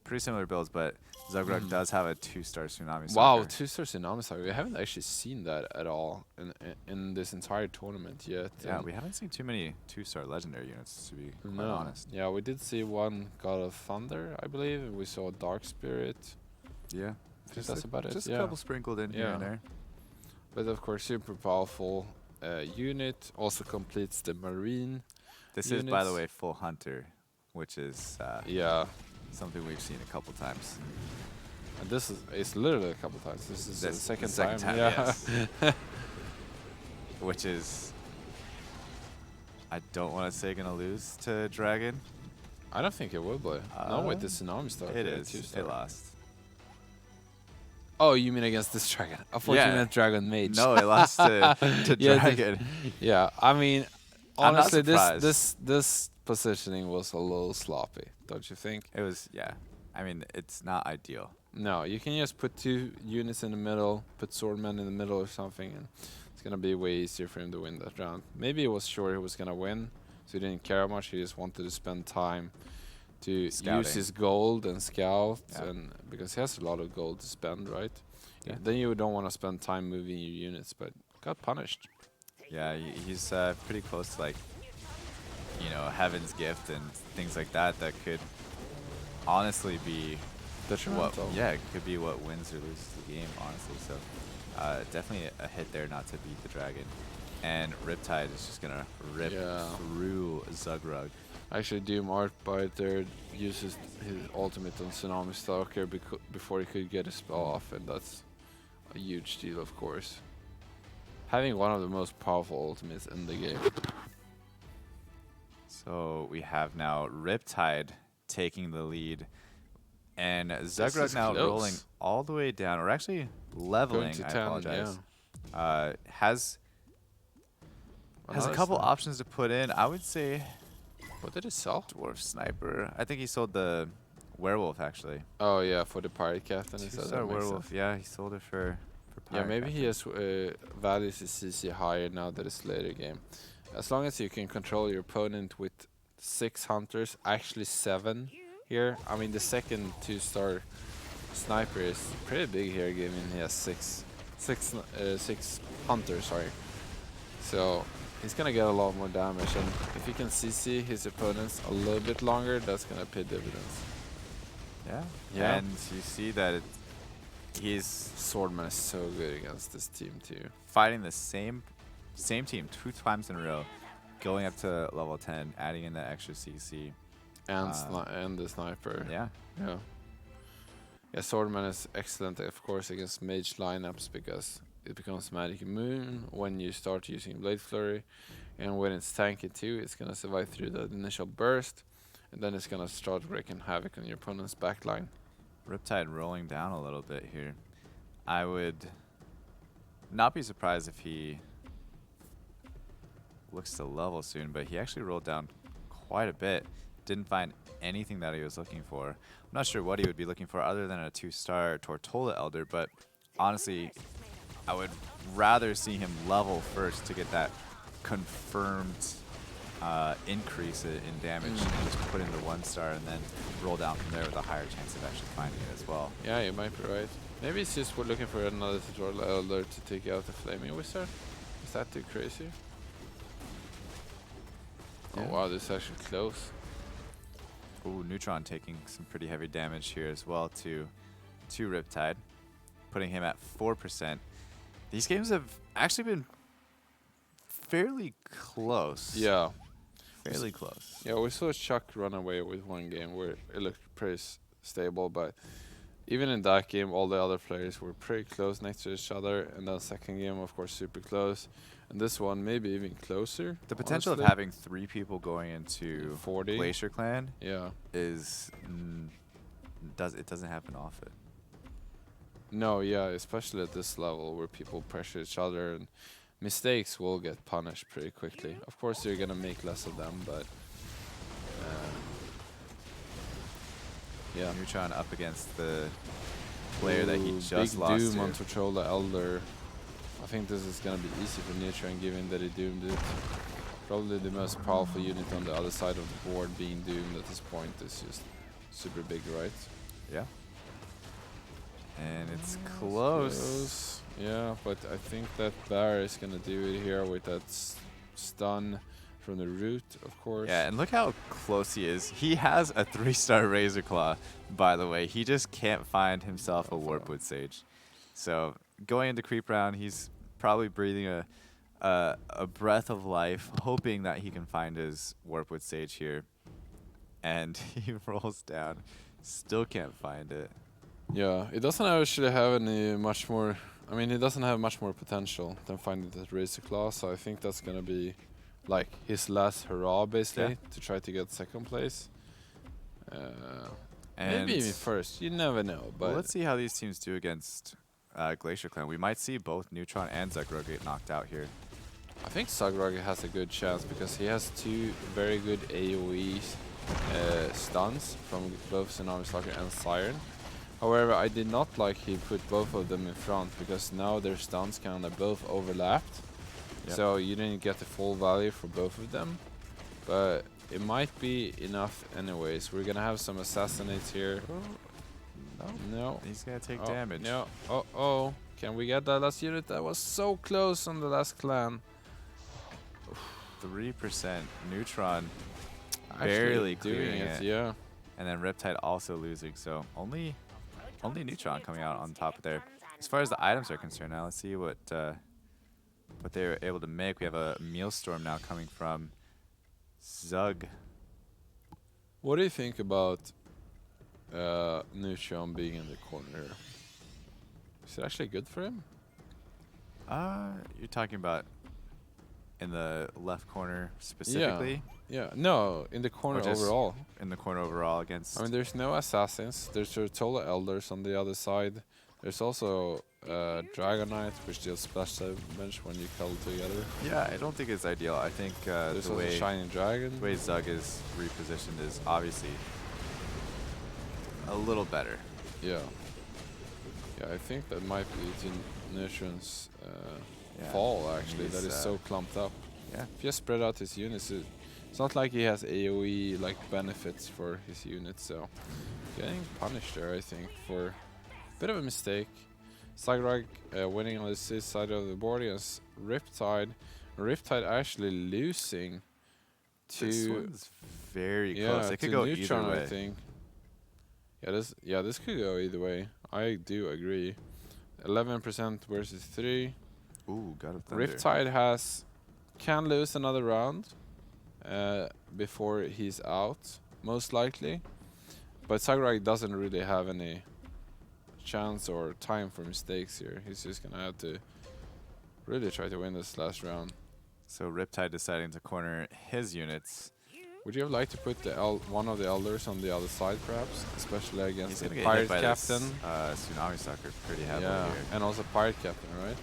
But Zagrag does have a 2-star Tsunami. Wow, 2-star Tsunami Saga. We haven't actually seen that at all in this entire tournament yet. Yeah, we haven't seen too many 2-star legendary units, to be quite honest. Yeah, we did see one God of Thunder, I believe, and we saw Dark Spirit. Yeah. That's about it. Just a couple sprinkled in here and there. But of course, super powerful unit. Also completes the Marine. This is, by the way, full Hunter, which is something we've seen a couple times. And this is literally a couple times. This is the second time. Yes. Which is, I don't want to say gonna lose to Dragon. I don't think it will be. Not with the Tsunami Star. It is. It lost. Oh, you mean against this Dragon? I thought you meant Dragon Mage. No, it lost to Dragon. Yeah, I mean, honestly, this positioning was a little sloppy, don't you think? It was, yeah. I mean, it's not ideal. No, you can just put 2 units in the middle, put Swordman in the middle or something, and it's gonna be way easier for him to win that round. Maybe he was sure he was gonna win, so he didn't care much. He just wanted to spend time to use Scouting. his gold and scout, Yeah. and because he has a lot of gold to spend, right? Yeah. Then you don't want to spend time moving your units, but got punished. Yeah, he's pretty close to, like, you know, Heaven's Gift and things like that that could honestly be what, Detrimental. yeah, it could be what wins or loses the game, honestly. So definitely a hit there not to beat the dragon. And Riptide is just gonna rip through Zugrug. Actually, Doom Artbiter uses his ultimate on Tsunami Stalker before he could get a spell off, and that's a huge deal, of course. Having one of the most powerful ultimates in the game. So we have now Riptide taking the lead, and Zugrug now close. rolling all the way down, or actually leveling. To I 10, apologize. yeah. Has a couple options to put in. I would say What did he sell? Dwarf Sniper. I think he sold the Werewolf, actually. Oh yeah, for the Pirate Captain. Two-star Werewolf. Yeah, he sold it for Pirate Yeah, maybe Captain. he has values his CC higher now that it's later game. As long as you can control your opponent with 6 hunters, actually 7 here. I mean, the second 2-star sniper is pretty big here, given he has six hunters. Sorry. So he's gonna get a lot more damage, and if he can CC his opponents a little bit longer, that's gonna pay dividends. Yeah. Yeah. And you see that he's Swordman is so good against this team too. fighting the same team 2 times in a row, going up to level 10, adding in that extra CC. And the sniper. Yeah. Yeah. Yeah, Swordman is excellent, of course, against mage lineups because it becomes Magic Moon when you start using Blade Flurry, and when it's tanky too, it's gonna survive through the initial burst, and then it's gonna start wreaking havoc on your opponent's backline. Riptide rolling down a little bit here. I would not be surprised if he looks to level soon, but he actually rolled down quite a bit. Didn't find anything that he was looking for. I'm not sure what he would be looking for other than a 2-star Tortola Elder, but honestly, I would rather see him level first to get that confirmed increase in damage and just put in the 1-star and then roll down from there with a higher chance of actually finding it as well. Yeah, you might be right. Maybe it's just we're looking for another tutorial elder to take out the Flaming Wizard. Is that too crazy? Yeah. Oh wow, this is actually close. Ooh, Neutron taking some pretty heavy damage here as well to Riptide, putting him at 4%. These games have actually been fairly close. Yeah. Fairly close. Yeah, we saw Chuck run away with one game where it looked pretty stable, but even in that game, all the other players were pretty close next to each other, and then second game, of course, super close. And this one, maybe even closer. The potential honestly. of having 3 people going into 40. Glacier Clan Yeah. is it doesn't happen often. No, yeah, especially at this level where people pressure each other and mistakes will get punished pretty quickly. Of course, you're gonna make less of them, but yeah. Neutron up against the player that he Ooh, just big lost Doom to. on Patrol the Elder. I think this is gonna be easy for Neutron, given that he doomed it. Probably the most powerful unit on the other side of the board being doomed at this point is just super big, right? Yeah. And it's close. Yeah, but I think that Bear is gonna do it here with that stun from the root, of course. Yeah, and look how close he is. He has a 3-star Razor Claw, by the way. He just can't find himself a Warpwood Sage. So going into creep round, he's probably breathing a breath of life, hoping that he can find his Warpwood Sage here. And he rolls down, still can't find it. Yeah, it doesn't actually have any much more. I mean, it doesn't have much more potential than finding that Razor Claw. So I think that's gonna be like his last hurrah, basically, to try to get second place. Maybe even first. You never know. But well, let's see how these teams do against Glacier Clan. We might see both Neutron and Zugrug get knocked out here. I think Zugrug has a good chance because he has 2 very good AoE stuns from both Tsunami Stalker and Siren. However, I did not like he put both of them in front because now their stuns kind of both overlapped. Yep. So you didn't get the full value for both of them. But it might be enough anyways. We're gonna have some assassinates here. No. He's gonna take damage. No. Oh. Can we get that last unit? That was so close on the last clan. 3%. Neutron Actually barely doing clearing it. it. Yeah. And then Riptide also losing. So only Neutron coming out on top of there. As far as the items are concerned, now let's see what they were able to make. We have a Mealstorm now coming from Zug. What do you think about Neutron being in the corner? Is it actually good for him? You're talking about in the left corner specifically? Yeah. No, in the corner overall. In the corner overall against... I mean, there's no assassins. There's Turtola Elders on the other side. There's also Dragonite, which deals splash damage when you cuddle together. Yeah, I don't think it's ideal. I think There's the also way Shining Dragon. the way Zug is repositioned is obviously a little better. Yeah. Yeah, I think that might be to Neutron's Yeah. fall, actually, He's, that is so clumped up. Yeah. If you just spread out his units, it's not like he has AoE like benefits for his units, so getting punished there, I think, for a bit of a mistake. Sagrag winning on the C side of the board against Riptide. Riptide actually losing to This one's very close. It could to go Neutron, either way. I think. Yeah, this could go either way. I do agree. 11% versus 3. Ooh, got a thunder. Riptide can lose another round before he's out, most likely. But Sagrag doesn't really have any chance or time for mistakes here. He's just gonna have to really try to win this last round. So Riptide deciding to corner his units. Would you have liked to put one of the elders on the other side, perhaps, especially against He's the gonna get pirate hit by captain? this Tsunami Sucker pretty heavily Yeah, here. and also pirate captain, right?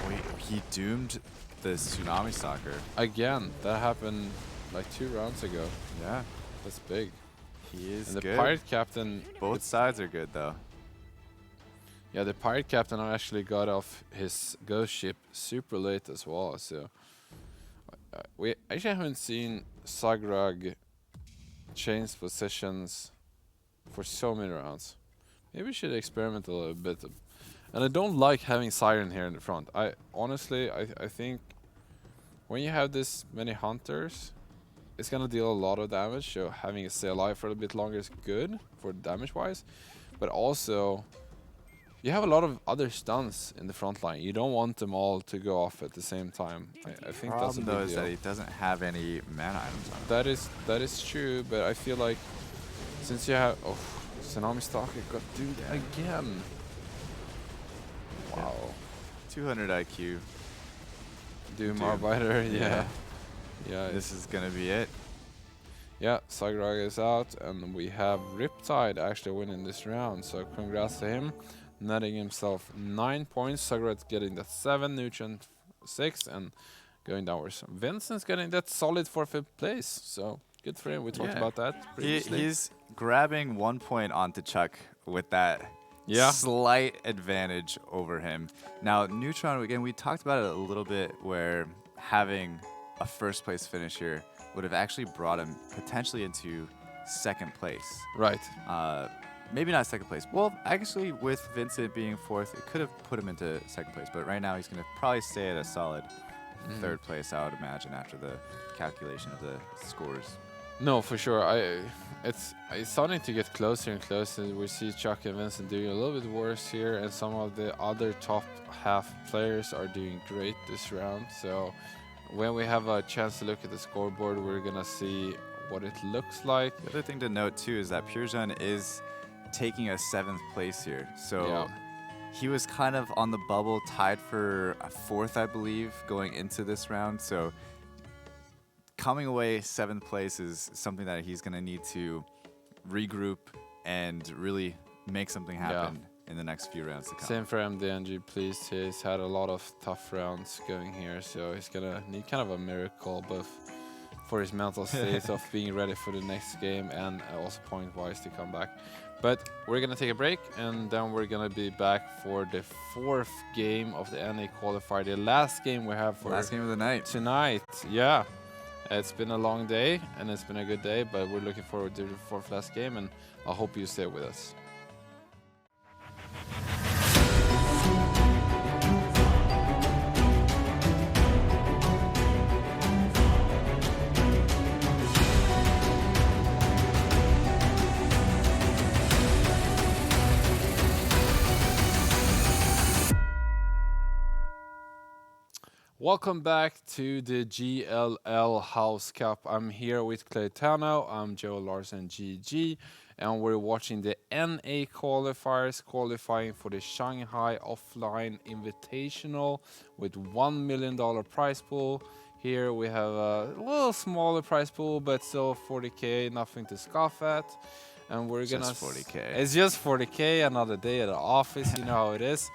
Wait, he doomed the Tsunami Stalker. Again, that happened like 2 rounds ago. Yeah, That's big. he is And the good. pirate captain. Both sides are good though. Yeah, the pirate captain actually got off his ghost ship super late as well. So we actually haven't seen Sagrag change positions for so many rounds. Maybe we should experiment a little bit. And I don't like having Siren here in the front. I honestly, I think when you have this many hunters, it's gonna deal a lot of damage. So having it stay alive for a bit longer is good for damage wise, but also you have a lot of other stuns in the front line. You don't want them all to go off at the same time. I think that's a Problem big though is deal. that he doesn't have any mana items on him. That is true, but I feel like since you have Tsunami Stalker got doomed again. Wow. 200 IQ. Doom Doom. Arbiter, Yeah. Yeah. This is gonna be it. Yeah, Sagrag is out, and we have Riptide actually winning this round, so congrats to him. Netting himself 9 points. Sagrag getting that 7, Neutron 6, and going downwards. Vincent's getting that solid 4th place, so good for him. We talked Yeah. about that previously. He's grabbing 1 point onto Chuck with that slight advantage over him. Now, Neutron, again, we talked about it a little bit where having a first place finish here would have actually brought him potentially into 2nd place. Right. Maybe not 2nd place. Well, actually, with Vincent being 4th, it could have put him into 2nd place. But right now, he's going to probably stay at a solid 3rd place, I would imagine, after the calculation of the scores. No, for sure. It's starting to get closer and closer. We see Chuck and Vincent doing a little bit worse here, and some of the other top half players are doing great this round. So when we have a chance to look at the scoreboard, we're gonna see what it looks like. The other thing to note too is that Purejun is taking a 7th place here. So he was kind of on the bubble, tied for a 4th, I believe, going into this round. So coming away 7th place is something that he's going to need to regroup and really make something happen in the next few rounds to come. Same for MDNG, please. He's had a lot of tough rounds going here, so he's gonna need kind of a miracle both for his mental state of being ready for the next game and also point-wise to come back. But we're gonna take a break, and then we're gonna be back for the 4th game of the NA qualifier, the last game we have for Last game of the night. tonight. Yeah. It's been a long day, and it's been a good day, but we're looking forward to the fourth last game, and I hope you stay with us. Welcome back to the GLL House Cup. I'm here with Claytano, I'm Joe Larson GG, and we're watching the NA qualifiers qualifying for the Shanghai Offline Invitational with $1 million prize pool. Here we have a little smaller prize pool, but still 40K, nothing to scoff at. And we're gonna... Just 40K. It's just 40K, another day at the office, you know how it is.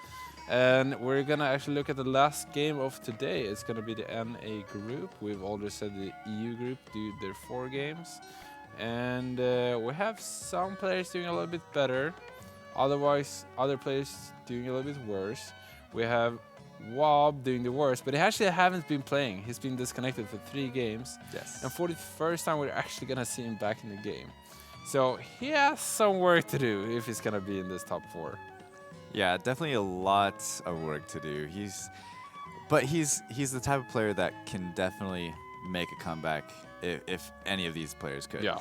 And we're gonna actually look at the last game of today. It's gonna be the NA group. We've already said the EU group do their 4 games. And we have some players doing a little bit better. Otherwise, other players doing a little bit worse. We have Wob doing the worst, but he actually haven't been playing. He's been disconnected for 3 games. Yes. And for the first time, we're actually gonna see him back in the game. So he has some work to do if he's gonna be in this top 4. Yeah, definitely a lot of work to do. He's the type of player that can definitely make a comeback if any of these players could. Yeah.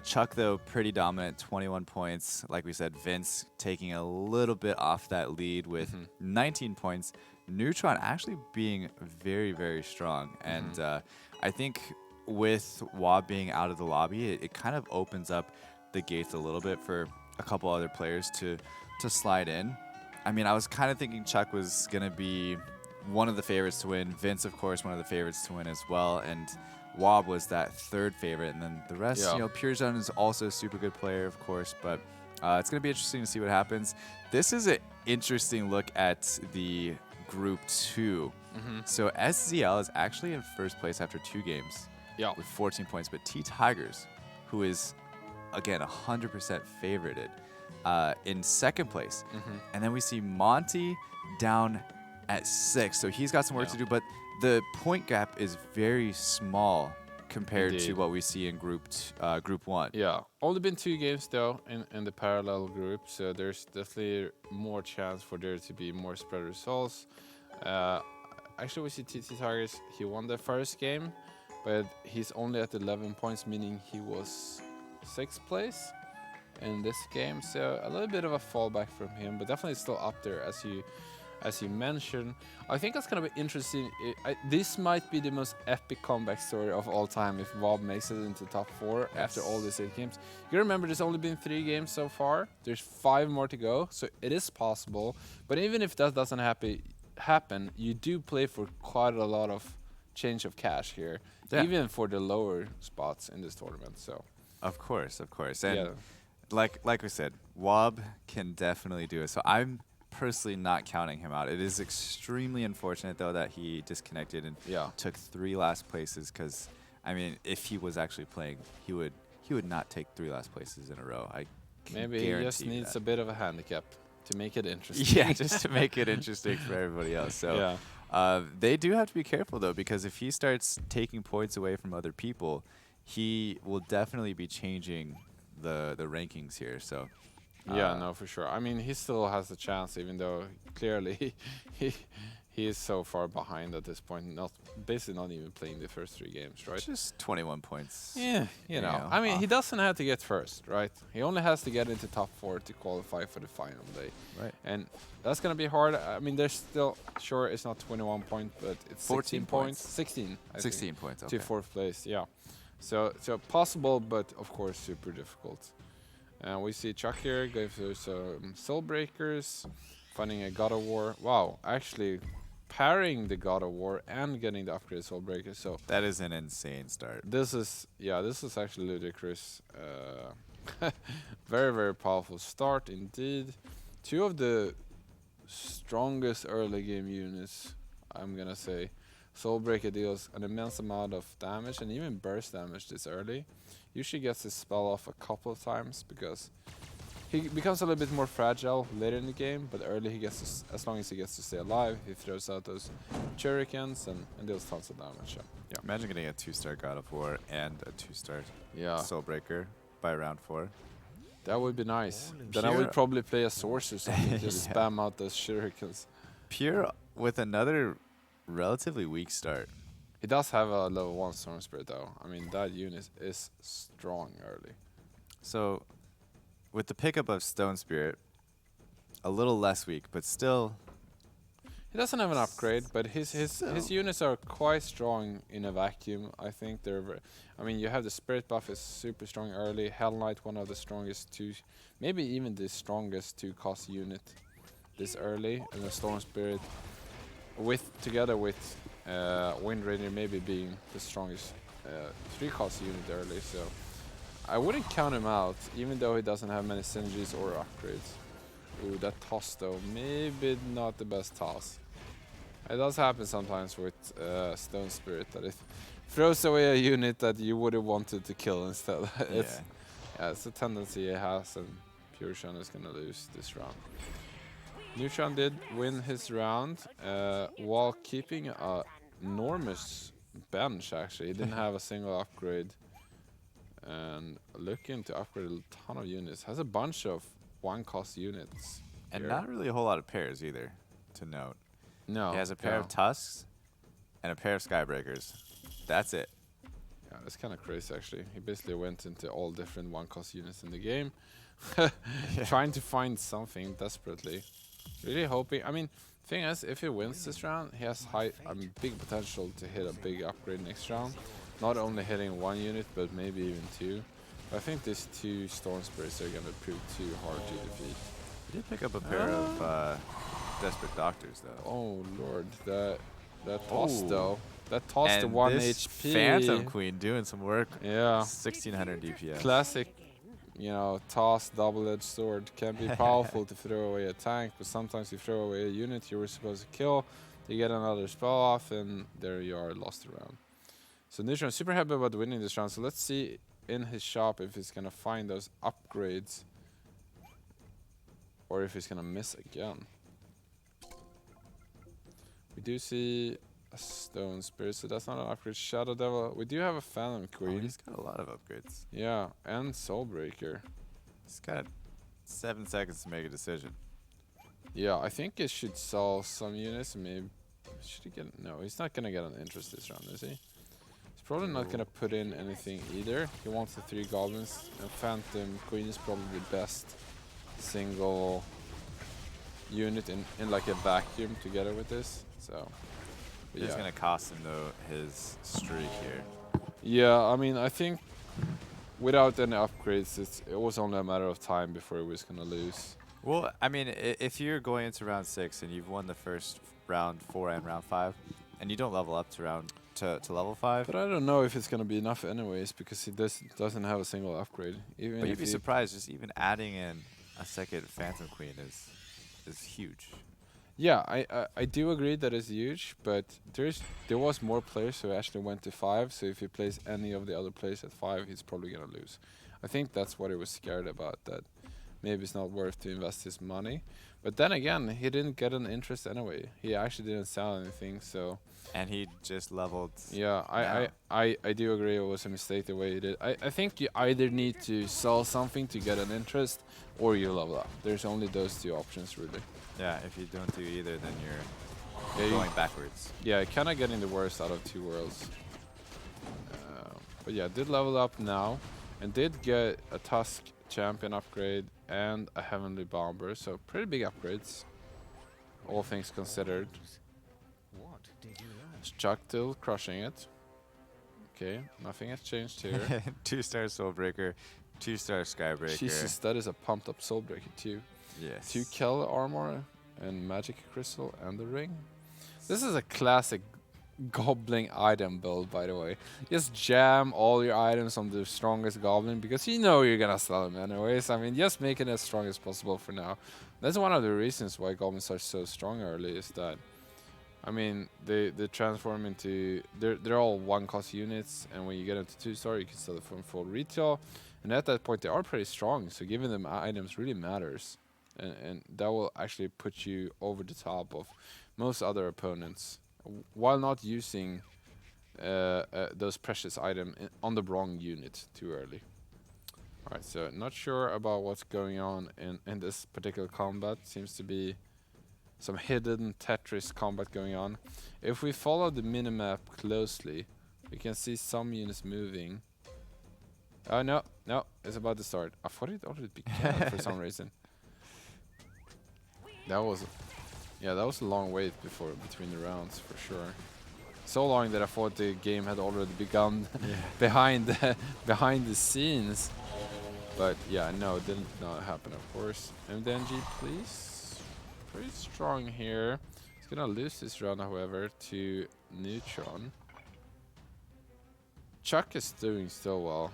Chuck, though, pretty dominant, 21 points. Like we said, Vince taking a little bit off that lead with 19 points. Neutron actually being very, very strong. And I think with Wob being out of the lobby, it kind of opens up the gates a little bit for a couple other players to slide in. I mean, I was kind of thinking Chuck was going to be one of the favorites to win. Vince, of course, one of the favorites to win as well. And Wob was that 3rd favorite. And then the rest, you know, Purezone is also a super good player, of course. But it's going to be interesting to see what happens. This is an interesting look at the Group 2. So SZL is actually in 1st place after 2 games with 14 points. But T-Tigers, who is, again, 100% favorited, in 2nd place. And then we see Monty down at 6. So he's got some work to do, but the point gap is very small compared to what we see in Group 1. Yeah, only been 2 games though in the parallel group, so there's definitely more chance for there to be more spread results. Actually, we see TT Tigers, he won the 1st game, but he's only at 11 points, meaning he was 6th place in this game, so a little bit of a fallback from him, but definitely still up there as you mentioned. I think that's gonna be interesting. This might be the most epic comeback story of all time if Wob makes it into top 4 after all these 8 games. You remember there's only been 3 games so far. There's 5 more to go, so it is possible. But even if that doesn't happen, you do play for quite a lot of change of cash here, even for the lower spots in this tournament. So of course, and like we said, Wob can definitely do it. So I'm personally not counting him out. It is extremely unfortunate though that he disconnected and took 3 last places, because I mean, if he was actually playing, he would not take 3 last places in a row. I can maybe he just needs a bit of a handicap to make it interesting. Yeah, just to make it interesting for everybody else. So they do have to be careful though, because if he starts taking points away from other people, he will definitely be changing the rankings here. So yeah, no, for sure. I mean, he still has a chance, even though clearly he is so far behind at this point, basically not even playing the first 3 games, right? Just 21 points. Yeah, you know. I mean, he doesn't have to get first, right? He only has to get into top 4 to qualify for the final day. Right. And that's going to be hard. I mean, there's still, sure, it's not 21 points, but it's 16 points. 16, I 16 think, points, okay. to 4th place, yeah. So possible, but of course super difficult. And we see Chuck here go through some Soul Breakers, finding a God of War. Wow, actually pairing the God of War and getting the upgrade Soul Breakers. So that is an insane start. This is actually ludicrous. Very, very powerful start indeed. 2 of the strongest early game units, I'm gonna say. Soulbreaker deals an immense amount of damage and even burst damage this early. Usually gets his spell off a couple of times because He becomes a little bit more fragile later in the game, but early he gets as long as he gets to stay alive, he throws out those shurikens and deals tons of damage. Yeah. Imagine getting a 2-star God of War and a 2-star Yeah. Soulbreaker by round 4. That would be nice. Then I Pure- would probably play a source or something, just Yeah. spam out those shurikens. Pure with another relatively weak start. He does have a level 1 Storm Spirit though. I mean, that unit is strong early. So, with the pickup of Stone Spirit, a little less weak, but still. He doesn't have an upgrade, but his units are quite strong in a vacuum. I think they're I mean, you have the Spirit buff is super strong early. Hell Knight, one of the strongest maybe even the strongest 2-cost unit this early, and the Storm Spirit together with Wind Raider maybe being the strongest 3-cost unit early. So I wouldn't count him out, even though he doesn't have many synergies or upgrades. Ooh, that toss though, maybe not the best toss. It does happen sometimes with Stone Spirit that it throws away a unit that you would have wanted to kill instead. It's a tendency it has, and Pure Shan is gonna lose this round. Neutron did win his round while keeping a enormous bench. Actually, he didn't have a single upgrade, and looking to upgrade a ton of units. Has a bunch of 1-cost units. And here. not really a whole lot of pairs either, to note. No. He has a pair of Tusks and a pair of Skybreakers. That's it. Yeah, that's kind of crazy actually. He basically went into all different 1-cost units in the game, trying to find something desperately. Really hoping. I mean, thing is, if he wins this round, he has big potential to hit a big upgrade next round. Not only hitting 1 unit, but maybe even 2. But I think these 2 Storm Spirits are gonna prove too hard to defeat. He did pick up a pair of Desperate Doctors, though. Oh lord, that toss Oh. though. That toss to And 1 this HP. Phantom Queen doing some work. Yeah. 1600 DPS. Classic, toss double-edged sword can be powerful to throw away a tank, but sometimes you throw away a unit you were supposed to kill, you get another spell off, and there you are, lost the round. So Neutron super happy about winning this round. So let's see in his shop if he's gonna find those upgrades, or if he's gonna miss again. We do see a Stone Spirit, so that's not an upgrade. Shadow Devil. We do have a Phantom Queen. Oh, he's got a lot of upgrades. Yeah, and Soulbreaker. He's got 7 seconds to make a decision. Yeah, I think it should sell some units. Maybe should he get? No, he's not gonna get an interest this round, is he? He's probably not gonna put in anything either. He wants the 3 goblins, and Phantom Queen is probably the best single unit in like a vacuum together with this. So It's going to cost him, though, his streak here. Yeah, I mean, I think without any upgrades, it was only a matter of time before he was gonna lose. Well, I mean, if you're going into round 6 and you've won the first round 4 and round 5, and you don't level up to level 5, But I don't know if it's gonna be enough anyways, because he doesn't have a single upgrade. Even but if you'd be he- surprised just even adding in a second Phantom Queen is huge. Yeah, I do agree that it's huge, but there was more players who actually went to 5. So if he plays any of the other players at 5, he's probably gonna lose. I think that's what he was scared about. That maybe it's not worth to invest his money. But then again, he didn't get an interest anyway. He actually didn't sell anything. So And he just leveled. yeah, now. I do agree it was a mistake the way he did. I think you either need to sell something to get an interest, or you level up. There's only those 2 options really. Yeah, if you don't do either, then you're Yeah, going backwards. Yeah, kind of getting the worst out of 2 worlds. But yeah, did level up now, and did get a Tusk champion upgrade and a Heavenly Bomber, so pretty big upgrades, all things considered. Structil crushing it. Okay, nothing has changed here. 2-star Soulbreaker, 2-star Skybreaker. Jesus, that is a pumped up Soulbreaker too. Yes. 2 Kel armor and Magic Crystal and the ring. This is a classic goblin item build, by the way. Just jam all your items on the strongest goblin, because you know you're gonna sell them anyways. I mean, just make it as strong as possible for now. That's one of the reasons why goblins are so strong early, is that, I mean, they transform into, they're all 1-cost units, and when you get into 2-star, you can sell it from full retail. And at that point, they are pretty strong, so giving them items really matters. And that will actually put you over the top of most other opponents, while not using those precious items on the wrong unit too early. Alright, so not sure about what's going on in this particular combat. Seems to be some hidden Tetris combat going on. If we follow the minimap closely, we can see some units moving. Oh no, it's about to start. I thought it already began for some reason. That was a long wait between the rounds for sure. So long that I thought the game had already begun behind the scenes. But yeah, no, it didn't not happen, of course. MDNG, please. Pretty strong here. He's gonna lose this round, however, to Neutron. Chuck is doing so well.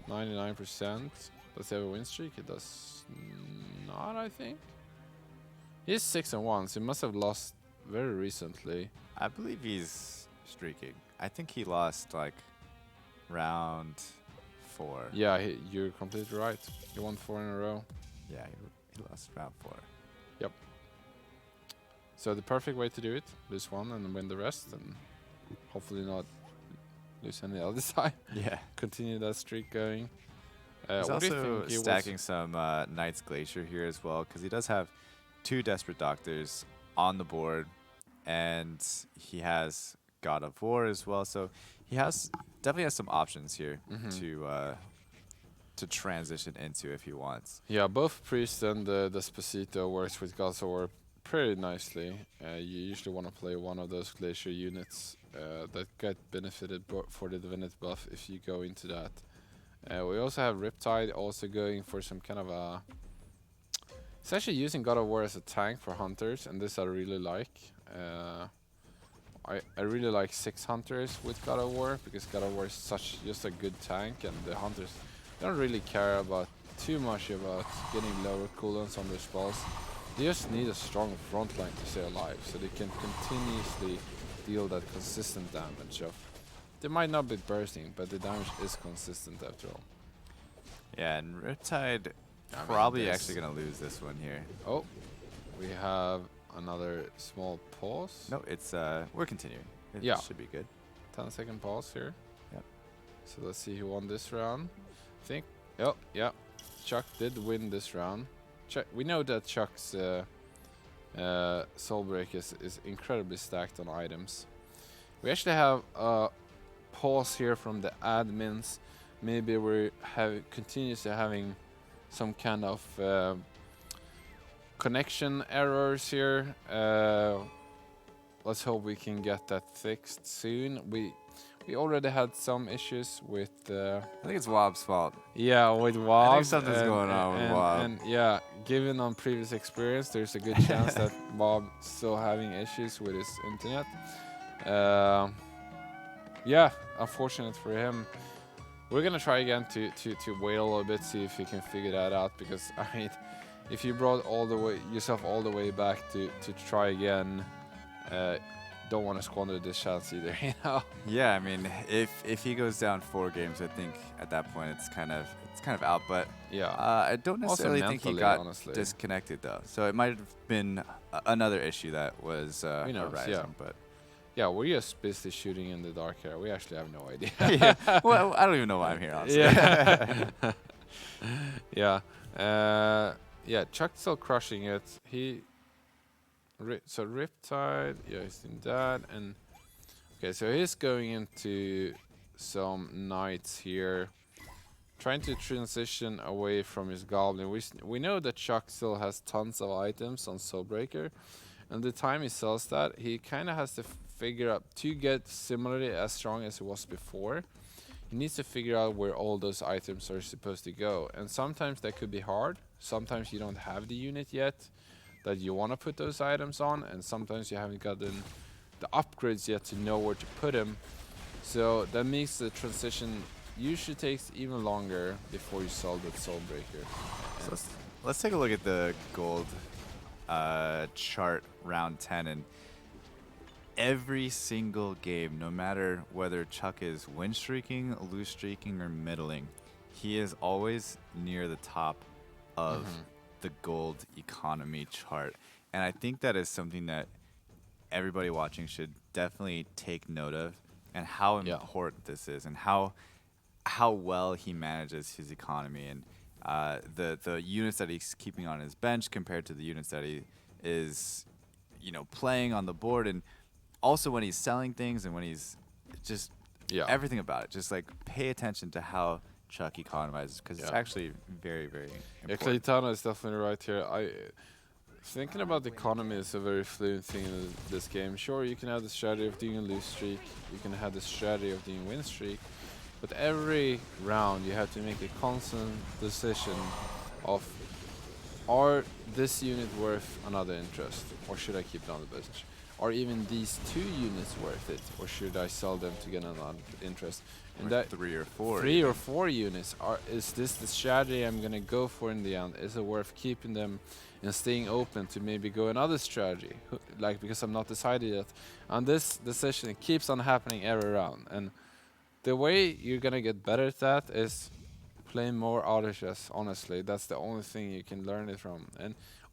99%. Does he have a win streak? He does not, I think. He's 6-1, so he must have lost very recently. I believe he's streaking. I think he lost like round 4. Yeah, you're completely right. He won 4 in a row. Yeah, he lost round 4. Yep. So the perfect way to do it: lose one and win the rest, and hopefully not lose any other side. Yeah. Continue that streak going. He's what do you also think he stacking some Knight's Glacier here as well, because he does have 2 Desperate Doctors on the board, and he has God of War as well. So he definitely has some options here to transition into if he wants. Yeah, both Priest and Despacito works with Gods of War pretty nicely. You usually want to play one of those Glacier units that get benefited for the Divinity buff if you go into that. We also have Riptide also going for some kind of a... It's actually using God of War as a tank for Hunters, and this I really like. I really like 6 Hunters with God of War, because God of War is just a good tank, and the Hunters don't really care too much about getting lower cooldowns on their spells. They just need a strong front line to stay alive, so they can continuously deal that consistent damage of... They might not be bursting, but the damage is consistent after all. Yeah, and Riptide probably actually going to lose this one here. Oh, we have another small pause. No, it's we're continuing. It should be good. 10-second pause here. Yep. So let's see who won this round. I think, oh, yeah, Chuck did win this round. We know that Chuck's Soulbreak is incredibly stacked on items. We actually have a pause here from the admins. Maybe we're continuously having some kind of connection errors here. Let's hope we can get that fixed soon. We already had some issues with... I think it's Wob's fault. Yeah, with Wob. I think something's going on with Wob. And yeah, given on previous experience, there's a good chance that Wob's still having issues with his internet. Yeah, unfortunate for him. We're gonna try again to wait a little bit, see if we can figure that out, because I mean, if you brought yourself all the way back to try again, don't want to squander this chance either, you know. Yeah, I mean, if he goes down 4 games, I think at that point it's kind of out. But yeah, I don't necessarily think he got disconnected though. So it might have been another issue that was arising. Yeah. But yeah, we're just busy shooting in the dark here. We actually have no idea. Yeah. Well, I don't even know why I'm here, honestly. Yeah. Yeah. Chuck's still crushing it. So Riptide, yeah, he's in that, and okay, so he's going into some Knights here, trying to transition away from his Goblin. We know that Chuck still has tons of items on Soulbreaker, and the time he sells that, he kind of has to figure out to get similarly as strong as he was before. He needs to figure out where all those items are supposed to go, and sometimes that could be hard. Sometimes you don't have the unit yet that you want to put those items on, and sometimes you haven't gotten the upgrades yet to know where to put them. So that makes the transition usually takes even longer before you solve that Soulbreaker. So let's take a look at the gold chart round 10, and every single game, no matter whether Chuck is win streaking, lose streaking, or middling, he is always near the top of Mm-hmm. the gold economy chart. And I think that is something that everybody watching should definitely take note of, and how Yeah. important this is, and how well he manages his economy, and the units that he's keeping on his bench compared to the units that he is, playing on the board, and also when he's selling things and when he's just Yeah. everything about it. Just like pay attention to how Chuck economizes, because it's Yeah. actually very, very Yeah, important. Claytana is definitely right here. Thinking about the economy is a very fluent thing in this game. Sure, you can have the strategy of doing a lose streak, you can have the strategy of doing win streak, but every round you have to make a constant decision of, are this unit worth another interest, or should I keep it on the bench? Are even these 2 units worth it, or should I sell them to get another interest? And Or that 3 or 4. 3 or 4 units, is this the strategy I'm gonna go for in the end? Is it worth keeping them and staying open to maybe go another strategy? Like, because I'm not decided yet. And this decision keeps on happening every round. And the way you're gonna get better at that is play more auto chess. Honestly, that's the only thing you can learn it from,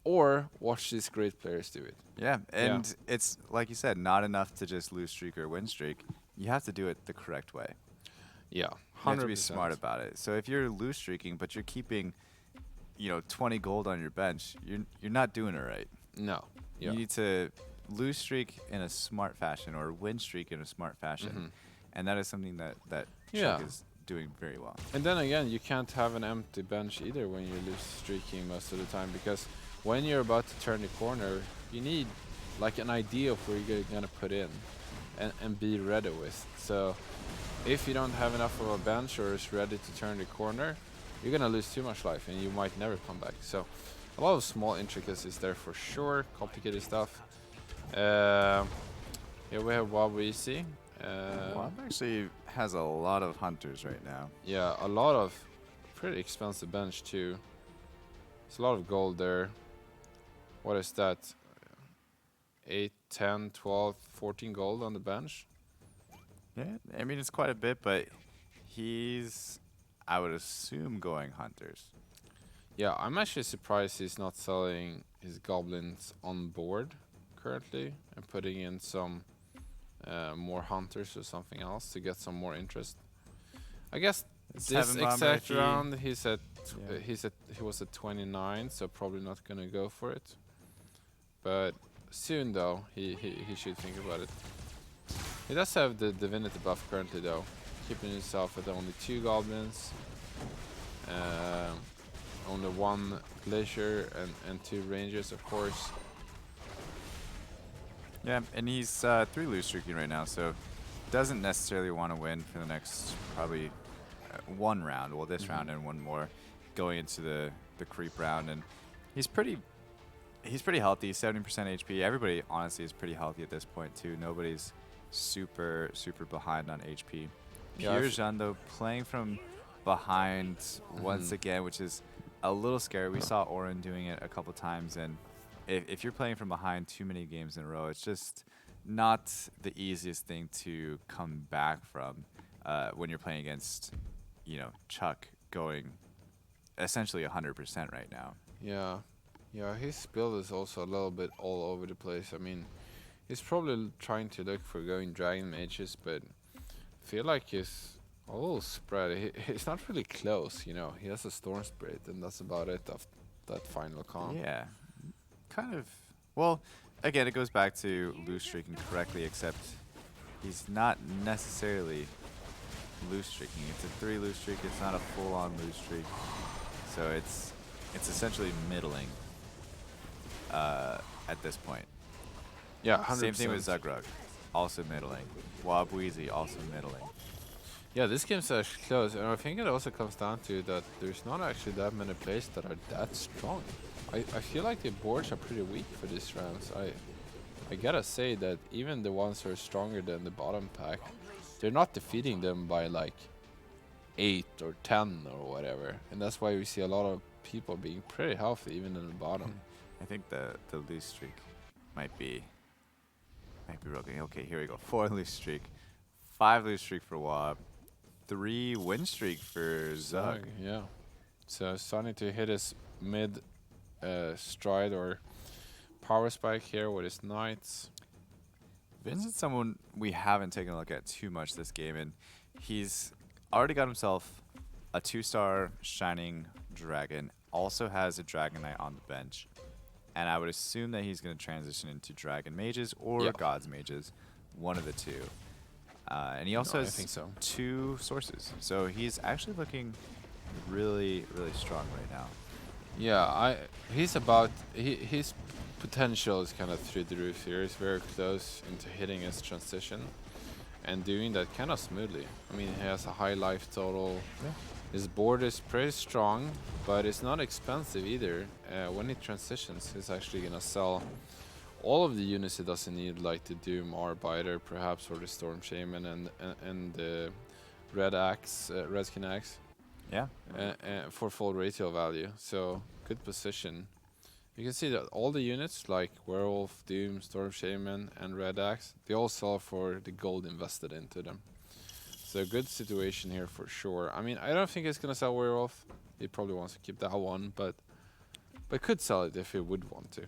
or watch these great players do it. Yeah, Yeah. and it's like you said, not enough to just lose streak or win streak. You have to do it the correct way. Yeah, You have to be smart about it. So if you're lose streaking, but you're keeping, 20 gold on your bench, you're not doing it right. No. Yeah. You need to lose streak in a smart fashion, or win streak in a smart fashion, Mhm. and that is something that Yeah. Chuck is doing very well. And then again, you can't have an empty bench either when you're loose streaking most of the time, because when you're about to turn the corner, you need like an idea of where you're gonna put in and be ready with. So if you don't have enough of a bench or is ready to turn the corner, you're gonna lose too much life and you might never come back. So a lot of small intricacies there for sure, complicated stuff. Here we have Wabuisi. Wab actually has a lot of hunters right now. Yeah, a lot of pretty expensive bench too. There's a lot of gold there. What is that? 8, 10, 12, 14 gold on the bench. Yeah, I mean it's quite a bit, but he's, I would assume, going hunters. Yeah, I'm actually surprised he's not selling his goblins on board currently and putting in some more hunters or something else to get some more interest. I guess It's this Heaven Bomber, exact he- round he was at 29, so probably not gonna go for it. But soon though, he should think about it. He does have the divinity buff currently though, keeping himself at only 2 goblins, only 1 glacier and 2 rangers of course. Yeah, and he's 3 lose streaking right now, so doesn't necessarily want to win for the next probably 1 round. Well, this round and 1 more, going into the creep round, and he's pretty healthy. 70% HP. Everybody honestly is pretty healthy at this point too. Nobody's super behind on HP. Yeah, Pure Jean though playing from behind once again, which is a little scary. We saw Oren doing it a couple times, and if you're playing from behind too many games in a row, it's just not the easiest thing to come back from when you're playing against, Chuck going essentially 100% right now. Yeah, his build is also a little bit all over the place. I mean, he's probably trying to look for going dragon mages, but I feel like he's a little spread. He's not really close, He has a storm spirit, and that's about it of that final comp. Yeah, kind of. Well, again, it goes back to loose streaking correctly, except he's not necessarily loose streaking. It's a 3 loose streak. It's not a full-on loose streak, so it's essentially middling at this point. Yeah, 100%. Same thing with Zugrug, also middling. Wabweezy, also middling. Yeah, this game's actually close, and I think it also comes down to that there's not actually that many players that are that strong. I feel like the boards are pretty weak for these rounds. I gotta say that even the ones who are stronger than the bottom pack, they're not defeating them by like 8 or 10 or whatever, and that's why we see a lot of people being pretty healthy even in the bottom. I think the loose streak might be real good. Okay, here we go. 4 loose streak, 5 loose streak for Wab, 3 win streak for Zug. Yeah. So starting to hit his mid stride or power spike here with his knights. Vincent's someone we haven't taken a look at too much this game, and he's already got himself a 2-star Shining Dragon, also has a Dragon Knight on the bench, and I would assume that he's going to transition into Dragon Mages or Gods Mages, one of the two. And he also has 2 sources, so he's actually looking really, really strong right now. Yeah, his potential is kind of through the roof here. He's very close into hitting his transition and doing that kind of smoothly. I mean, he has a high life total. Yeah. His board is pretty strong, but it's not expensive either. When he transitions, he's actually gonna sell all of the units he doesn't need, like the Doom Arbiter, perhaps, or the Storm Shaman and the Red Axe, Redskin Axe. Yeah. For full retail value. So good position. You can see that all the units like Werewolf, Doom, Storm Shaman, and Red Axe, they all sell for the gold invested into them. So good situation here for sure. I mean, I don't think he's gonna sell Werewolf. He probably wants to keep that one, but could sell it if he would want to.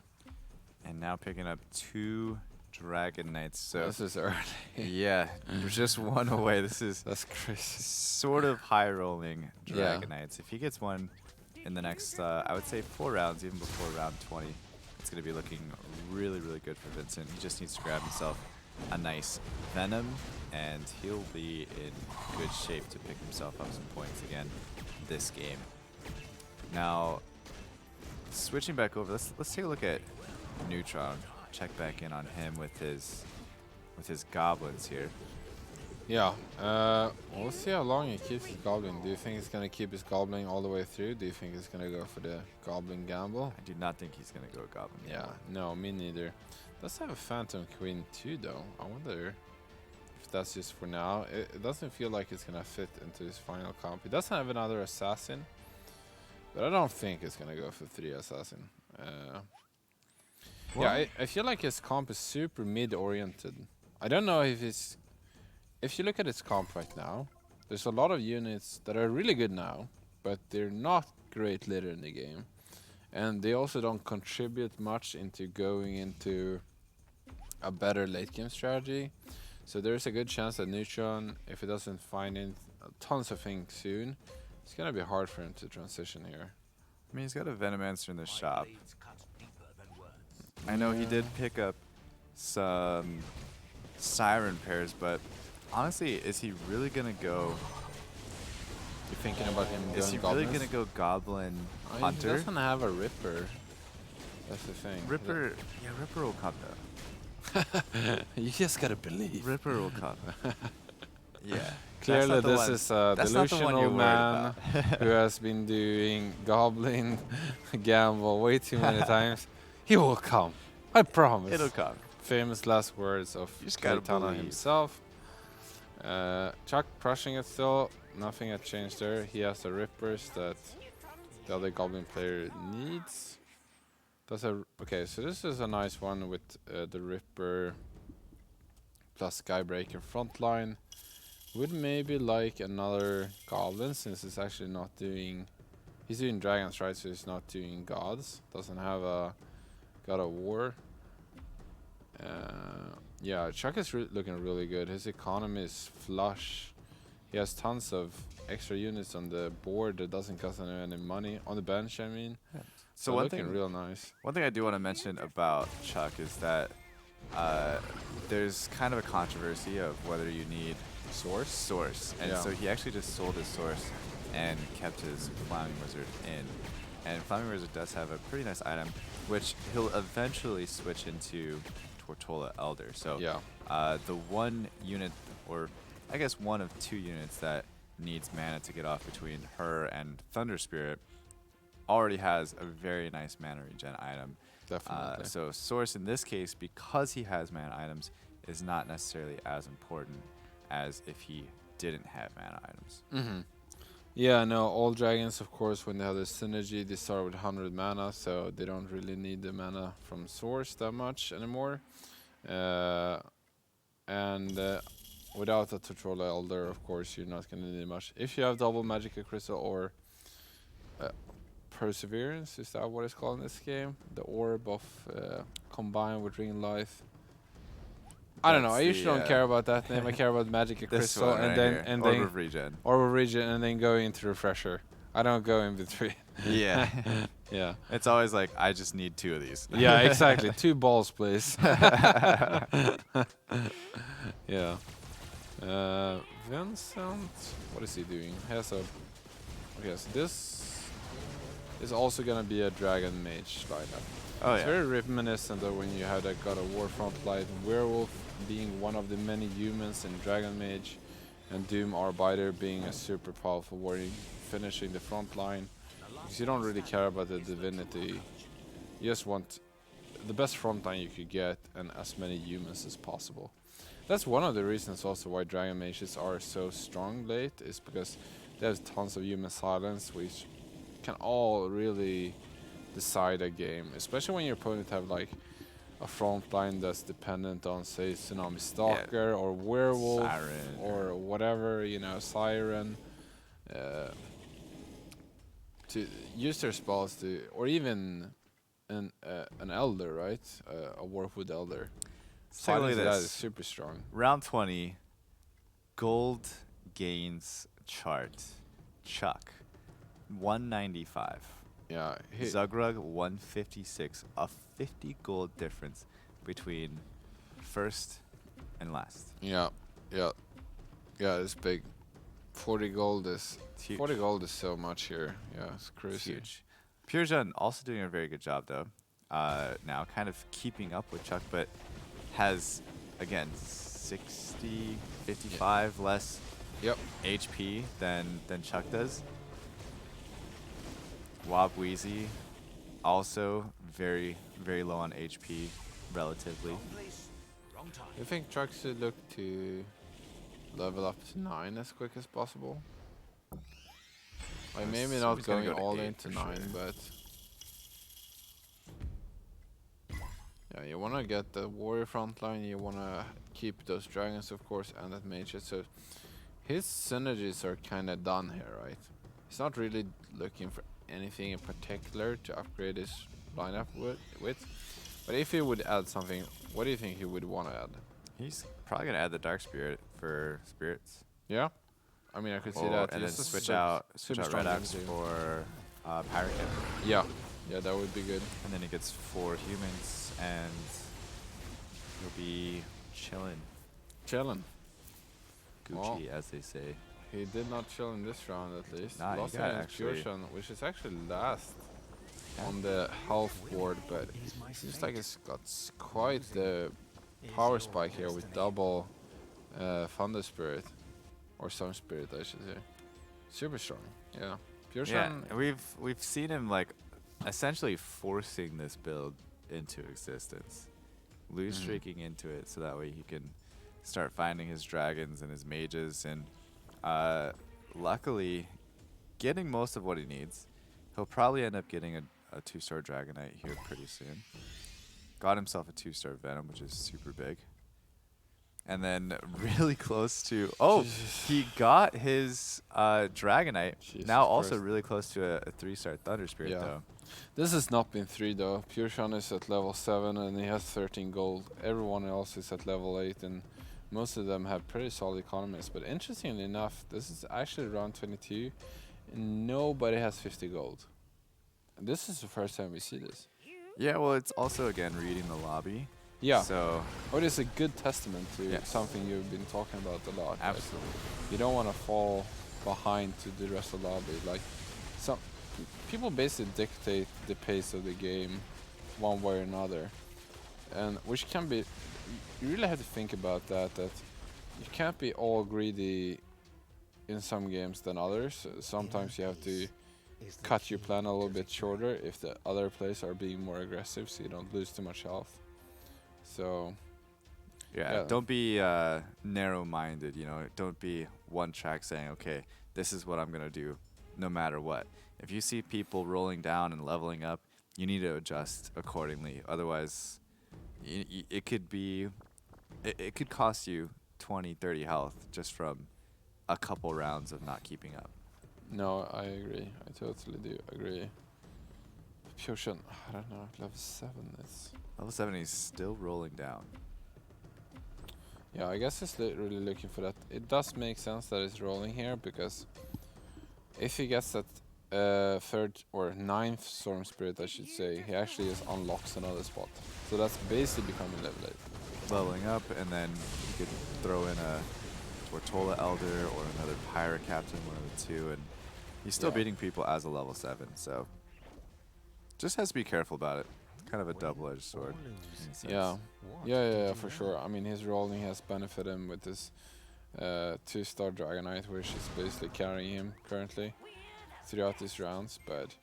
And now picking up 2 Dragon Knights. So this is early. Yeah, we're just one away. That's crazy. Sort of high rolling Dragon Knights. If he gets one in the next, I would say 4 rounds, even before round 20, it's going to be looking really, really good for Vincent. He just needs to grab himself a nice Venom, and he'll be in good shape to pick himself up some points again this game. Now, switching back over, let's take a look at Neutron. Check back in on him with his goblins here. Yeah, we'll see how long he keeps his goblin. Do you think he's gonna keep his goblin all the way through? Do you think he's gonna go for the goblin gamble? I do not think he's gonna go goblin. Yeah, no, me neither. Does have a Phantom Queen too, though. I wonder if that's just for now. It doesn't feel like it's gonna fit into his final comp. He doesn't have another assassin, but I don't think it's gonna go for 3 assassin. Yeah, I feel like his comp is super mid-oriented. I don't know if it's... If you look at its comp right now, there's a lot of units that are really good now, but they're not great later in the game. And they also don't contribute much into going into a better late game strategy. So there's a good chance that Neutron, if he doesn't find tons of things soon, it's going to be hard for him to transition here. I mean, he's got a Venomancer in the shop. I know he did pick up some Siren pairs, but honestly, is he really gonna go? You're thinking about him going Is he goblins? really gonna go Goblin Hunter? He doesn't have a Ripper. That's the thing. Ripper, yeah, Ripper will come though. You just gotta believe. Ripper will come. Yeah. Clearly, this is a delusional man who has been doing Goblin gamble way too many times. He will come. I promise. It'll come. Famous last words of Kaitana himself. Chuck crushing it still. Nothing had changed there. He has the Rippers that the other Goblin player needs. Okay, so this is a nice one with the Ripper plus Skybreaker frontline. Would maybe like another Goblin since it's actually not doing... He's doing Dragons, right? So he's not doing Gods. Doesn't have a God of War. Yeah, Chuck is looking really good. His economy is flush. He has tons of extra units on the board that doesn't cost him any money. On the bench, I mean. Yeah. So looking real nice. One thing I do want to mention about Chuck is that there's kind of a controversy of whether you need source. And so he actually just sold his source and kept his Flaming Wizard in. And Flaming Wizard does have a pretty nice item, which he'll eventually switch into Tortola Elder. So the one unit, or I guess one of 2 units that needs mana to get off between her and Thunder Spirit, already has a very nice mana regen item. Definitely. So Source in this case, because he has mana items, is not necessarily as important as if he didn't have mana items. Mm-hmm. Yeah, no, all dragons, of course, when they have the synergy, they start with 100 mana, so they don't really need the mana from Source that much anymore. without a Tutorial Elder, of course, you're not going to need much. If you have double Magic Crystal or Perseverance, is that what it's called in this game? The orb of combined with Ring Life. I don't know. I That's usually don't the, care about that name. I care about Magic this Crystal one and right then here, and Orb then of Regen. Orb of Region and then go into Refresher. I don't go in between. Yeah. Yeah. It's always like, I just need 2 of these. Yeah, exactly. 2 balls, please. Yeah. Vincent, what is he doing? He has a. Okay, so this is also gonna be a Dragon Mage lineup. Oh It's yeah. very reminiscent of when you had a God of War Frontlight, Werewolf being one of the many humans in Dragon Mage, and Doom Arbiter being a super powerful warrior finishing the front line. Because you don't really care about the divinity, you just want the best front line you could get and as many humans as possible. That's one of the reasons also why Dragon Mages are so strong late, is because there's tons of human silence which can all really decide a game, especially when your opponent have like a front line that's dependent on, say, Tsunami Stalker or Werewolf Siren or whatever, you know, Siren, to use their spells to, or even an Elder, right? A Warwood Elder. So look Silence at of that this. is super strong. Round 20, gold gains chart. Chuck, 195. Yeah, Zugrug, 156. A 50 gold difference between first and last. yeah, yeah, yeah. It's big. 40 gold is It's huge. 40 gold is so much here. Yeah, it's It's crazy. huge. Purejun also doing a very good job, though. Now kind of keeping up with Chuck, but has, again, 60, 55 less Yep. HP than Chuck does. Wob Wheezy, also very, very low on HP, relatively. You think Chuck should look to level up to 9 as quick as possible? Like maybe assume not he's gonna going go to all 8 into for 9, sure. but yeah, you want to get the warrior front line, you want to keep those dragons, of course, and that mages. So his synergies are kind of done here, right? He's not really looking for anything in particular to upgrade his lineup with. But if he would add something, what do you think he would want to add? He's probably going to add the Dark Spirit for spirits. Yeah, I mean I could see Or- that. and then Just a switch out super Red strong Axe game too. for Pirate Kit. Yeah, yeah, that would be good. And then he gets 4 humans, and he'll be chillin'. Chillin'. Gucci, Well, as they say. He did not chill in this round at least. Nah, he Lost got against actually- Fusion, which is actually last Yeah. on the health board, but it seems like it's got quite the power spike here with double Thunder Spirit, or Sun Spirit, I should say. Super strong, yeah. Yeah, Fusion, and we've seen him like essentially forcing this build into existence, lose streaking into it, so that way he can start finding his dragons and his mages, and luckily getting most of what he needs. He'll probably end up getting a 2-star Dragonite here pretty soon. Got himself a 2-star Venom, which is super big. And then really close to... Oh, he got his Dragonite. Jesus now also Christ. really close to a 3-star Thunder Spirit, Yeah. though. this has not been 3 though. Pureshun is at level 7 and he has 13 gold. Everyone else is at level 8 and most of them have pretty solid economies. But interestingly enough, this is actually round 22 and nobody has 50 gold. And this is the first time we see this. Yeah, well, it's also, again, reading the lobby. Yeah, So, it is a good testament to Yes. something you've been talking about a lot. right? absolutely. You don't want to fall behind to the rest of the lobby. Like, some people basically dictate the pace of the game one way or another, and which can be. You really have to think about that. That you can't be all greedy in some games than others. Sometimes you have to cut your plan a little bit shorter if the other players are being more aggressive, so you don't lose too much health. So Yeah, Yeah. don't be narrow-minded, you know. Don't be one track saying, okay, this is what I'm going to do no matter what. If you see people rolling down and leveling up, you need to adjust accordingly. Otherwise, it could be... It could cost you 20, 30 health just from a couple rounds of not keeping up. No, I agree. I totally do agree. Pure, I don't know, level 7 is... Level 7, he's still rolling down. Yeah, I guess he's really looking for that. It does make sense that he's rolling here, because if he gets that third or ninth Storm Spirit, I should say, he actually just unlocks another spot. So that's basically becoming level 8. Leveling up, and then he could throw in a Tortola Elder or another Pirate Captain, one of the two, and he's still beating people as a level 7, so just has to be careful about it. Kind of a double-edged sword. Yeah, for sure. I mean, his rolling has benefited him with this 2-star Dragonite, which is basically carrying him currently throughout these rounds, but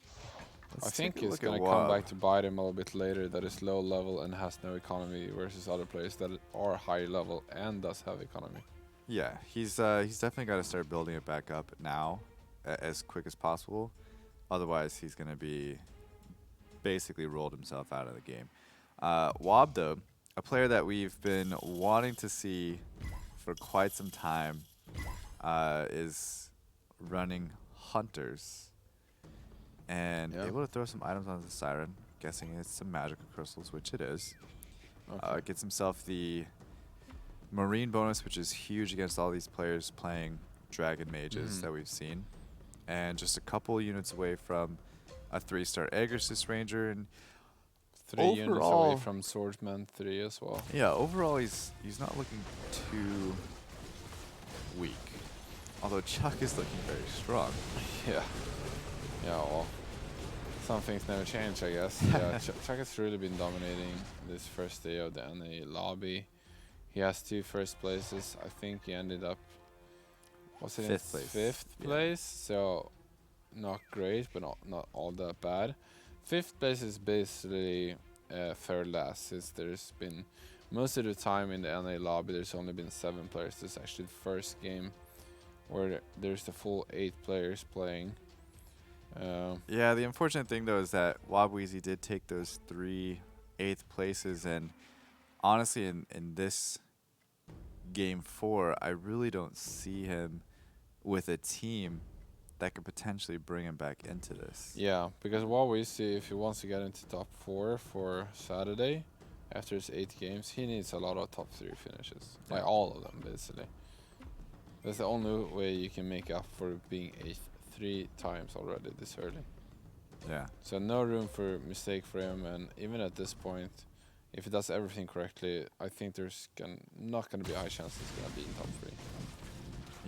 I think it's going to come back to bite him a little bit later, that is low level and has no economy, versus other players that are high level and does have economy. Yeah, he's definitely got to start building it back up now as quick as possible. Otherwise, he's going to be basically rolled himself out of the game. Wob, though, a player that we've been wanting to see for quite some time, is running Hunters and able to throw some items onto the Siren. Guessing it's some magical crystals, which it is. Okay. Gets himself the Marine bonus, which is huge against all these players playing Dragon Mages that we've seen. And just a couple units away from a 3-star Aegis Ranger, and 3 units away from Swordsman 3 as well. Yeah, overall he's not looking too weak. Although Chuck is looking very strong. Yeah, well, some things never change, I guess. Yeah, Chuck has really been dominating this first day of the NA lobby. He has 2 first places. I think he ended up, was it 5th place? 5th place, so not great, but not all that bad. 5th place is basically third last, since there's been most of the time in the NA lobby there's only been 7 players. This is actually the first game where there's the full 8 players playing. Yeah, the unfortunate thing though is that Wabweezy did take those 3 8th places, and honestly in this game 4 I really don't see him with a team that could potentially bring him back into this. Yeah, because what we see, if he wants to get into top 4 for Saturday, after his 8 games, he needs a lot of top 3 finishes. Like all of them, basically. That's the only way you can make up for being 8th 3 times already this early. Yeah. So no room for mistake for him, and even at this point, if he does everything correctly, I think there's not going to be a high chance he's going to be in top 3.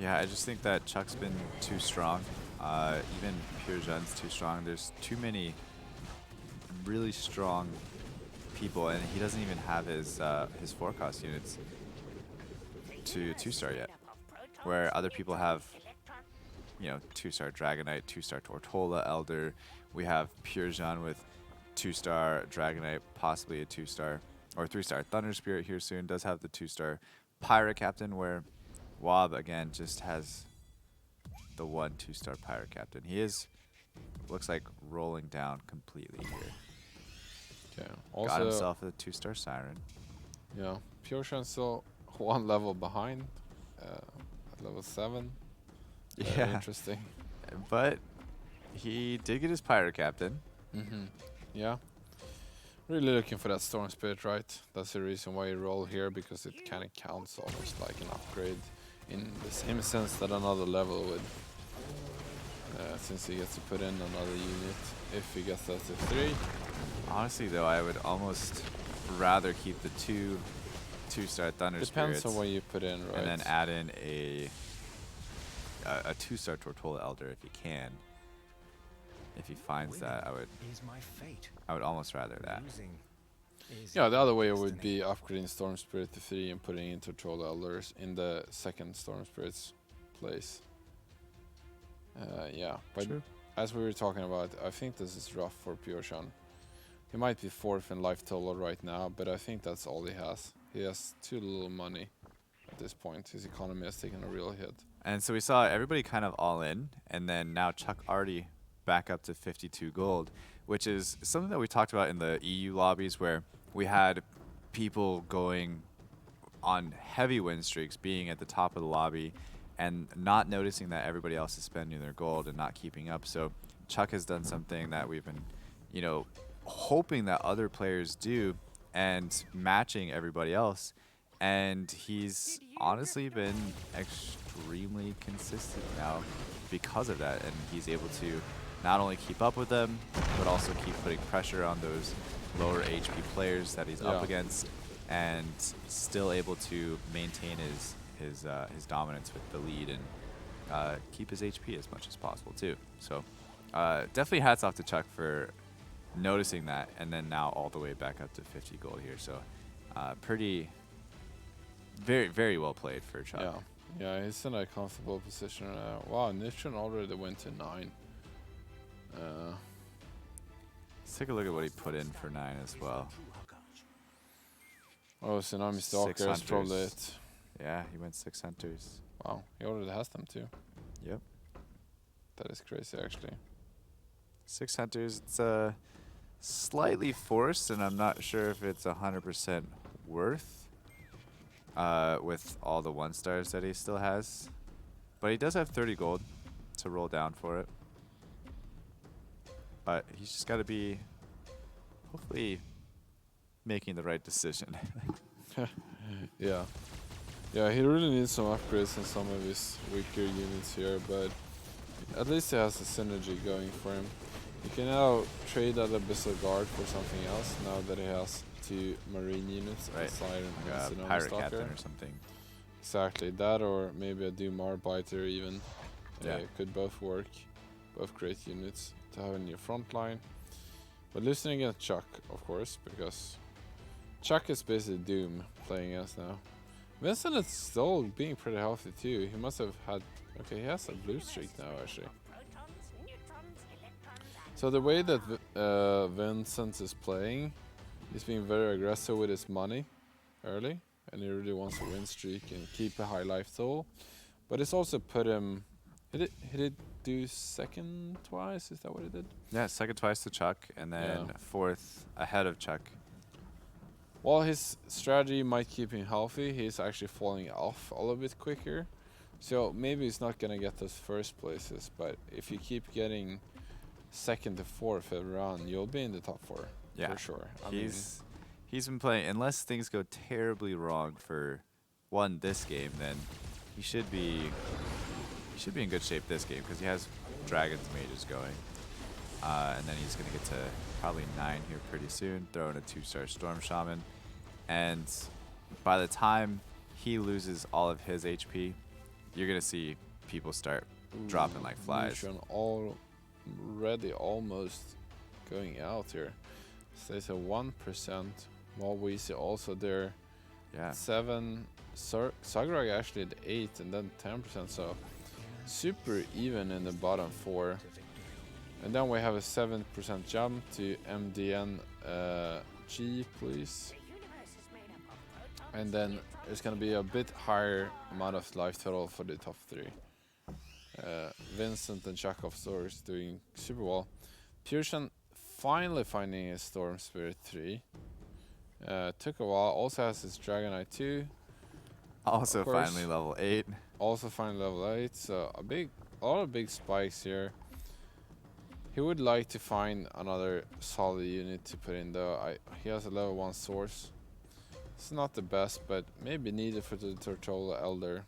Yeah, I just think that Chuck's been too strong. Even Pure Jun's too strong. There's too many really strong people, and he doesn't even have his forecast units to 2-star yet. Where other people have, 2-star Dragonite, 2-star Tortola Elder. We have Pure Jun with 2-star Dragonite, possibly a 2-star or 3-star Thunder Spirit here soon. Does have the 2-star Pirate Captain, where Wob again just has the 1 2-star Pirate Captain. He looks like rolling down completely here. Okay. Also, got himself a 2-star Siren. Yeah, Pure Shun's still 1 level behind, at level 7. Very interesting. But he did get his Pirate Captain. Yeah. Really looking for that Storm Spirit, right? That's the reason why you roll here, because it kind of counts almost like an upgrade in the same sense that another level would. Since he gets to put in another unit if he gets that to 3. Honestly, though, I would almost rather keep the 2-star Thunder Spirits. Depends on what you put in, right? And then add in a 2-star Tortola Elder if he can. If he finds that, I would almost rather that. Yeah, the other way would be upgrading Storm Spirit to 3 and putting in Tortola Elders in the second Storm Spirit's place. Yeah, but as we were talking about, I think this is rough for Pure Shun. He might be 4th in life total right now, but I think that's all he has. He has too little money at this point. His economy has taken a real hit. And so we saw everybody kind of all in, and then now Chuck already back up to 52 gold, which is something that we talked about in the EU lobbies, where we had people going on heavy win streaks, being at the top of the lobby and not noticing that everybody else is spending their gold and not keeping up. So Chuck has done something that we've been, you know, hoping that other players do and matching everybody else. And he's honestly been extremely consistent now because of that. And he's able to not only keep up with them, but also keep putting pressure on those lower HP players that he's up against, and still able to maintain his dominance with the lead and keep his HP as much as possible too. So definitely hats off to Chuck for noticing that, and then now all the way back up to 50 gold here. So very, very well played for Chuck. Yeah, he's in a comfortable position. Wow, Nitron already went to 9. Let's take a look at what he put in for 9 as well. Oh, Tsunami Stalker is probably it. Yeah, he went 6 hunters. Wow, he already has them too. Yep. That is crazy, actually. 6 hunters. It's slightly forced, and I'm not sure if it's 100% worth with all the 1-stars that he still has. But he does have 30 gold to roll down for it. But he's just got to be, hopefully, making the right decision. Yeah. Yeah, he really needs some upgrades on some of his weaker units here, but at least he has a synergy going for him. He can now trade that Abyssal Guard for something else now that he has 2 marine units aside and Pirate Stalker. Captain or something. Exactly, that or maybe a Dumar Biter even. Yeah. Could both work. Both great units to have in your front line. But listening against Chuck, of course, because Chuck is basically Doom playing us now. Vincent is still being pretty healthy too. He must have had... Okay, he has a blue streak now actually. So the way that Vincent is playing, he's being very aggressive with his money early. And he really wants a win streak and keep a high life total. But it's also put him... He did do second twice, is that what he did? Yeah, second twice to Chuck, and then 4th ahead of Chuck. While his strategy might keep him healthy, he's actually falling off a little bit quicker. So maybe he's not going to get those first places, but if you keep getting 2nd to 4th every round, you'll be in the top 4 for sure. He's been playing, unless things go terribly wrong for this game, then he should be in good shape this game because he has Dragons Mages going. And then he's going to get to probably 9 here pretty soon, throw in a 2-star Storm Shaman. And by the time he loses all of his HP, you're going to see people start dropping like flies. Already almost going out here. Stays at 1%. While we see also there 7. Sagrag actually at 8 and then 10%. So super even in the bottom 4. And then we have a 7% jump to MDN G, please. And then there's going to be a bit higher amount of life total for the top 3. Vincent and Chakov Stores doing super well. Purshan finally finding his Storm Spirit 3. Took a while. Also has his Dragonite 2. Also finally level 8. Also finally level 8. So a lot of big spikes here. He would like to find another solid unit to put in though. He has a level 1 source. It's not the best, but maybe needed for the Tortola Elder.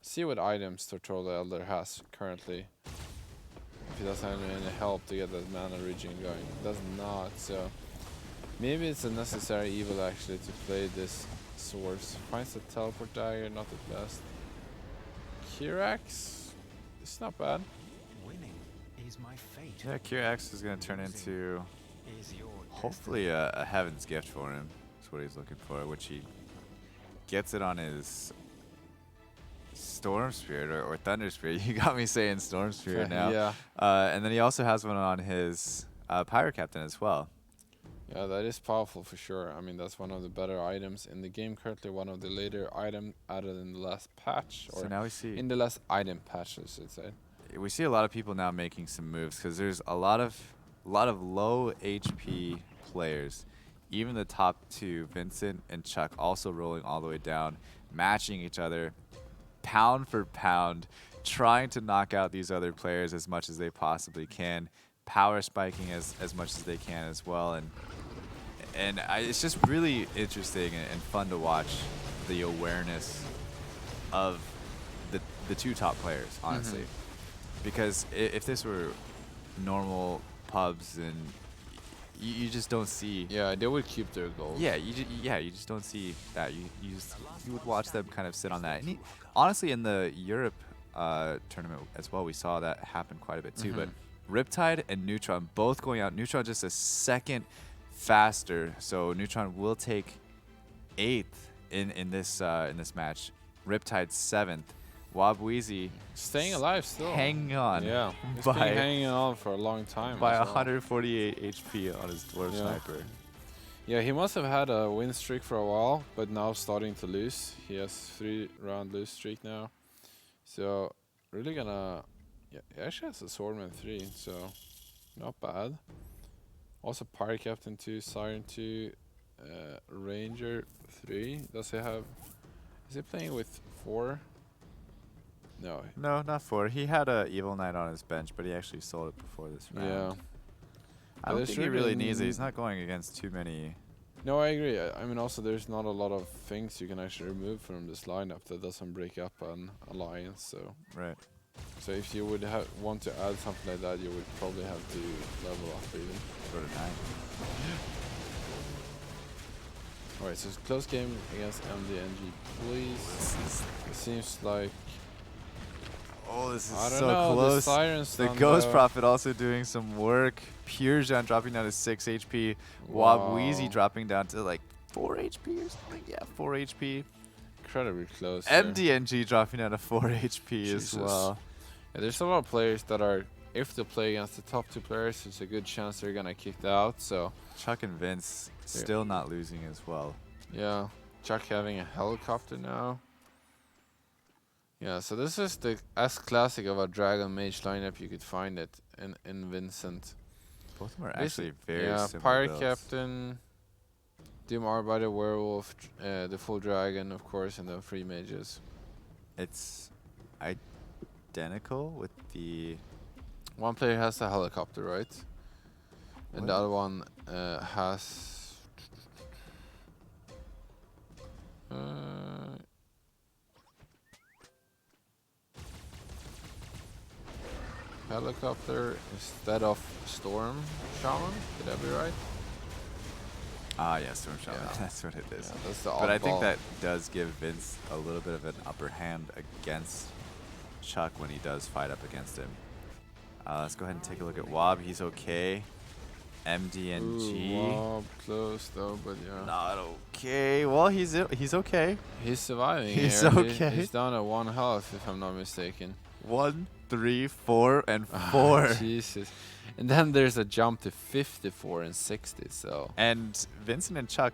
See what items Tortola Elder has currently. If he doesn't have any help to get that mana regen going. It does not, so maybe it's a necessary evil actually to play this source. Finds the teleport dagger, not the best. Kirax, it's not bad. Yeah, Kirax is going to turn into hopefully a Heaven's Gift for him. That's what he's looking for, which he gets it on his Storm Spirit or Thunder Spirit. You got me saying Storm Spirit now. Yeah. And then he also has one on his Pirate Captain as well. Yeah, that is powerful for sure. I mean, that's one of the better items in the game currently. One of the later items added in the last patch, or so now we see in the last item patch, I should say. We see a lot of people now making some moves because there's a lot of low HP players even the top two, Vincent and Chuck, also rolling all the way down, matching each other, pound for pound, trying to knock out these other players as much as they possibly can, power spiking as much as they can as well. And it's just really interesting and fun to watch the awareness of the two top players, honestly. Because if this were normal pubs, and you just don't see. Yeah, they would keep their goals. Yeah, you just don't see that. You would watch them kind of sit on that. And honestly, in the Europe tournament as well, we saw that happen quite a bit too. But Riptide and Neutron both going out. Neutron just a second faster, so Neutron will take 8th in this match. Riptide 7th. Wabweezy staying alive still. Hanging on. Yeah, he's been hanging on for a long time. By 148 HP on his Dwarf Sniper. Yeah, he must have had a win streak for a while, but now starting to lose. He has 3-round lose streak now. So really gonna, yeah, he actually has a Swordman 3, so not bad. Also Pirate Captain 2, Siren 2, Ranger 3. Does he have, is he playing with 4? No. No, not 4. He had a Evil Knight on his bench, but he actually sold it before this round. Yeah. I don't think he really needs it. He's not going against too many. No, I agree. I mean, also there's not a lot of things you can actually remove from this lineup that doesn't break up an alliance. So right. So if you would want to add something like that, you would probably have to level up even. Go to 9. Alright, so it's a close game against MDNG, please. It seems like. Oh, this is I don't so know, close. The Ghost Prophet also doing some work. Purejan dropping down to 6 HP. Wow. Wabweezy dropping down to like 4 HP or something. Yeah, 4 HP. Incredibly close. MDNG dropping down to 4 HP as well. Yeah, there's a lot of players that are, if they play against the top 2 players, there's a good chance they're gonna kick out. So Chuck and Vince still not losing as well. Yeah, Chuck having a helicopter now. Yeah, so this is the as classic of a Dragon Mage lineup you could find it in Vincent. Both of them are actually very similar. Pirate builds. Captain, Doom Arbiter, Werewolf, the full Dragon, of course, and the 3 mages. It's identical with the. One player has a helicopter, right? And the other one has. Helicopter instead of Storm Shaman. Did I be right? Ah, yeah, Storm Shaman. Yeah. That's what it is. Yeah, that's the but I think oddball. that does give Vince a little bit of an upper hand against Chuck when he does fight up against him. Let's go ahead and take a look at Wob. He's okay. MDNG. Ooh, Wob close though, but yeah. Not okay. Well, he's okay. He's surviving. He's here. okay. He's down at 1 health, if I'm not mistaken. 1, 3, 4, and 4. Jesus. And then there's a jump to 54 and 60. So. And Vincent and Chuck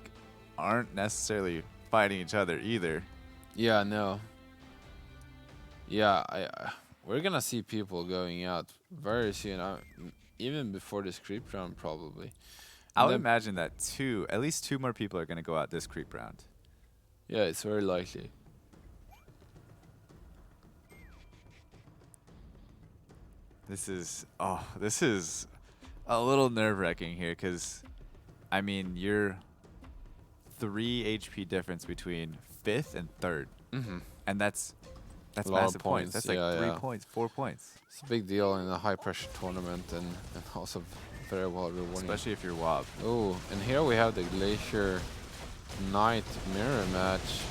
aren't necessarily fighting each other either. Yeah. No. Yeah. We're gonna see people going out very soon. Even before this creep round, probably. I would imagine that at least 2 more people are going to go out this creep round. Yeah, it's very likely. This is a little nerve-wracking here because, I mean, you're 3 HP difference between 5th and 3rd. And that's massive points. That's like 3 points, 4 points. It's a big deal in a high-pressure tournament and also very well rewarding. Especially if you're Wob. Oh, and here we have the Glacier Knight mirror match.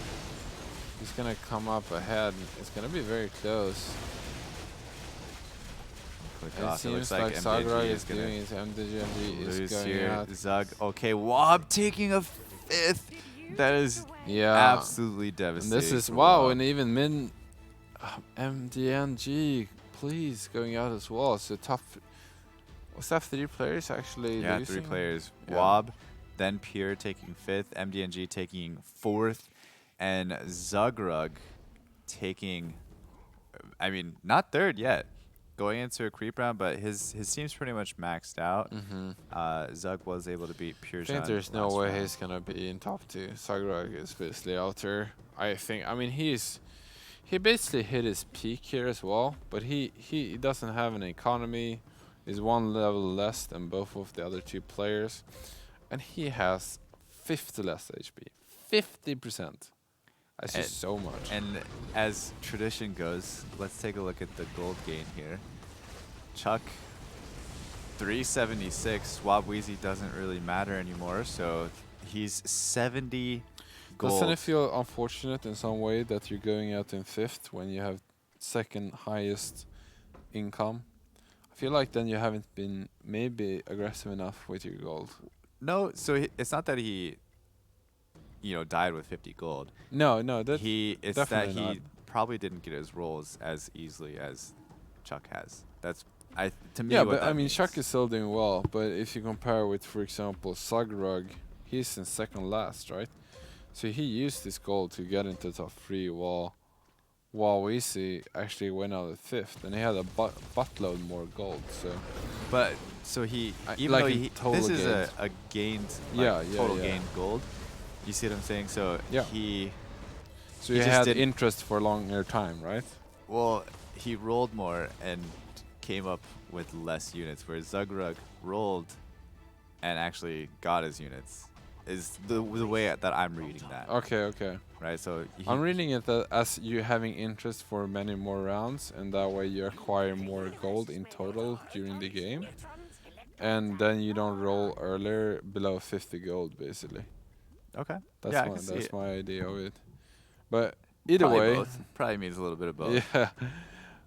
He's gonna come up ahead. It's gonna be very close. It seems like Sakurai is doing his MDNG is going here. out. Zug, okay, Wob taking a 5th. That is absolutely devastating. And this is wow, and even Min MDNG, please going out as well. So tough. Was that 3 players actually? Yeah, losing? 3 players. Yeah. Wob, then Pure taking 5th, MDNG taking 4th, and Zugrug taking, I mean, not 3rd yet. going into a creep round, but his team's pretty much maxed out. Zug was able to beat Pure I think Zhan there's no last way round. he's gonna be in top 2. Sagrag is basically out there. I mean, he basically hit his peak here as well, but he doesn't have an economy. He's one level less than both of the other 2 players, and he has 50 less HP. 50%. That's And- just so much. And as tradition goes, let's take a look at the gold gain here. Chuck, 376. Swab Wheezy doesn't really matter anymore, so he's 70 gold. Doesn't it feel unfortunate in some way that you're going out in 5th when you have 2nd highest income? I feel like then you haven't been maybe aggressive enough with your gold. No, so it's not that he, died with 50 gold. No, It's that definitely he not. probably didn't get his rolls as easily as Chuck has. That's to me. Yeah, what but that I mean, means. Chuck is still doing well. But if you compare with, for example, Sagrug, he's in 2nd last, right? So he used his gold to get into top 3, while Weezy actually went out at 5th, and he had a buttload more gold. So he I- even like though in he total this is gains. a gained Yeah, total yeah. gained gold. You see what I'm saying? So Yeah. he so he he just had didn't- interest for longer time, right? he rolled more and came up with less units, whereas Zugrug rolled and actually got his units. Is the way that I'm reading that, Okay. right? So I'm reading it that as you having interest for many more rounds, and that way you acquire more gold in total during the game, and then you don't roll earlier below 50 gold, basically. okay. That's Yeah, I can see that's it. my idea of it. But either Probably way, both. Probably means a little bit of both. yeah,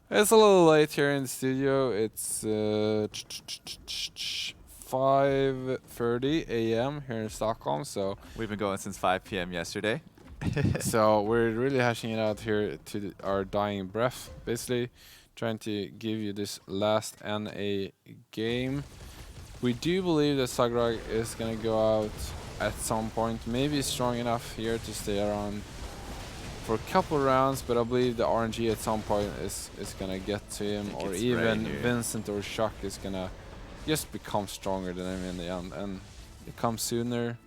it's a little late here in the studio. It's 5:30 a.m. here in Stockholm, so We've been going since 5 p.m. yesterday. so we're really hashing it out here to our dying breath, basically trying to give you this last NA game. We do believe that Sagrag is gonna go out at some point, maybe strong enough here to stay around for a couple rounds, but I believe the RNG at some point is gonna get to him, think or it's even right here. Vincent or Chuck is gonna just become stronger than him in the end, and it comes sooner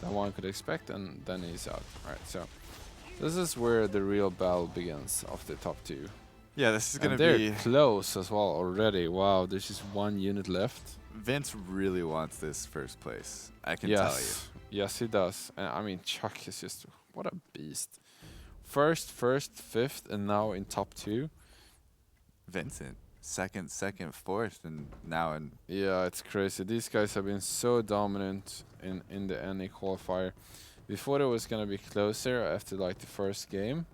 than one could expect, and then he's out. Alright, so this is where the real battle begins of the top 2. Yeah, this is And gonna they're be. close as well already. Wow, there's just 1 unit left. Vince really wants this first place. I can tell you. Yes, he does. And I mean, Chuck is just what a beast. First, 5th, and now in top 2. Vincent, second, fourth, and now in. Yeah, it's crazy. These guys have been so dominant in the NA qualifier. Before it was gonna be closer after like the first game,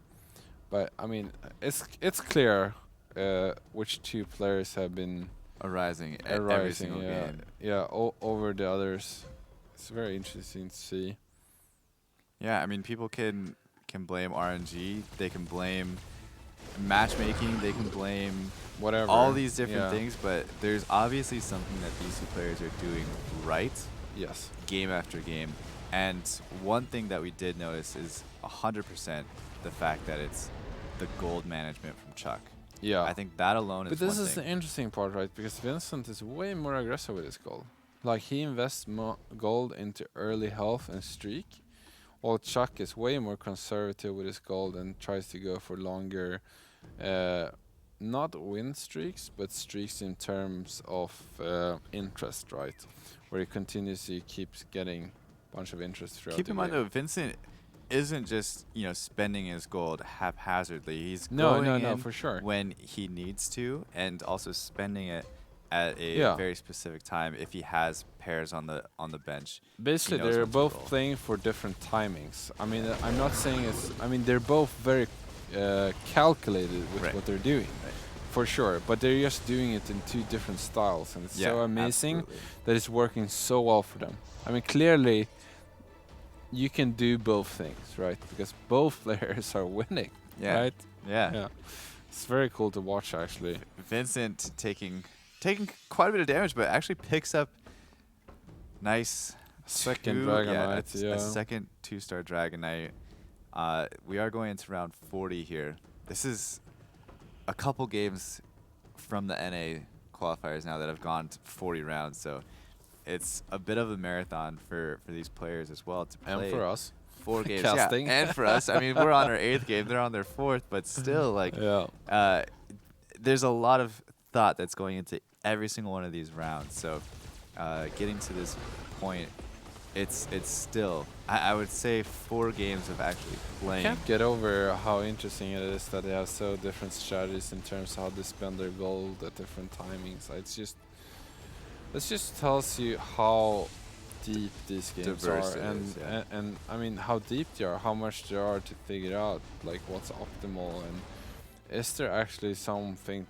but I mean, it's clear which 2 players have been Arising every arising. single Yeah, game. yeah, over the others. It's very interesting to see. Yeah, I mean, people can blame RNG. They can blame matchmaking. They can blame Whatever. all these different Yeah. things. But there's obviously something that these 2 players are doing right, Yes. game after game. And one thing that we did notice is 100% the fact that it's the gold management from Chuck. Yeah. I think that alone But is this one is the thing. interesting part, right? Because Vincent is way more aggressive with his gold. Like, he invests more gold into early health and streak, while Chuck is way more conservative with his gold and tries to go for longer, not win streaks, but streaks in terms of interest, right? Where he continuously keeps getting a bunch of interest throughout Keep the in mind game. though, Vincent isn't just spending his gold haphazardly. He's No, going no, in for sure. when he needs to, and also spending it at a Yeah. very specific time if he has pairs on the bench. Basically, knows they're when to both roll. playing for different timings. I mean, I'm not saying it's. I mean, they're both very calculated with Right. what they're doing, for sure. But they're just doing it in 2 different styles, and it's so amazing absolutely. that it's working so well for them. I mean, clearly, you can do both things, right? Because both players are winning, Yeah. right? Yeah. Yeah. It's very cool to watch, actually. Vincent taking quite a bit of damage, but actually picks up nice Second 2 Dragonite, a yeah. second 2-star Dragonite. We are going into round 40 here. This is a couple games from the NA qualifiers now that have gone to 40 rounds. So it's a bit of a marathon for these players as well to play. And for us. 4 games. Casting. Yeah, and for us. I mean, we're on our 8th game. They're on their 4th. But still, like, there's a lot of thought that's going into every single one of these rounds. So getting to this point, it's still, I would say, 4 games of actually playing. I can't get over how interesting it is that they have so different strategies in terms of how they spend their gold at different timings. It just tells you how deep these games Diverse are, and I mean how deep they are, how much there are to figure out, like what's optimal, and is there actually something?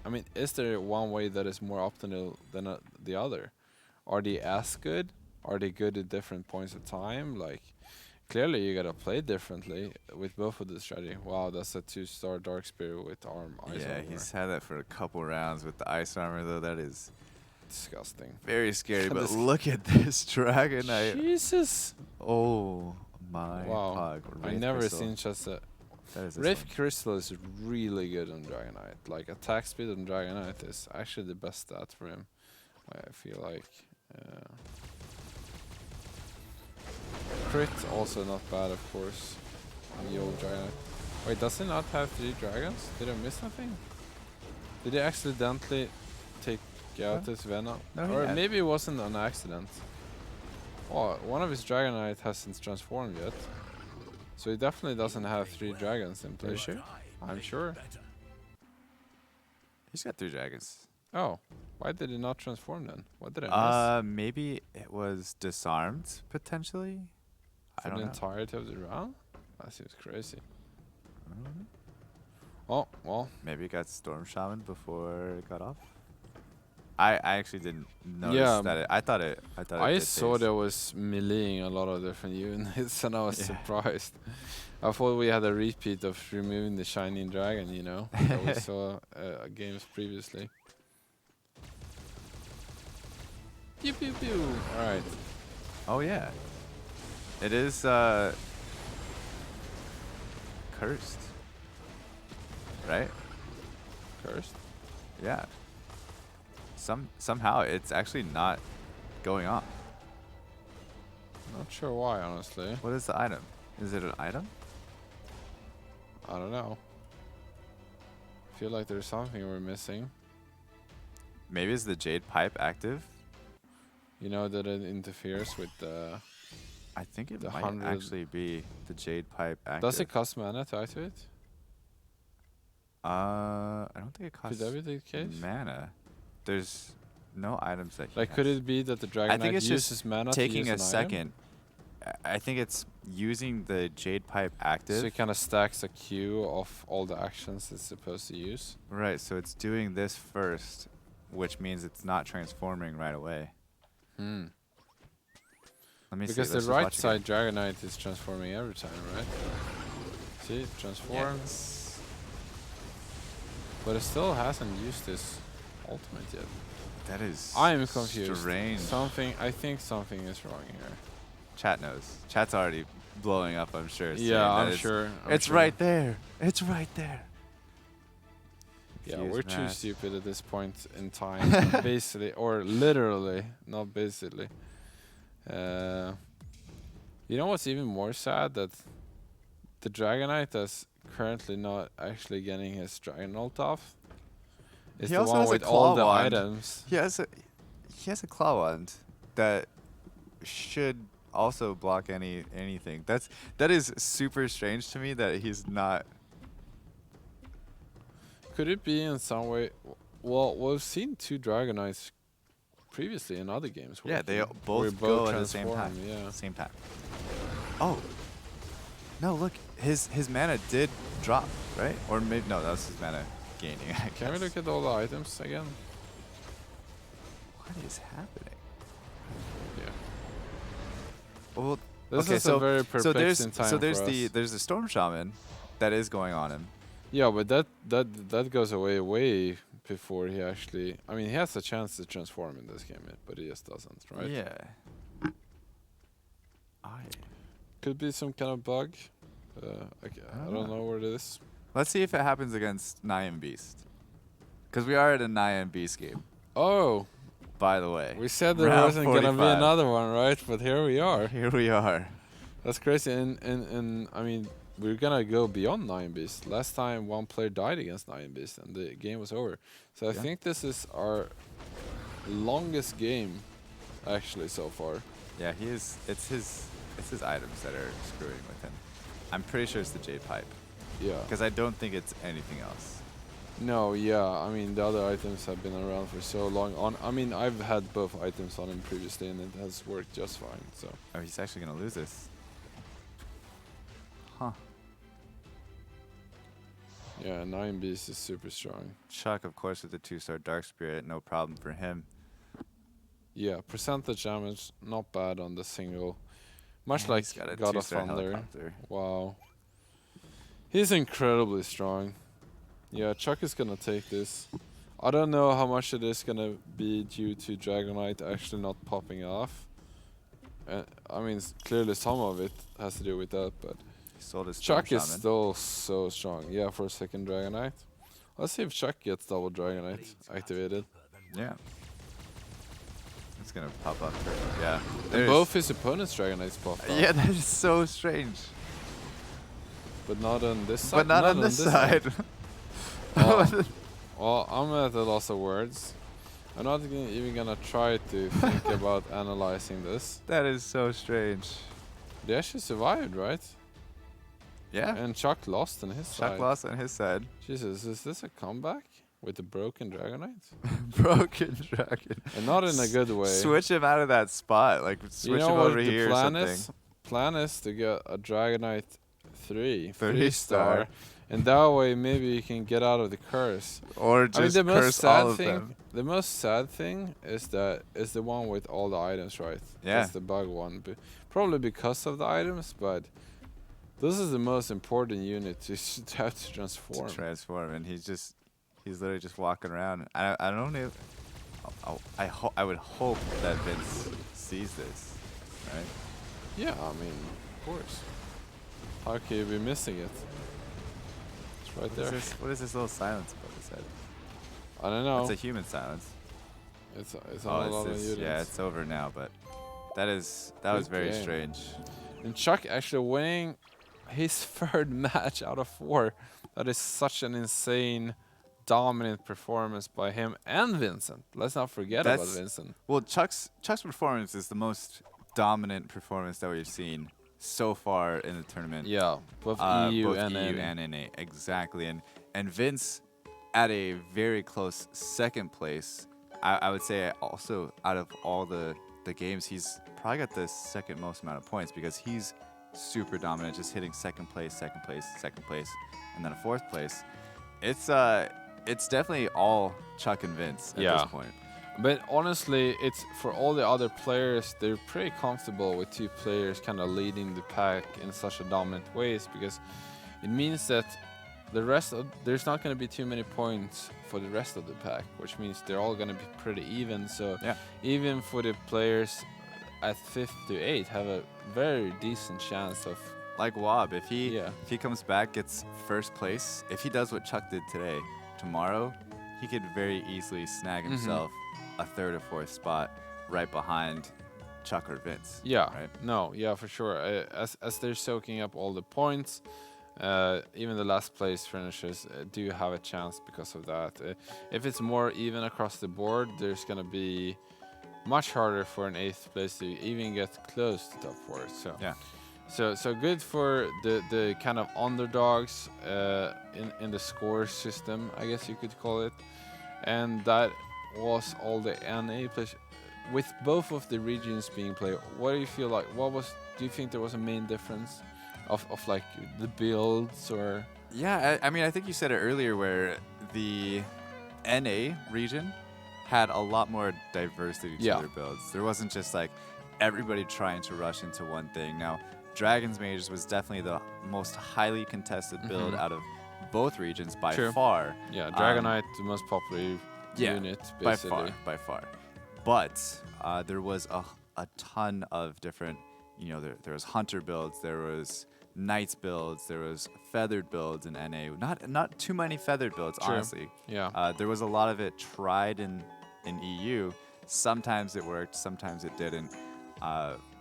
I mean, is there one way that is more optimal than the other? Are they as good? Are they good at different points of time? Like, clearly you gotta play differently with both of the strategy. Wow, that's a 2-star Dark Spear with ice armor. Yeah, he's had that for a couple rounds with the ice armor, though. That is disgusting. very scary. But look at this Dragon Knight. Jesus. Oh my wow. God. I never seen just a Wraith Crystal is really good on Dragon Knight. Like, attack speed on Dragon Knight is actually the best stat for him, I feel like. Crit also not bad, of course, on the old Dragon Knight. Wait, does he not have 3 dragons? Did I miss something? Did he accidentally take out his Venom? No, or maybe it wasn't an accident. Oh, one of his Dragon Knight hasn't transformed yet. So he definitely doesn't have 3 dragons in play. Are you sure? I'm sure. He's got 3 dragons. Oh, why did he not transform then? What did I miss? Maybe it was disarmed, potentially? For the entirety of the round? That seems crazy. Mm-hmm. Oh, well. Maybe it got Storm Shaman before it got off? I actually didn't notice that. I thought it I saw there was meleeing a lot of different units, and I was surprised. I thought we had a repeat of removing the Shining Dragon, you know, that we saw games previously. Pew pew pew. All right. Oh yeah. It is cursed, right? Cursed? Yeah. Somehow it's actually not going off. Not sure why, honestly. What is the item? Is it an item? I don't know. Feel like there's something we're missing. Maybe is the Jade Pipe active? You know that it interferes with the... I think it might actually be the Jade Pipe active. Does it cost mana to activate? I don't think it costs Could that be the case? mana. There's no items that he like, has. could it be that the Dragon Knight uses mana taking to use a an second? I think it's using the Jade Pipe active. So it kind of stacks a queue of all the actions it's supposed to use. Right, so it's doing this first, which means it's not transforming right away. Hmm. Let me see. Because the right side Dragon Knight is transforming every time, right? See, transforms. Yes. But it still hasn't used this ultimate yet. That is I'm confused. Strange. I think something is wrong here. Chat knows. Chat's already blowing up, I'm sure. Yeah, I'm sure. It's right there. It's right there. Yeah, we're too stupid at this point in time, basically, or literally, not basically. You know what's even more sad? That the Dragon Knight is currently not actually getting his Dragon ult off. It's the one with all the items. He has a claw wand that should also block anything. That is super strange to me that he's not. Could it be in some way? Well, we've seen 2 Dragon Knights previously in other games. Yeah, they both go at the same time. Yeah. Same time. Oh. No, look, his mana did drop, right? Or maybe no, that was his mana gaining. I guess. Can we look at all the items again? What is happening? Yeah. Well, this is a very perplexing time for us. There's the Storm Shaman that is going on him. Yeah, but that goes away way before he actually. I mean, he has a chance to transform in this game, but he just doesn't, right? Yeah. Could be some kind of bug. I don't know what it is. Let's see if it happens against Niam Beast. Because we are at a Nyan Beast game, Oh, by the way. we said there Round wasn't going to be 45. another one, right? But here we are. Here we are. That's crazy. And I mean, we're going to go beyond 9 Beast. Last time one player died against 9 Beast and the game was over. So I Yeah. think this is our longest game actually so far. Yeah, it's his items that are screwing with him. I'm pretty sure it's the Jade Pipe. Yeah. Because I don't think it's anything else. No, yeah. I mean, the other items have been around for so long. I mean, I've had both items on him previously, and it has worked just fine. So. Oh, he's actually going to lose this. Huh. Yeah, 9 Beast is super strong. Chuck, of course, with the 2-star Dark Spirit, no problem for him. Yeah, percentage damage, not bad on the single. Much And like he's got a God of 2-star Thunder. helicopter. Wow. He's incredibly strong. Yeah, Chuck is gonna take this. I don't know how much it is gonna be due to Dragonite actually not popping off. I mean, clearly some of it has to do with that, but He sold his Chuck Storm is Shaman. still so strong. Yeah, for a second Dragonite. Let's see if Chuck gets double Dragonite activated. Yeah. It's going to pop up. Yeah. And There's- both his opponent's Dragonites popped off. Yeah, that is so strange. But not on this side. But not on this side. Well, I'm at a loss of words. I'm not even gonna try to think about analyzing this. That is so strange. They actually survived, right? Yeah. And Chuck lost on his side. Chuck lost on his side. Jesus, is this a comeback with the broken Dragonite? Broken Dragon. And not in a good way. Switch him out of that spot. Like, switch you know him what over the here or plan something. is? Plan is to get a Dragonite 3 3 star. And that way maybe you can get out of the curse. Or just the most curse sad all of thing, them. the most sad thing is that is the one with all the items, right? Yeah. That's the bug one. Probably because of the items, but this is the most important unit to have to transform. To transform, and he's literally just walking around. I don't know. I would hope that Vince sees this, right? Yeah, I mean, of course. How can you be missing it? It's right there. What is this little silence above his head? I don't know. It's a human silence. It's on a lot of units. Yeah, it's over now, but that was very game. strange. And Chuck actually winning his 3rd match out of 4. That is such an insane, dominant performance by him and Vincent. Let's not forget about Vincent. Well, Chuck's performance is the most dominant performance that we've seen so far in the tournament. Yeah, both EU both and EU NA. and NA, exactly. And Vince at a very close 2nd place. I would say also out of all the games, he's probably got the 2nd most amount of points because he's super dominant, just hitting 2nd place, 2nd place, 2nd place, and then a 4th place. It's definitely all Chuck and Vince at this point. But honestly, it's for all the other players, they're pretty comfortable with 2 players kind of leading the pack in such a dominant ways because it means that there's not going to be too many points for the rest of the pack, which means they're all going to be pretty even. So even for the players at 5th to 8th have a very decent chance of like Wob, if he comes back, gets 1st place, if he does what Chuck did today, tomorrow he could very easily snag himself a 3rd or 4th spot right behind Chuck or Vince. Yeah, right? No, yeah, for sure. As they're soaking up all the points, even the last place finishers do have a chance because of that. If it's more even across the board, there's going to be much harder for an 8th place to even get close to top 4. So yeah. So good for the kind of underdogs in the score system, I guess you could call it. And that was all the NA players. With both of the regions being played, what do you feel like? Do you think there was a main difference of like the builds or? Yeah, I mean, I think you said it earlier where the NA region had a lot more diversity to their builds. There wasn't just like everybody trying to rush into one thing. Now, Dragon's Mages was definitely the most highly contested build out of both regions by far. Yeah, Dragonite, the most popular unit, basically. By far. But there was a ton of different, there was Hunter builds, there was Knights builds, there was feathered builds in NA. Not too many feathered builds, True. honestly. Yeah. There was a lot of it tried in EU. Sometimes it worked, sometimes it didn't.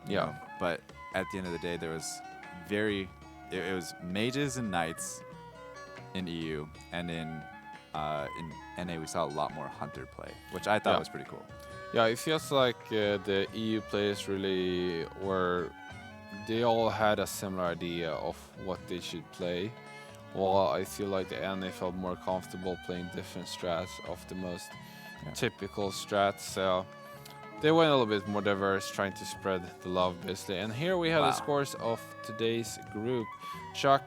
You know, but at the end of the day, there was it was mages and knights in EU, and in NA we saw a lot more hunter play, which I thought was pretty cool. Yeah, it feels like the EU players really were. They all had a similar idea of what they should play. While I feel like the NA felt more comfortable playing different strats of the most typical strats. So they went a little bit more diverse, trying to spread the love, basically. And here we have the scores of today's group. Chuck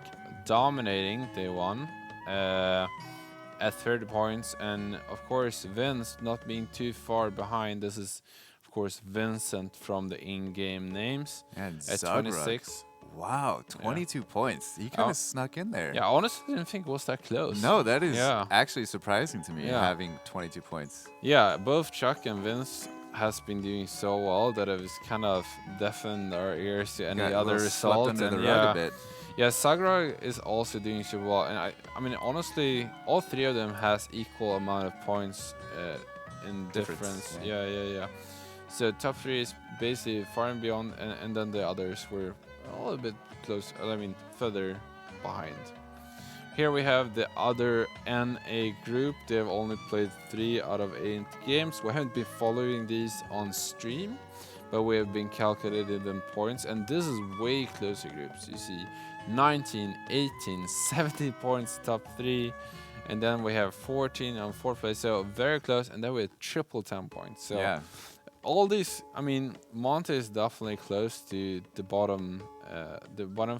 dominating day one at 30 points. And, of course, Vince not being too far behind. This is, of course, Vincent from the in-game names And at 26. Wow, 22 points. He kind of snuck in there. Yeah, I honestly didn't think it was that close. No, that is actually surprising to me, having 22 points. Yeah, both Chuck and Vince has been doing so well that it was kind of deafened our ears to any other result. Under the rug a bit. Yeah, Sagra is also doing super well, and I mean, honestly, all three of them has equal amount of points in difference. Yeah. So top three is basically far and beyond, and then the others were a little bit close. I mean, further behind. Here we have the other NA group. They have only played 3 out of 8 games. We haven't been following these on stream, but we have been calculating them points, and this is way closer groups. You see 19, 18, 17 points top 3, and then we have 14 on 4th place, so very close, and then we have triple 10 points. So all these, I mean, Monte is definitely close to the bottom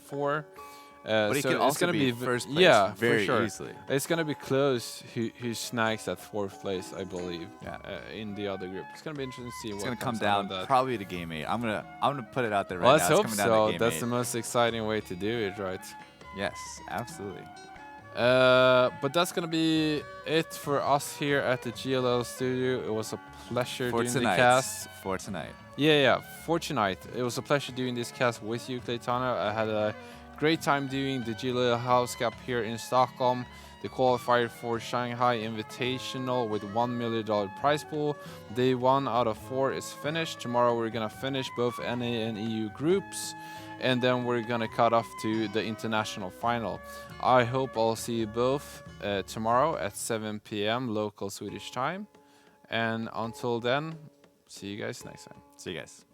4. But he so can it's also gonna be first place very easily. It's gonna be close who snags that 4th place, I believe. In the other group, it's gonna be interesting to see. It's what gonna come comes out of down that. probably to game 8. I'm gonna put it out there right Well, now. let's hope It's coming down to so. game That's 8. the most exciting way to do it, right? Yes, absolutely. But that's gonna be it for us here at the GLL studio. It was a pleasure doing the cast. For tonight. For tonight. It was a pleasure doing this cast with you, Claytana. I had a great time doing the GLL House Cup here in Stockholm. The qualifier for Shanghai Invitational with $1 million prize pool. Day 1 out of 4 is finished. Tomorrow we're gonna finish both NA and EU groups, and then we're gonna cut off to the international final. I hope I'll see you both tomorrow at 7 p.m. local Swedish time. And until then, see you guys next time. See you guys.